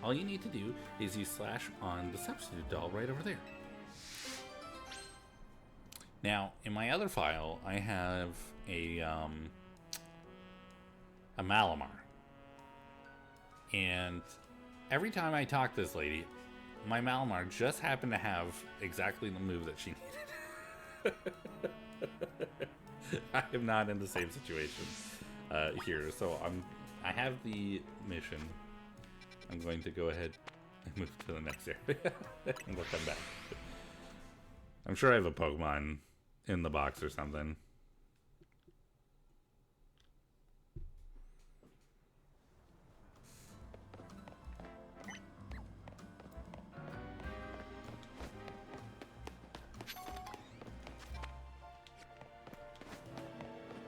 All you need to do is use Slash on the substitute doll right over there. Now, in my other file, I have a Malamar. And every time I talk to this lady, my Malamar just happened to have exactly the move that she needed. I am not in the same situation here, so I have the mission. I'm going to go ahead and move to the next area and we'll come back. I'm sure I have a Pokemon in the box or something.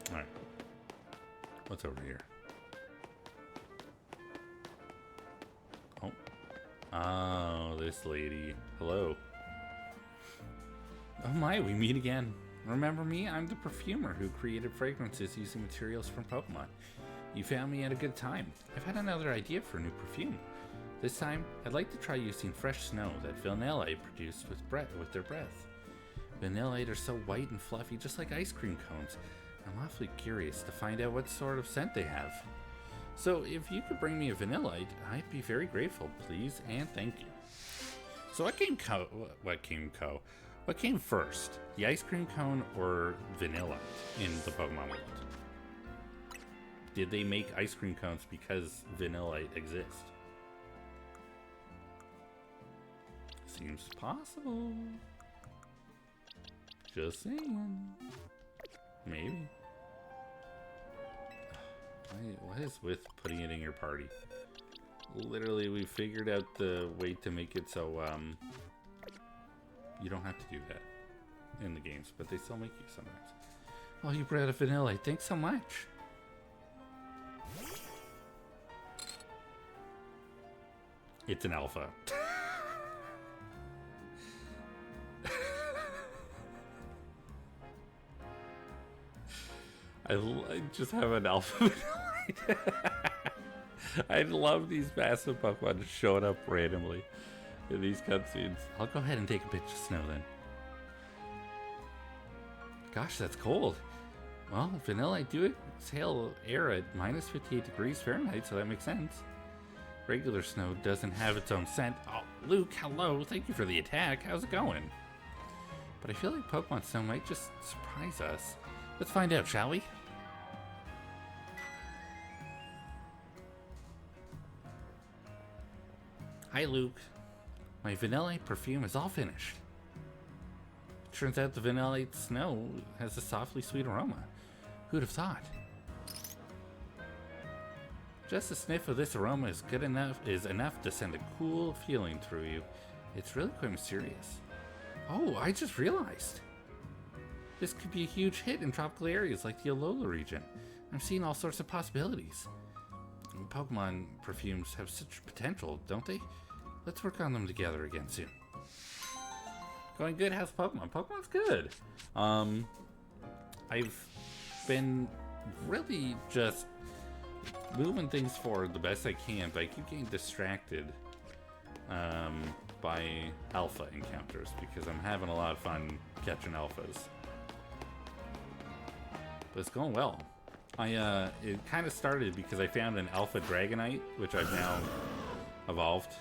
Alright. What's over here? Oh, this lady. Hello. Oh my, we meet again. Remember me? I'm the perfumer who created fragrances using materials from Pokemon. You found me at a good time. I've had another idea for a new perfume. This time, I'd like to try using fresh snow that Vanillite produced with their breath. Vanillite are so white and fluffy, just like ice cream cones. I'm awfully curious to find out what sort of scent they have. So if you could bring me a Vanillite, I'd be very grateful, please and thank you. So what came first? The ice cream cone or Vanillite in the Pokemon world? Did they make ice cream cones because Vanillite exists? Seems possible. Just saying. Maybe. What is with putting it in your party? Literally, we figured out the way to make it so you don't have to do that in the games, but they still make you sometimes. Oh, you brought a vanilla. Thanks so much. It's an alpha. I just have an alpha. I love these massive Pokemon just showing up randomly in these cutscenes. I'll go ahead and take a bitch of snow then. Gosh, that's cold. Well, vanilla, do exhale air at minus 58 degrees Fahrenheit, so that makes sense. Regular snow doesn't have its own scent. Oh, Luke, hello. Thank you for the attack. How's it going? But I feel like Pokemon Snow might just surprise us. Let's find out, shall we? Hi, Luke. My vanilla perfume is all finished. Turns out the vanilla snow has a softly sweet aroma. Who'd have thought? Just a sniff of this aroma is enough to send a cool feeling through you. It's really quite mysterious. Oh, I just realized. This could be a huge hit in tropical areas like the Alola region. I'm seeing all sorts of possibilities. Pokemon perfumes have such potential, don't they? Let's work on them together again soon. Going good. How's Pokemon? Pokemon's good. I've been really just moving things forward the best I can, but I keep getting distracted by alpha encounters because I'm having a lot of fun catching alphas. But it's going well. It kind of started because I found an alpha Dragonite, which I've now evolved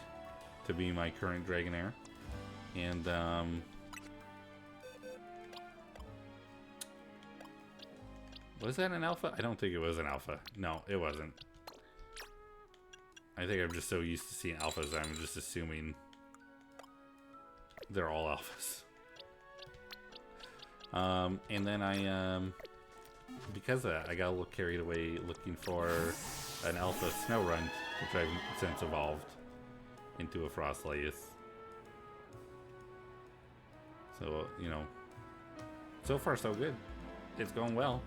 to be my current Dragonair. And was that an alpha? I don't think it was an alpha. No, it wasn't. I think I'm just so used to seeing alphas, I'm just assuming they're all alphas. And then because of that, I got a little carried away looking for an alpha Snorunt, which I've since evolved into a Frostlace. So, you know, so far so good. It's going well.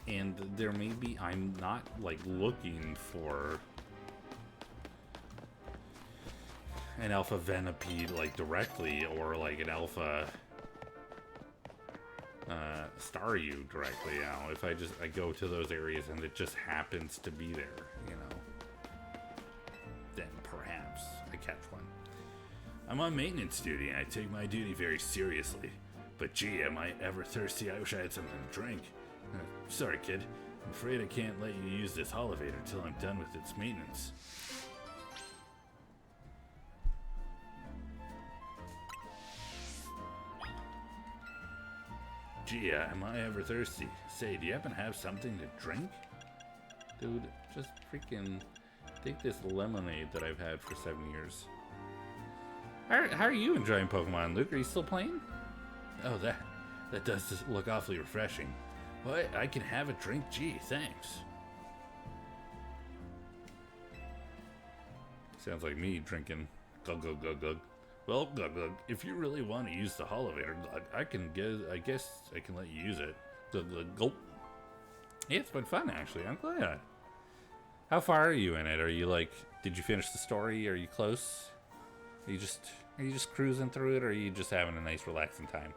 And there may be, I'm not like looking for an alpha Venipede like directly or like an alpha Staryu directly now. If I go to those areas and it just happens to be there, you know, then perhaps I catch one. I'm on maintenance duty and I take my duty very seriously. But gee, am I ever thirsty? I wish I had something to drink. Sorry, kid. I'm afraid I can't let you use this elevator till I'm done with its maintenance. Gee, am I ever thirsty? Say, do you happen to have something to drink? Dude, just freaking take this lemonade that I've had for 7 years. How are you enjoying Pokemon, Luke? Are you still playing? Oh, that does look awfully refreshing. What? I can have a drink? Gee, thanks. Sounds like me drinking. Glug, glug, glug, glug. Well, glug, glug, if you really want to use the elevator, glug, I guess I can let you use it. Glug, glug, gulp. Yeah, it's been fun, actually. I'm glad. How far are you in it? Are you like, did you finish the story? Are you close? Are you just cruising through it, or are you just having a nice relaxing time?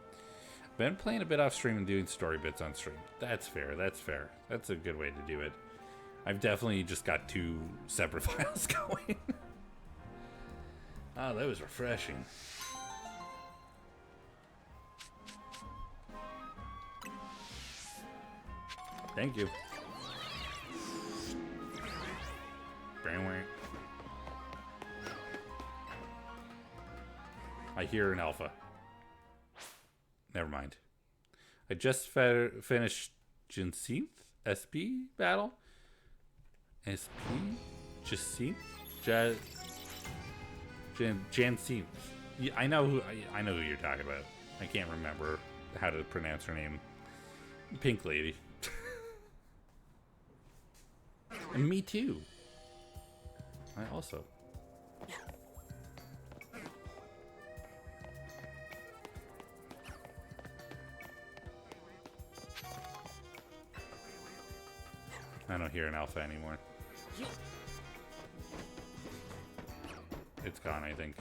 Been playing a bit off stream and doing story bits on stream. That's fair. That's fair. That's a good way to do it. I've definitely just got 2 separate files going. Oh, that was refreshing. Thank you. I hear an alpha. Never mind. I just finished Jacinth SP battle. SP? Jacinth? Jacinth. Yeah, I know who you're talking about. I can't remember how to pronounce her name. Pink lady. And me too. I also. I don't hear an alpha anymore. It's gone, I think.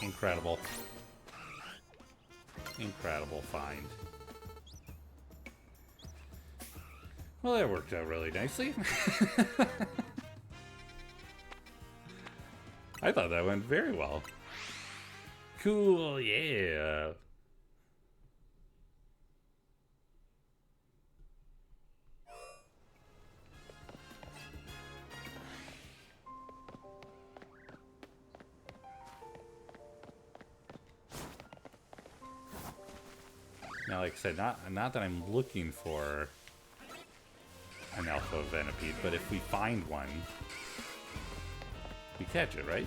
Incredible. Incredible find. Well, that worked out really nicely. I thought that went very well. Cool, yeah. Now, like I said, not that I'm looking for an alpha Venipede, but if we find one, we catch it, right?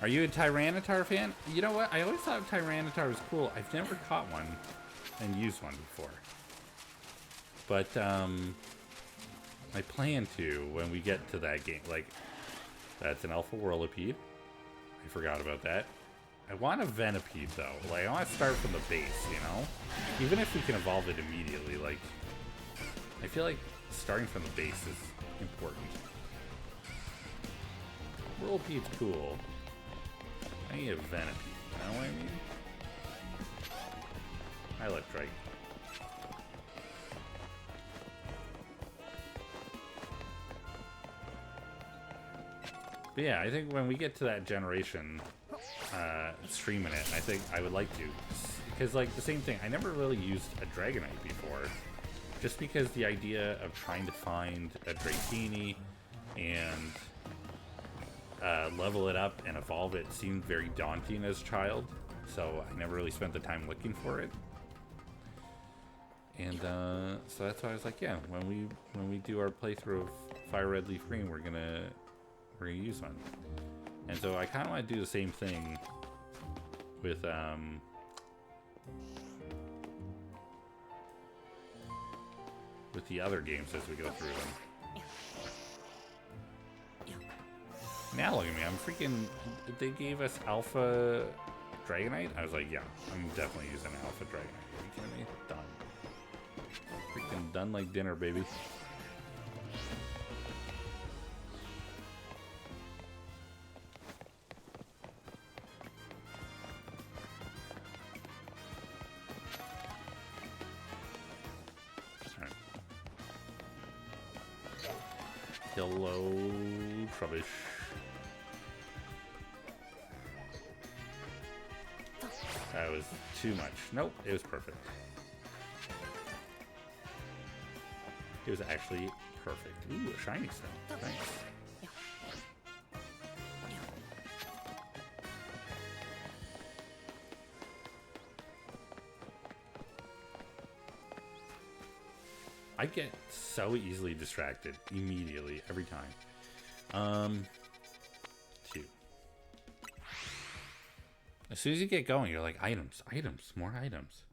Are you a Tyranitar fan? You know what? I always thought Tyranitar was cool. I've never caught one and used one before. But, I plan to when we get to that game. Like, that's an alpha Whirlipede. I forgot about that. I want a Venipede, though. Like, I want to start from the base, you know? Even if we can evolve it immediately, like... I feel like starting from the base is important. Whirlipede's cool. I need a Venipede, you know what I mean? Electrike. But yeah, I think when we get to that generation, streaming it, I think I would like to. Because, like, the same thing, I never really used a Dragonite before. Just because the idea of trying to find a Dratini and level it up and evolve it seemed very daunting as a child. So I never really spent the time looking for it. And so that's why I was like, yeah, when we do our playthrough of Fire Red Leaf Green, we're gonna use one. And so I kind of want to do the same thing with the other games as we go through them. Now look at me, I'm freaking... They gave us Alpha Dragonite? I was like, yeah, I'm definitely using Alpha Dragonite. Are you kidding me? Done. Freaking done like dinner, baby. Hello, rubbish. That was too much. Nope, it was perfect. It was actually perfect. Ooh, a shiny stone. Thanks. I get so easily distracted immediately every time. 2. As soon as you get going, you're like, items, items, more items.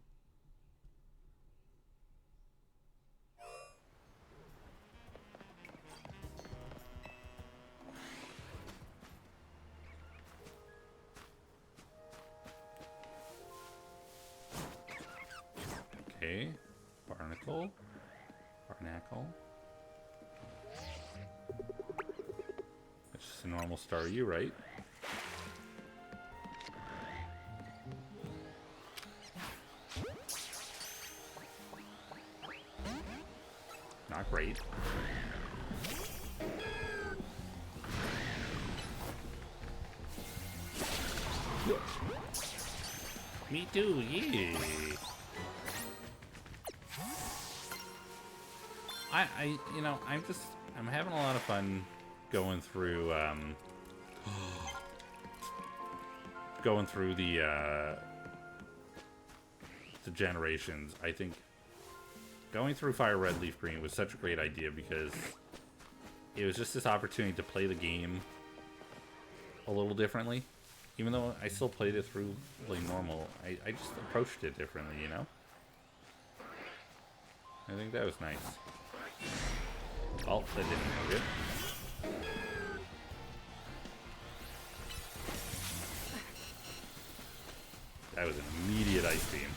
Okay, Barnacle. Barnacle. That's just a normal Staryu, right? Not great. Me too, yeah. I'm having a lot of fun going through, the generations. I think going through Fire Red, Leaf Green was such a great idea because it was just this opportunity to play the game a little differently. Even though I still played it through like normal, I just approached it differently, you know? I think that was nice. Oh, that didn't go good. That was an immediate ice beam.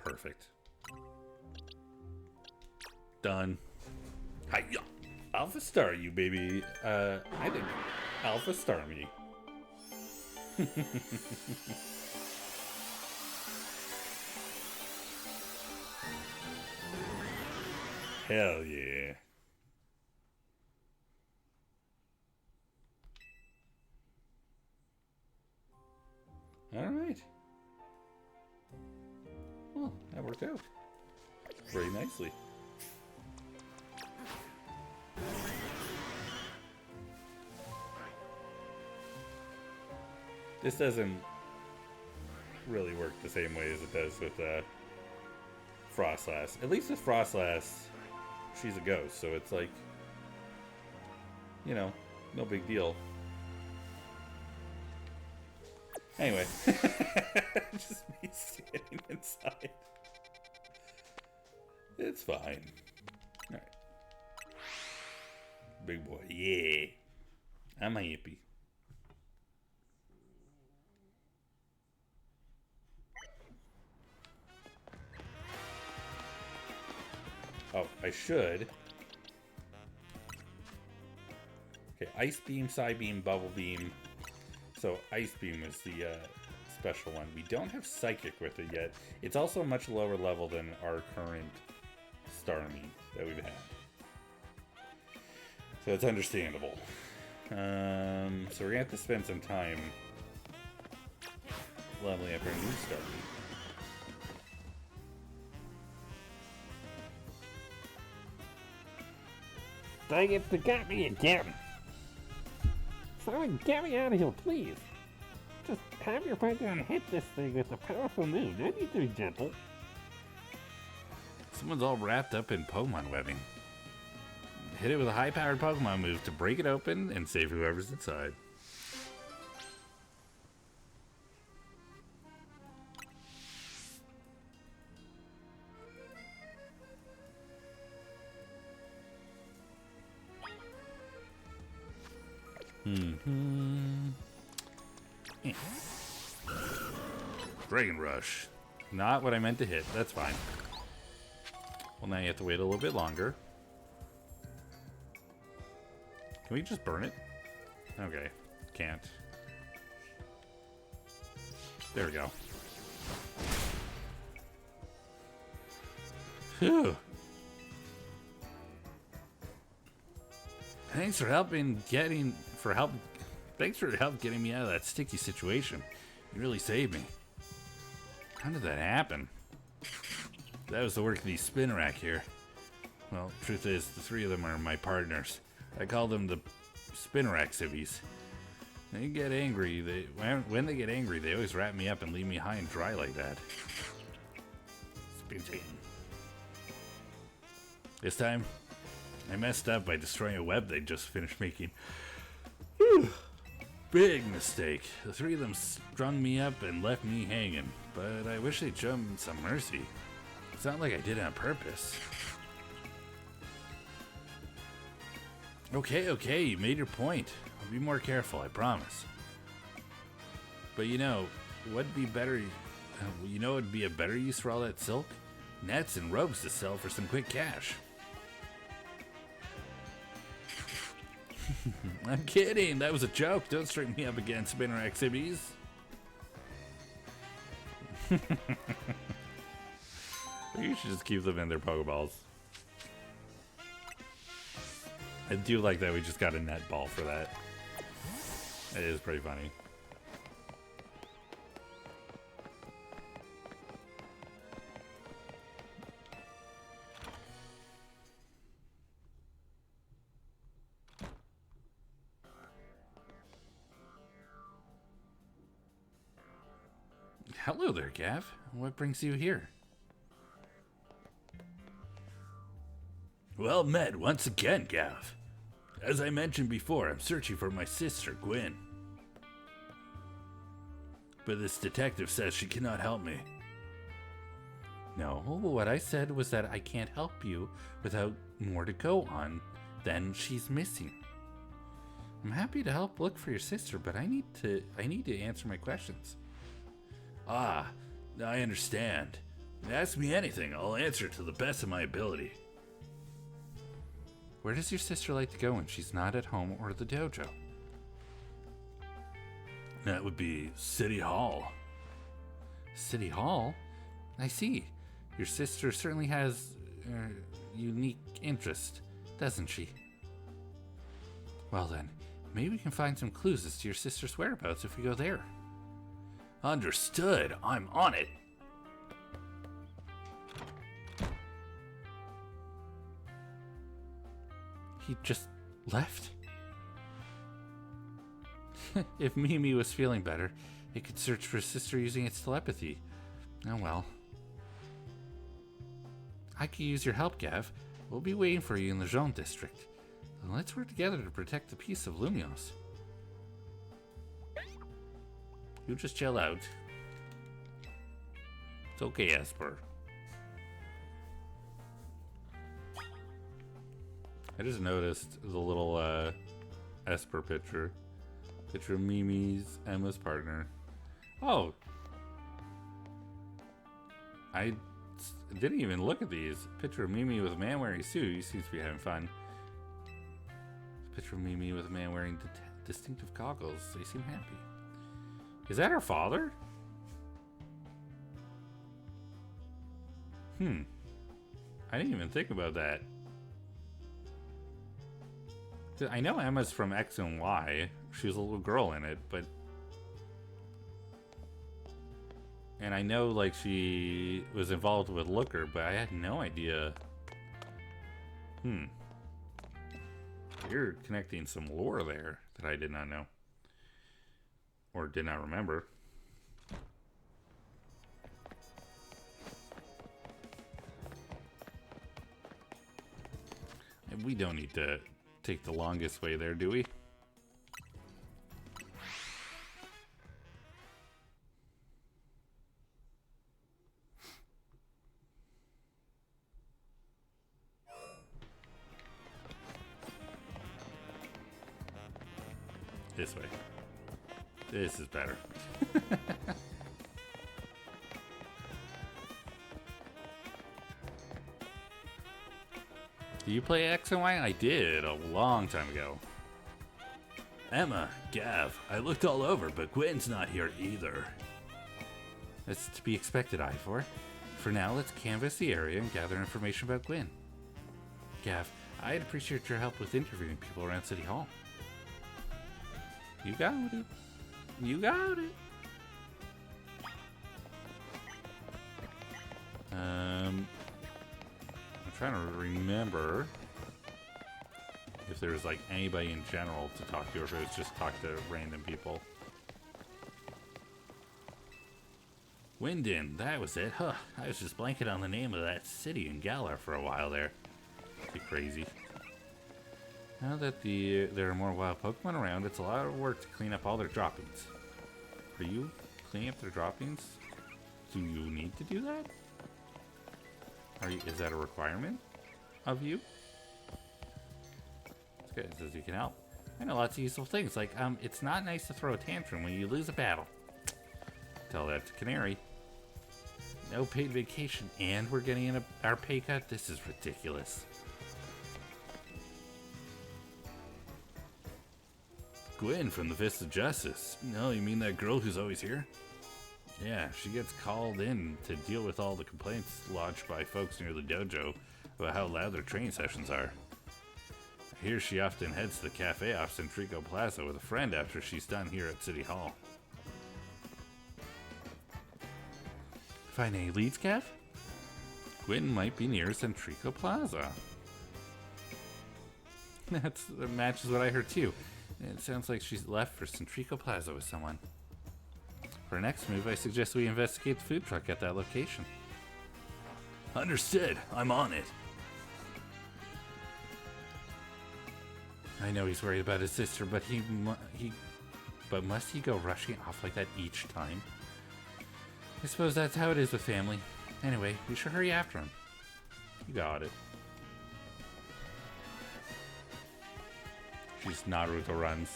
Perfect. Done. Hi, Alpha Star you, baby. I think Alpha Star me. Hell yeah. Alright. Well, that worked out very nicely. This doesn't really work the same way as it does with Frostlass. At least with Frostlass, she's a ghost, so it's like, you know, no big deal. Anyway, just me standing inside. It's fine. Alright. Big boy, yeah. I'm a hippie. Oh, I should. Okay, Ice Beam, Psy Beam, Bubble Beam. So Ice Beam is the special one. We don't have Psychic with it yet. It's also a much lower level than our current Starmie that we've had. So it's understandable. So we're gonna have to spend some time leveling up our new Starmie. Dang it, they got me again. Someone get me out of here, please. Just have your friend down and hit this thing with a powerful move. Don't need to be gentle. Someone's all wrapped up in Pokemon webbing. Hit it with a high-powered Pokemon move to break it open and save whoever's inside. Dragon Rush. Not what I meant to hit. That's fine. Well, now you have to wait a little bit longer. Can we just burn it? Okay. Can't. There we go. Phew. Thanks for helping getting me out of that sticky situation. You really saved me. How did that happen? That was the work of these Spinnerack here. Well, truth is, the three of them are my partners. I call them the Spinnerack civvies. They get angry. When they get angry, they always wrap me up and leave me high and dry like that. Spinning. This time, I messed up by destroying a web they just finished making. Whew. Big mistake. The three of them strung me up and left me hanging, but I wish they'd show me some mercy. It's not like I did it on purpose. Okay, you made your point. Be more careful, I promise. But you know, what'd be better? It'd be a better use for all that silk? Nets and ropes to sell for some quick cash. I'm kidding. That was a joke. Don't string me up against spinner exhibits. You should just keep them in their Pokeballs. I do like that we just got a net ball for that. It is pretty funny. Hello there, Gav. What brings you here? Well met once again, Gav. As I mentioned before, I'm searching for my sister, Gwen. But this detective says she cannot help me. No, what I said was that I can't help you without more to go on than she's missing. I'm happy to help look for your sister, but I need to answer my questions. Ah, I understand. Ask me anything, I'll answer to the best of my ability. Where does your sister like to go when she's not at home or the dojo? That would be City Hall. City Hall? I see. Your sister certainly has unique interest, doesn't she? Well then, maybe we can find some clues as to your sister's whereabouts if we go there. Understood. I'm on it. He just left? If Mimi was feeling better, it could search for his sister using its telepathy. Oh well. I could use your help, Gav. We'll be waiting for you in the Jaune district. Let's work together to protect the peace of Lumios. You just chill out. It's okay, Esper. I just noticed the little Esper picture. Picture of Mimi's Emma's partner. Oh! I didn't even look at these. Picture of Mimi with a man wearing a suit. He seems to be having fun. Picture of Mimi with a man wearing distinctive goggles. They seem happy. Is that her father? I didn't even think about that. I know Emma's from X and Y. She was a little girl in it, but... And I know, like, she was involved with Looker, but I had no idea. You're connecting some lore there that I did not know. Or did not remember. And we don't need to take the longest way there, do we? This way. This is better. Do you play X and Y? I did a long time ago. Emma, Gav, I looked all over, but Gwen's not here either. That's to be expected, Ivor. For now, let's canvass the area and gather information about Gwen. Gav, I'd appreciate your help with interviewing people around City Hall. You got it. You got it. I'm trying to remember if there was like anybody in general to talk to, or if it was just talk to random people. Winden, that was it. Huh. I was just blanking on the name of that city in Galar for a while there. Too crazy. Now that there are more wild Pokemon around, it's a lot of work to clean up all their droppings. Are you cleaning up their droppings? Do you need to do that? Is that a requirement of you? It's good. It says you can help. I know lots of useful things, like, it's not nice to throw a tantrum when you lose a battle. Tell that to Canary. No paid vacation, and we're getting our pay cut? This is ridiculous. Gwen from the Fist of Justice. No, you mean that girl who's always here? Yeah, she gets called in to deal with all the complaints lodged by folks near the dojo about how loud their training sessions are. I hear she often heads to the cafe off Centrico Plaza with a friend after she's done here at City Hall. Find any leads, Kev? Gwen might be near Centrico Plaza. That matches what I heard too. It sounds like she's left for Centrico Plaza with someone. For our next move, I suggest we investigate the food truck at that location. Understood. I'm on it. I know he's worried about his sister, but but must he go rushing off like that each time? I suppose that's how it is with family. Anyway, we should hurry after him. You got it. She's Naruto runs.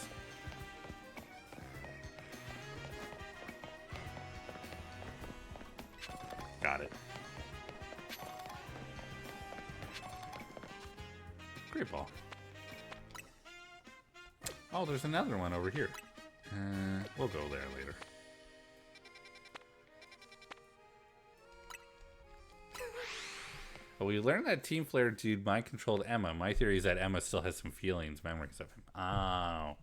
Got it. Great ball. Oh, there's another one over here. We'll go there later. Well, we learned that Team Flare dude mind-controlled Emma. My theory is that Emma still has some feelings, memories of him. Oh,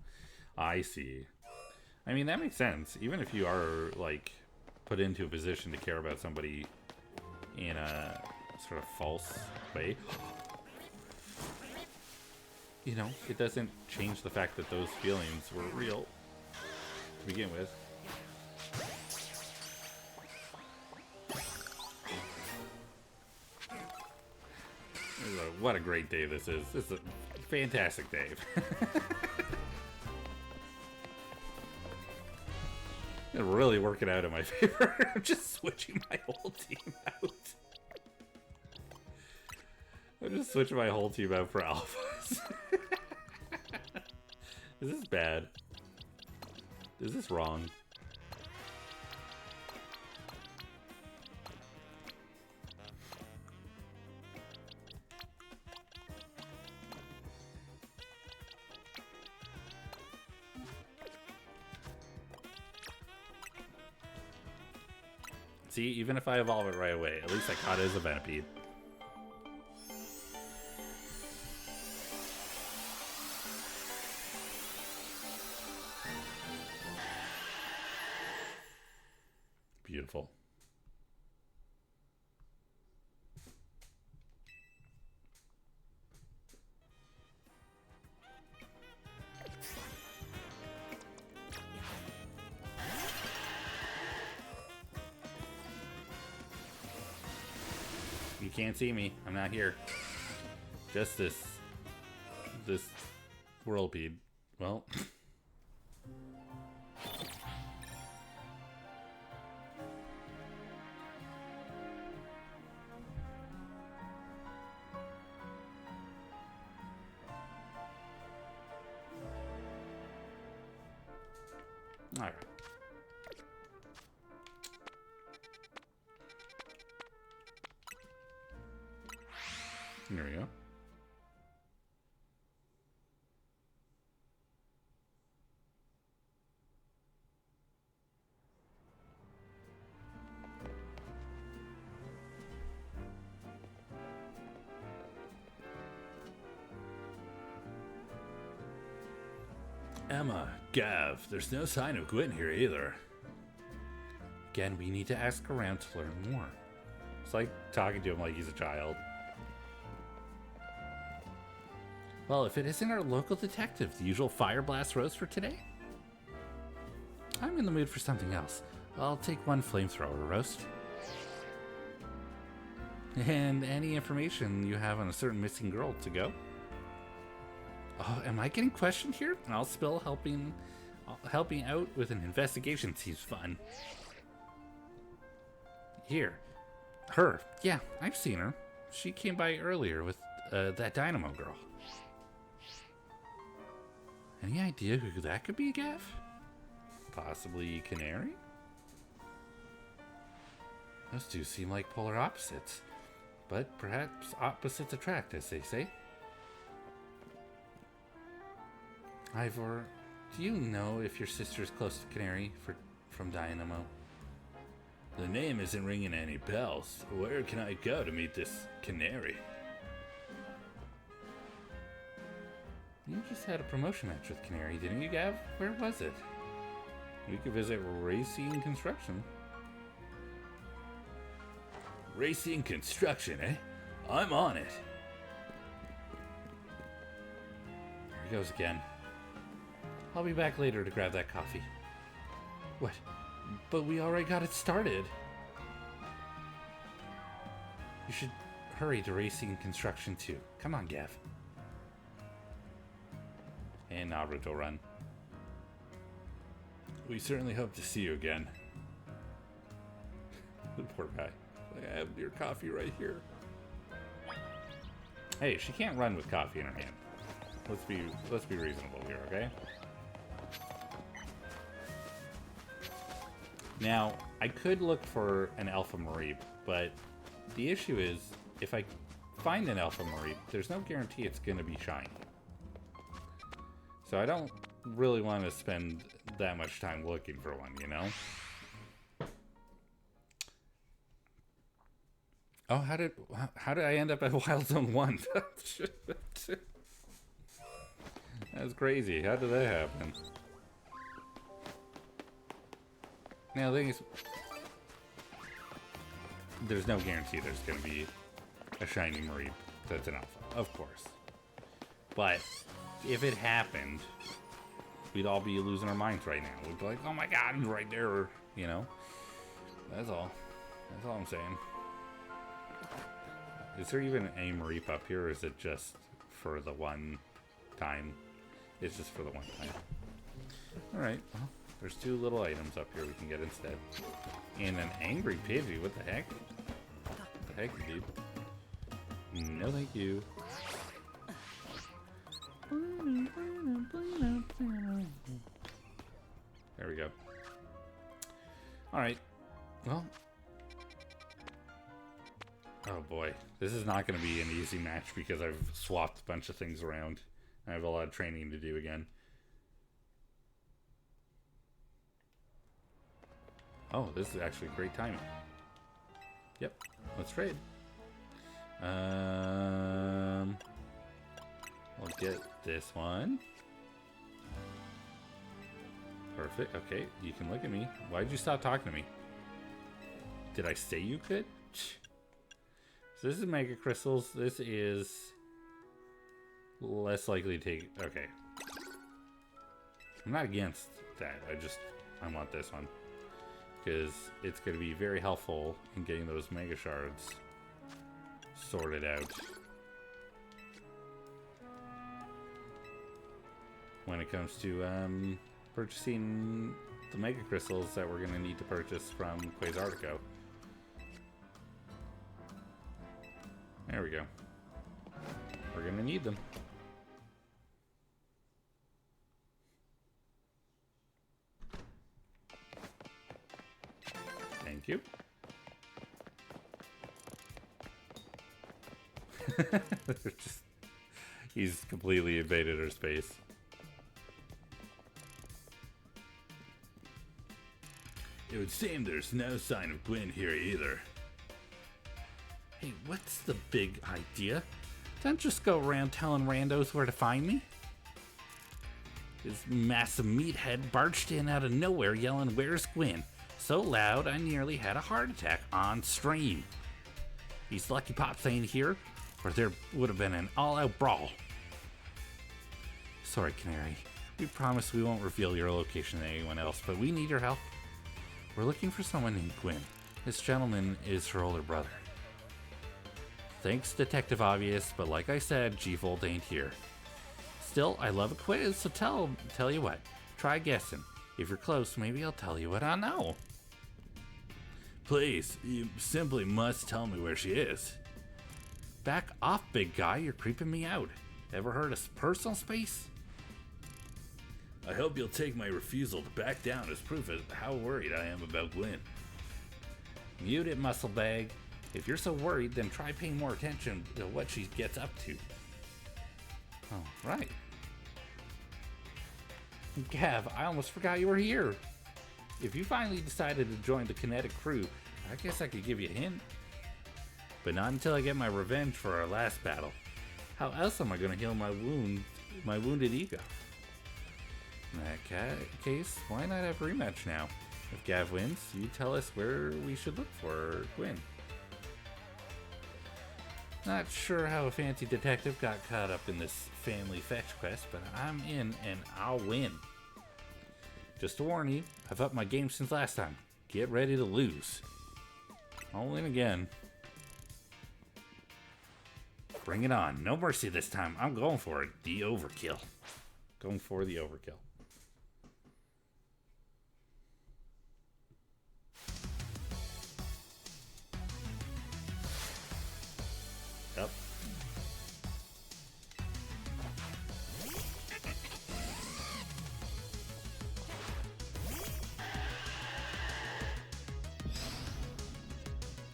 I see. I mean, that makes sense. Even if you are, like, put into a position to care about somebody in a sort of false way, you know, it doesn't change the fact that those feelings were real to begin with. What a great day this is. This is a fantastic day. It's really working out in my favor. I'm just switching my whole team out. I'm just switching my whole team out for alphas. Is this bad? Is this wrong? See, even if I evolve it right away, at least I caught it as a Venipede. Beautiful. You can't see me. I'm not here. Just this whirlpeed. Well. All right. There we go. Emma, Gav, there's no sign of Gwen here either. Again, we need to ask around to learn more. It's like talking to him like he's a child. Well, if it isn't our local detective, the usual fire blast roast for today? I'm in the mood for something else. I'll take one flamethrower roast. And any information you have on a certain missing girl to go? Oh, am I getting questioned here? I'll spill helping out with an investigation seems fun. Here. Her. Yeah, I've seen her. She came by earlier with that Dynamo girl. Any idea who that could be, Gav? Possibly Canary? Those two seem like polar opposites. But perhaps opposites attract, as they say. Ivor, do you know if your sister is close to Canary from Dynamo? The name isn't ringing any bells. Where can I go to meet this Canary? You just had a promotion match with Canary, didn't you, Gav? Where was it? We could visit Racing Construction. Racing Construction, eh? I'm on it. There he goes again. I'll be back later to grab that coffee. What? But we already got it started. You should hurry to Racing Construction too. Come on, Gav. And Naruto run. We certainly hope to see you again. The poor guy. I have your coffee right here. Hey, she can't run with coffee in her hand. Let's be reasonable here, okay? Now, I could look for an Alpha Mareep, but the issue is, if I find an Alpha Mareep, there's no guarantee it's going to be shiny. So I don't really want to spend that much time looking for one, you know? Oh, how did I end up at Wild Zone 1? That's crazy. How did that happen? Now, the thing is, there's no guarantee there's going to be a shiny Mareep that's an alpha, of course. But if it happened, we'd all be losing our minds right now. We'd be like, oh my god, he's right there, you know? That's all. That's all I'm saying. Is there even a Mareep up here, or is it just for the one time? It's just for the one time. Alright, well, there's two little items up here we can get instead. And an angry Pidgey, what the heck? What the heck, dude? No thank you. There we go. Alright, well. Oh boy, this is not going to be an easy match because I've swapped a bunch of things around. I have a lot of training to do again. Oh, this is actually great timing. Yep, let's trade. We'll get this one. Perfect. Okay, you can look at me. Why'd you stop talking to me? Did I say you could? So this is Mega Crystals. This is less likely to take... Okay. I'm not against that. I want this one. Because it's going to be very helpful in getting those Mega Shards sorted out. When it comes to purchasing the Mega Crystals that we're going to need to purchase from Quasartico. There we go. We're going to need them. Thank you. He's completely invaded our space. It would seem there's no sign of Gwyn here either. Hey, what's the big idea? Don't just go around telling randos where to find me. This massive meathead barged in out of nowhere yelling, "Where's Gwyn?" So loud I nearly had a heart attack on stream. These lucky pops ain't here, or there would have been an all-out brawl. Sorry, Canary. We promise we won't reveal your location to anyone else, but we need your help. We're looking for someone named Gwyn. This gentleman is her older brother. Thanks, Detective Obvious, but like I said, G-Volt ain't here. Still, I love a quiz, so tell you what. Try guessing. If you're close, maybe I'll tell you what I know. Please, you simply must tell me where she is. Back off, big guy. You're creeping me out. Ever heard of personal space? I hope you'll take my refusal to back down as proof of how worried I am about Gwen. Mute it, muscle bag. If you're so worried, then try paying more attention to what she gets up to. Oh, right. Gav, I almost forgot you were here. If you finally decided to join the Kinetic crew, I guess I could give you a hint. But not until I get my revenge for our last battle. How else am I going to heal my wounded ego? In that case, why not have a rematch now? If Gav wins, you tell us where we should look for Gwen. Not sure how a fancy detective got caught up in this family fetch quest, but I'm in and I'll win. Just to warn you, I've upped my game since last time. Get ready to lose. I'll win again. Bring it on. No mercy this time. I'm going for it. The overkill. Going for the overkill. Yep.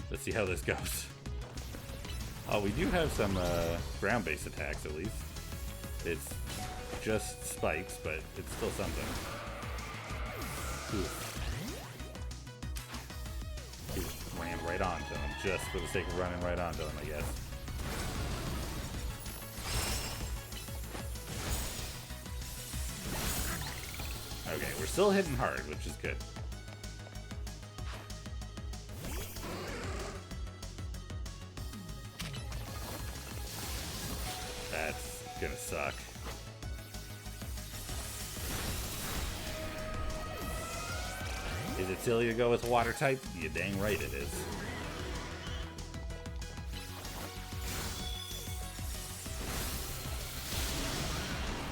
Let's see how this goes. Oh, we do have some ground-based attacks, at least. It's just spikes, but it's still something. He ran right onto him, just for the sake of running right onto him, I guess. Okay, we're still hitting hard, which is good. That's gonna suck. Is it silly to go with water type? You dang right it is.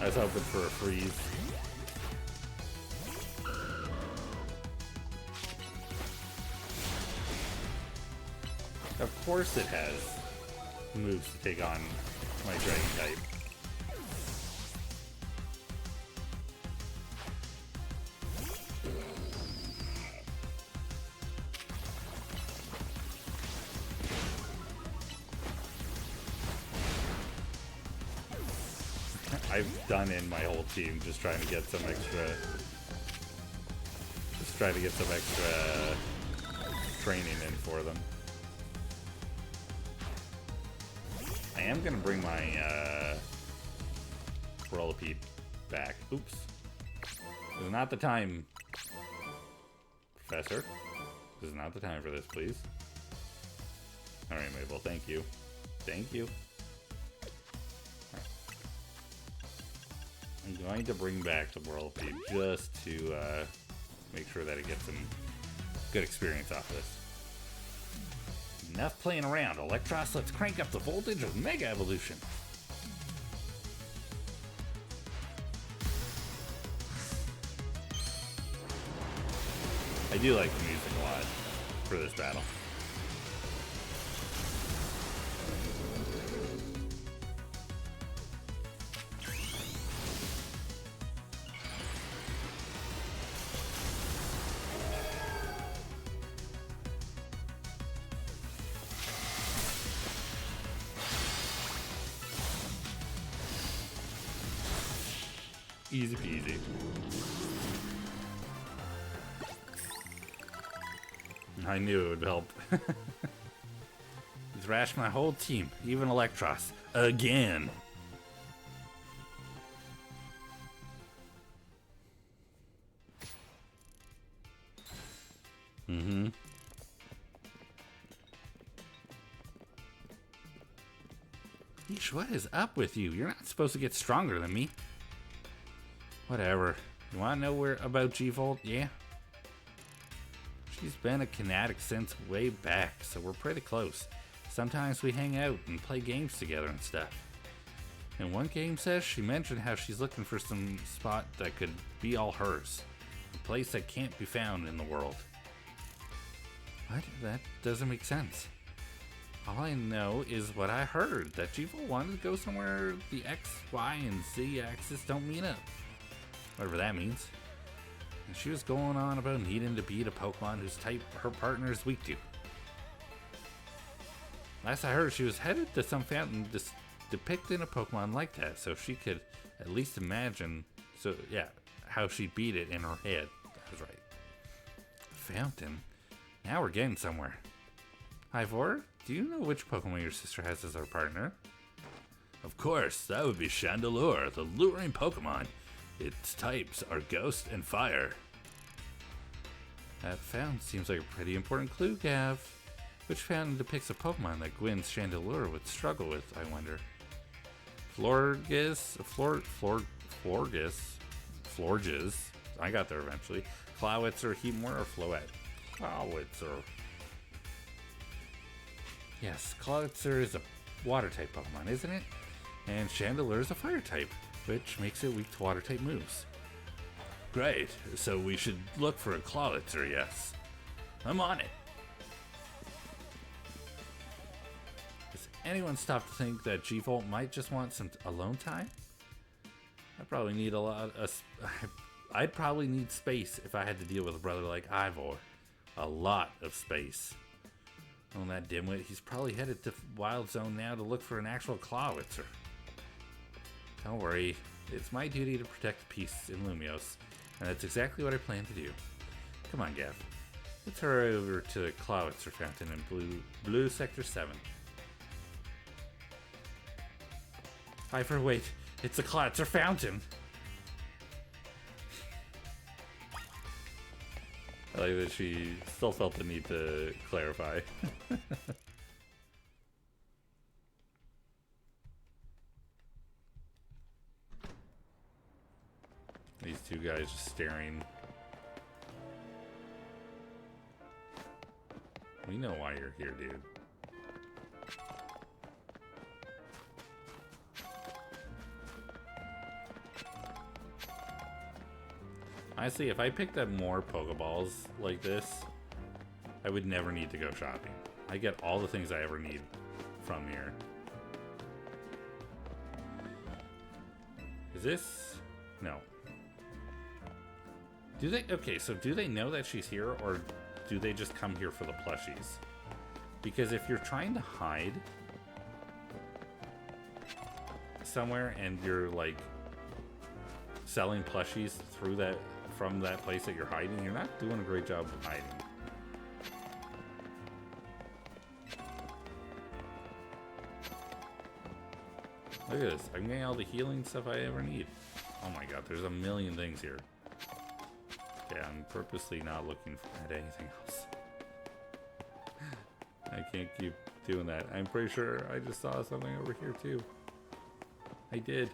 I was hoping for a freeze. Of course it has moves to take on my dragon type. I've done in my whole team just trying to get some extra training in for them. I am gonna bring my Whirlipede back. Oops. This is not the time, Professor. This is not the time for this, please. Alright, Mabel, thank you. Thank you. I'm going to bring back the Whirlipede just to make sure that it gets some good experience off this. Enough playing around. Electros, let's crank up the voltage of Mega Evolution. I do like the music a lot for this battle. Easy peasy. I knew it would help. He's rashed my whole team, even Electros. Again. Mm-hmm. Yeesh, what is up with you? You're not supposed to get stronger than me. Whatever. You want to know about G-Volt? Yeah. She's been a Kinetic since way back, so we're pretty close. Sometimes we hang out and play games together and stuff. In one game session, she mentioned how she's looking for some spot that could be all hers. A place that can't be found in the world. What? That doesn't make sense. All I know is what I heard, that G-Volt wanted to go somewhere the X, Y, and Z axis don't meet up. whatever that means. And she was going on about needing to beat a Pokemon whose type her partner is weak to. Last I heard, she was headed to some fountain depicting a Pokemon like that, so she could at least imagine, how she beat it in her head. That was right. Fountain? Now we're getting somewhere. Ivor, do you know which Pokemon your sister has as her partner? Of course, that would be Chandelure, the luring Pokemon. Its types are Ghost and Fire. That fountain seems like a pretty important clue, Gav. Which fountain depicts a Pokemon that Gwyn's Chandelure would struggle with, I wonder? Florges, I got there eventually. Clawitzer, Heatmore, or Floette? Clawitzer. Yes, Clawitzer is a water type Pokemon, isn't it? And Chandelure is a fire type, which makes it weak to water type moves. Great, so we should look for a Clawitzer, yes. I'm on it. Has anyone stopped to think that G-Volt might just want some alone time? I'd probably need space if I had to deal with a brother like Ivor. A lot of space. Oh, that dimwit, he's probably headed to Wild Zone now to look for an actual Clawitzer. Don't worry, it's my duty to protect the peace in Lumios, and that's exactly what I plan to do. Come on, Gav. Let's hurry over to the Clawitzer Fountain in Blue Sector 7. Ivor, wait, it's the Clawitzer Fountain! I like that she still felt the need to clarify. These two guys just staring. We know why you're here, dude. Honestly, if I picked up more Pokeballs like this, I would never need to go shopping. I get all the things I ever need from here. Is this? No. Do they? Okay, so do they know that she's here, or do they just come here for the plushies? Because if you're trying to hide somewhere and you're like selling plushies through that from that place that you're hiding, you're not doing a great job of hiding. Look at this. I'm getting all the healing stuff I ever need. Oh my god, there's a million things here. Okay, I'm purposely not looking at anything else. I can't keep doing that. I'm pretty sure I just saw something over here too. I did.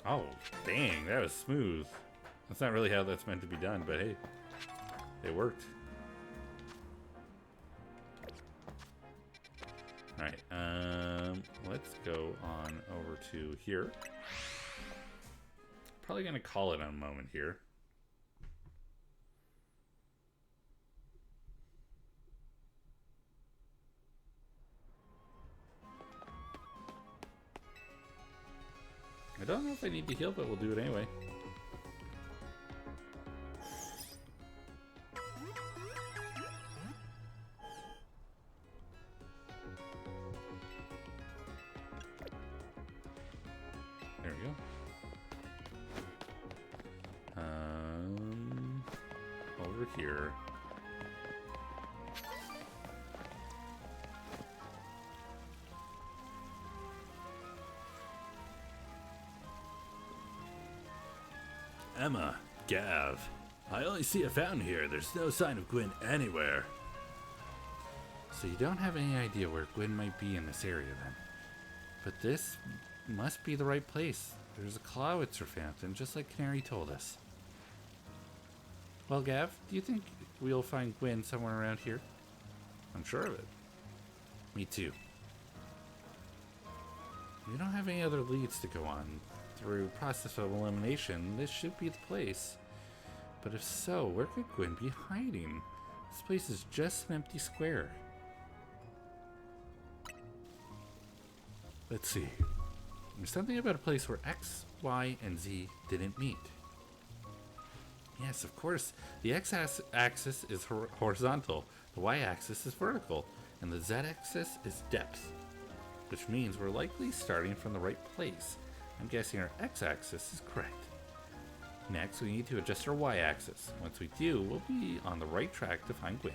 Oh, dang, that was smooth. That's not really how that's meant to be done, but hey, it worked. Alright, let's go on over to here. Probably gonna call it on a moment here. I don't know if I need to heal, but we'll do it anyway. There we go. Over here. Emma, Gav, I only see a fountain here. There's no sign of Gwyn anywhere. So you don't have any idea where Gwyn might be in this area then. But this must be the right place. There's a Clawitzer fountain, just like Canary told us. Well, Gav, do you think we'll find Gwyn somewhere around here? I'm sure of it. Me too. We don't have any other leads to go on. Through process of elimination, this should be the place. But if so, where could Gwyn be hiding? This place is just an empty square. Let's see. There's something about a place where X, Y, and Z didn't meet. Yes, of course. The x-axis is horizontal, the y-axis is vertical, and the z-axis is depth. Which means we're likely starting from the right place. I'm guessing our x-axis is correct. Next, we need to adjust our y-axis. Once we do, we'll be on the right track to find Gwyn.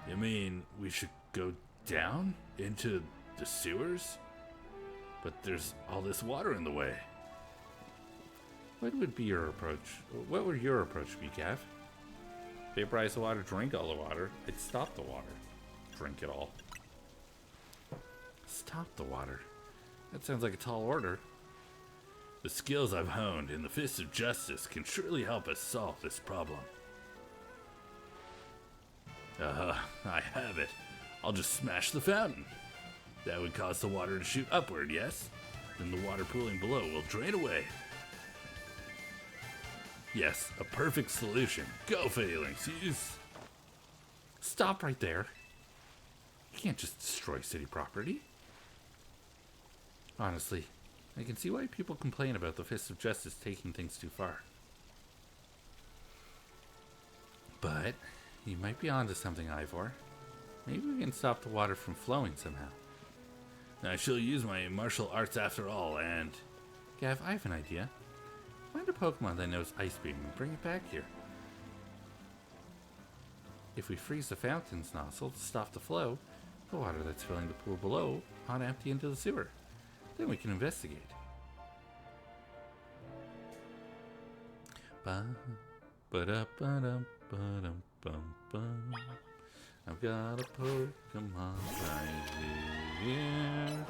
You mean we should go down into the sewers? But there's all this water in the way. What would your approach be, Gav? Vaporize the water, drink all the water. I'd stop the water. Drink it all. Stop the water. That sounds like a tall order. The skills I've honed in the Fist of Justice can surely help us solve this problem. I have it. I'll just smash the fountain. That would cause the water to shoot upward, yes? Then the water pooling below will drain away. Yes, a perfect solution. Go, Phalanx, use... Stop right there. You can't just destroy city property. Honestly, I can see why people complain about the Fist of Justice taking things too far. But you might be onto something, Ivor. Maybe we can stop the water from flowing somehow. I shall use my martial arts after all, and... Gav, I have an idea. Find a Pokemon that knows Ice Beam and bring it back here. If we freeze the fountain's nozzle to stop the flow, the water that's filling the pool below ought empty into the sewer. Then we can investigate. I've got a Pokemon right here.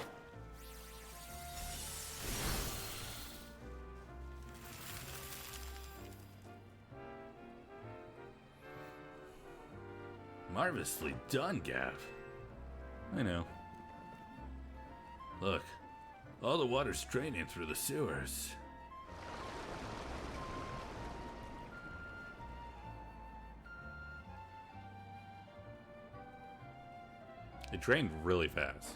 Marvelously done, Gav. I know. Look, all the water's draining through the sewers. It drained really fast.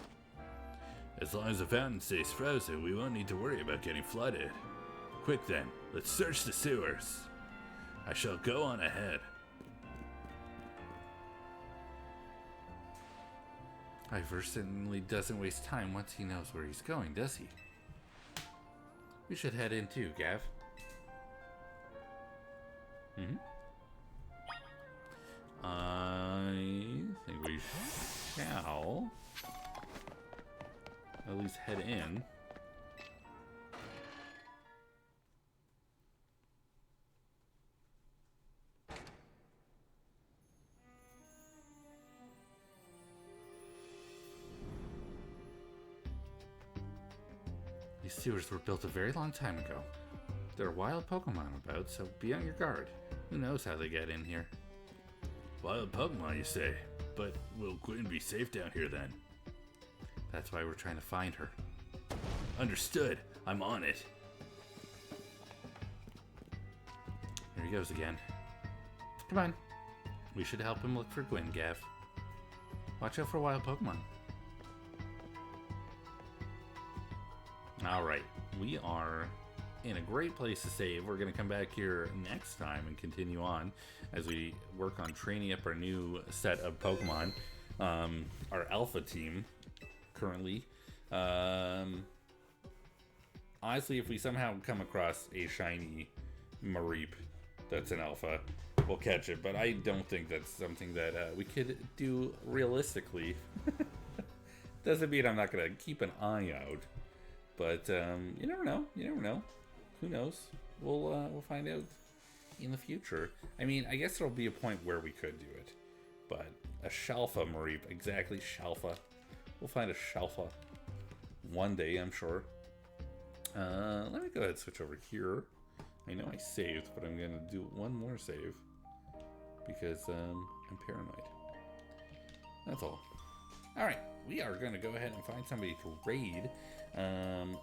As long as the fountain stays frozen, we won't need to worry about getting flooded. Quick then, let's search the sewers. I shall go on ahead. Ivor certainly doesn't waste time once he knows where he's going, does he? We should head in too, Gav. I think we shall at least head in. These sewers were built a very long time ago. There are wild Pokemon about, so be on your guard. Who knows how they get in here? Wild Pokemon, you say? But will Gwyn be safe down here then? That's why we're trying to find her. Understood. I'm on it. There he goes again. Come on. We should help him look for Gwyn, Gav. Watch out for wild Pokemon. Alright, we are in a great place to save. We're going to come back here next time and continue on as we work on training up our new set of Pokemon. Our alpha team, currently. Honestly, if we somehow come across a shiny Mareep that's an alpha, we'll catch it. But I don't think that's something that we could do realistically. Doesn't mean I'm not going to keep an eye out. But you never know. You never know. Who knows? We'll find out in the future. I mean, I guess there'll be a point where we could do it. But a Shalfa Mareep, exactly Shalfa. We'll find a Shalfa one day, I'm sure. Let me go ahead and switch over here. I know I saved, but I'm gonna do one more save because I'm paranoid. That's all. All right, we are gonna go ahead and find somebody to raid.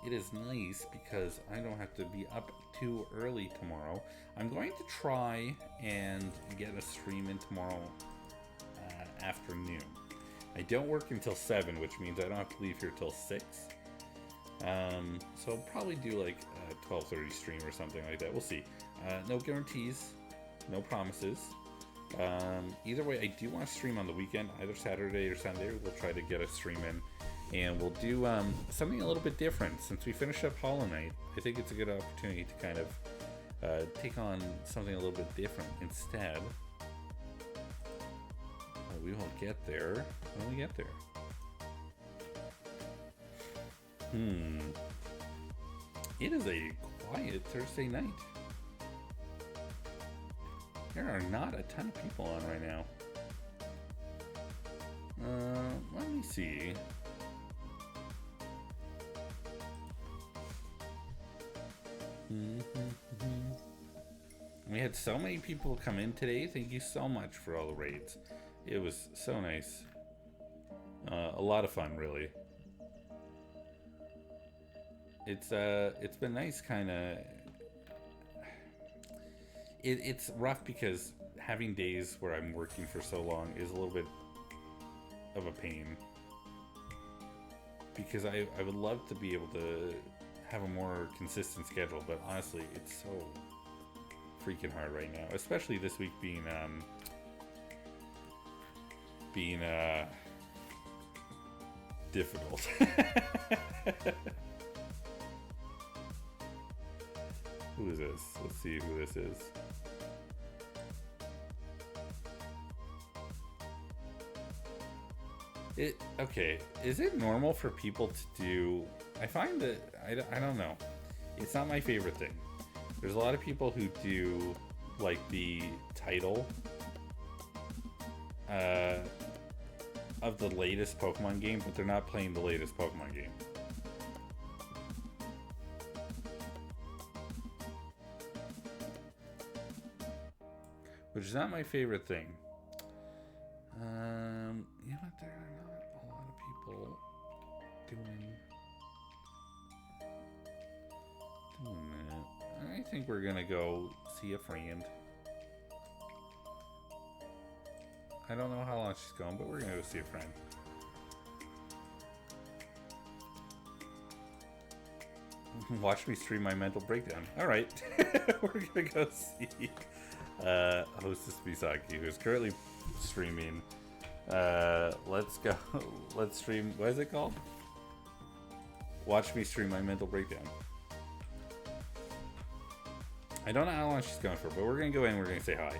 It is nice because I don't have to be up too early tomorrow. I'm going to try and get a stream in tomorrow afternoon. I don't work until 7, which means I don't have to leave here till 6. So I'll probably do like a 12:30 stream or something like that. We'll see. No guarantees, no promises. Either way, I do want to stream on the weekend, either Saturday or Sunday. We'll try to get a stream in, and we'll do something a little bit different. Since we finished up Hollow Knight, I think it's a good opportunity to kind of take on something a little bit different instead. We won't get there when we get there. It is a quiet Thursday night. There are not a ton of people on right now. Let me see. We had so many people come in today. Thank you so much for all the raids. It was so nice. A lot of fun, really. It's been nice, kind of. It's rough because having days where I'm working for so long is a little bit of a pain. Because I would love to be able to have a more consistent schedule, but honestly, it's so freaking hard right now, especially this week being difficult. Who is this? Let's see who this is. Okay, is it normal for people to do... I find that, I don't know. It's not my favorite thing. There's a lot of people who do, like, the title of the latest Pokemon game, but they're not playing the latest Pokemon game. Which is not my favorite thing. You know what? There are not a lot of people doing that. I think we're gonna go see a friend. I don't know how long she's going, but we're gonna go see a friend. Watch me stream my mental breakdown. Alright. We're gonna go see Hostess Misaki, who is currently streaming. Let's go. Let's stream. What is it called? Watch me stream my mental breakdown. I don't know how long she's going for, but we're gonna go in. We're gonna say hi,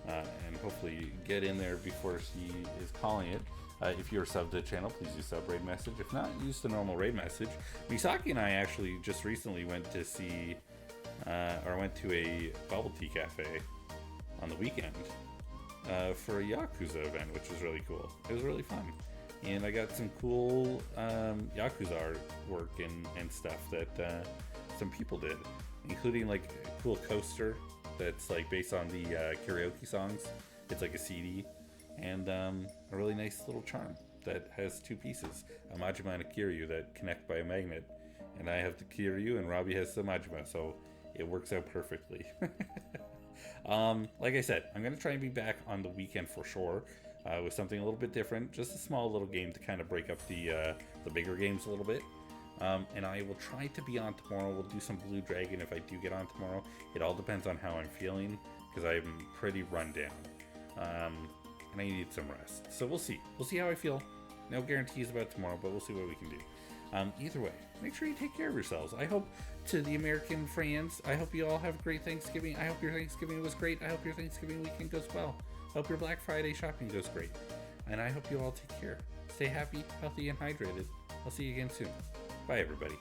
and hopefully get in there before she is calling it. If you're subbed to the channel, please use sub raid message. If not, use the normal raid message. Misaki and I actually just recently went to see, or went to a bubble tea cafe on the weekend for a Yakuza event, which was really cool. It was really fun, and I got some cool Yakuza artwork and stuff that some people did, including like a cool coaster that's like based on the karaoke songs. It's like a CD, and a really nice little charm that has two pieces, a Majima and a Kiryu that connect by a magnet, and I have the Kiryu and Robbie has the Majima, so it works out perfectly. Like I said, I'm going to try and be back on the weekend for sure, with something a little bit different, just a small little game to kind of break up the bigger games a little bit. And I will try to be on tomorrow. We'll do some Blue Dragon if I do get on tomorrow. It all depends on how I'm feeling, because I'm pretty run down. And I need some rest. So we'll see. We'll see how I feel. No guarantees about tomorrow, but we'll see what we can do. Either way, make sure you take care of yourselves. I hope, to the American friends, I hope you all have a great Thanksgiving. I hope your Thanksgiving was great. I hope your Thanksgiving weekend goes well. I hope your Black Friday shopping goes great. And I hope you all take care. Stay happy, healthy, and hydrated. I'll see you again soon. Bye, everybody.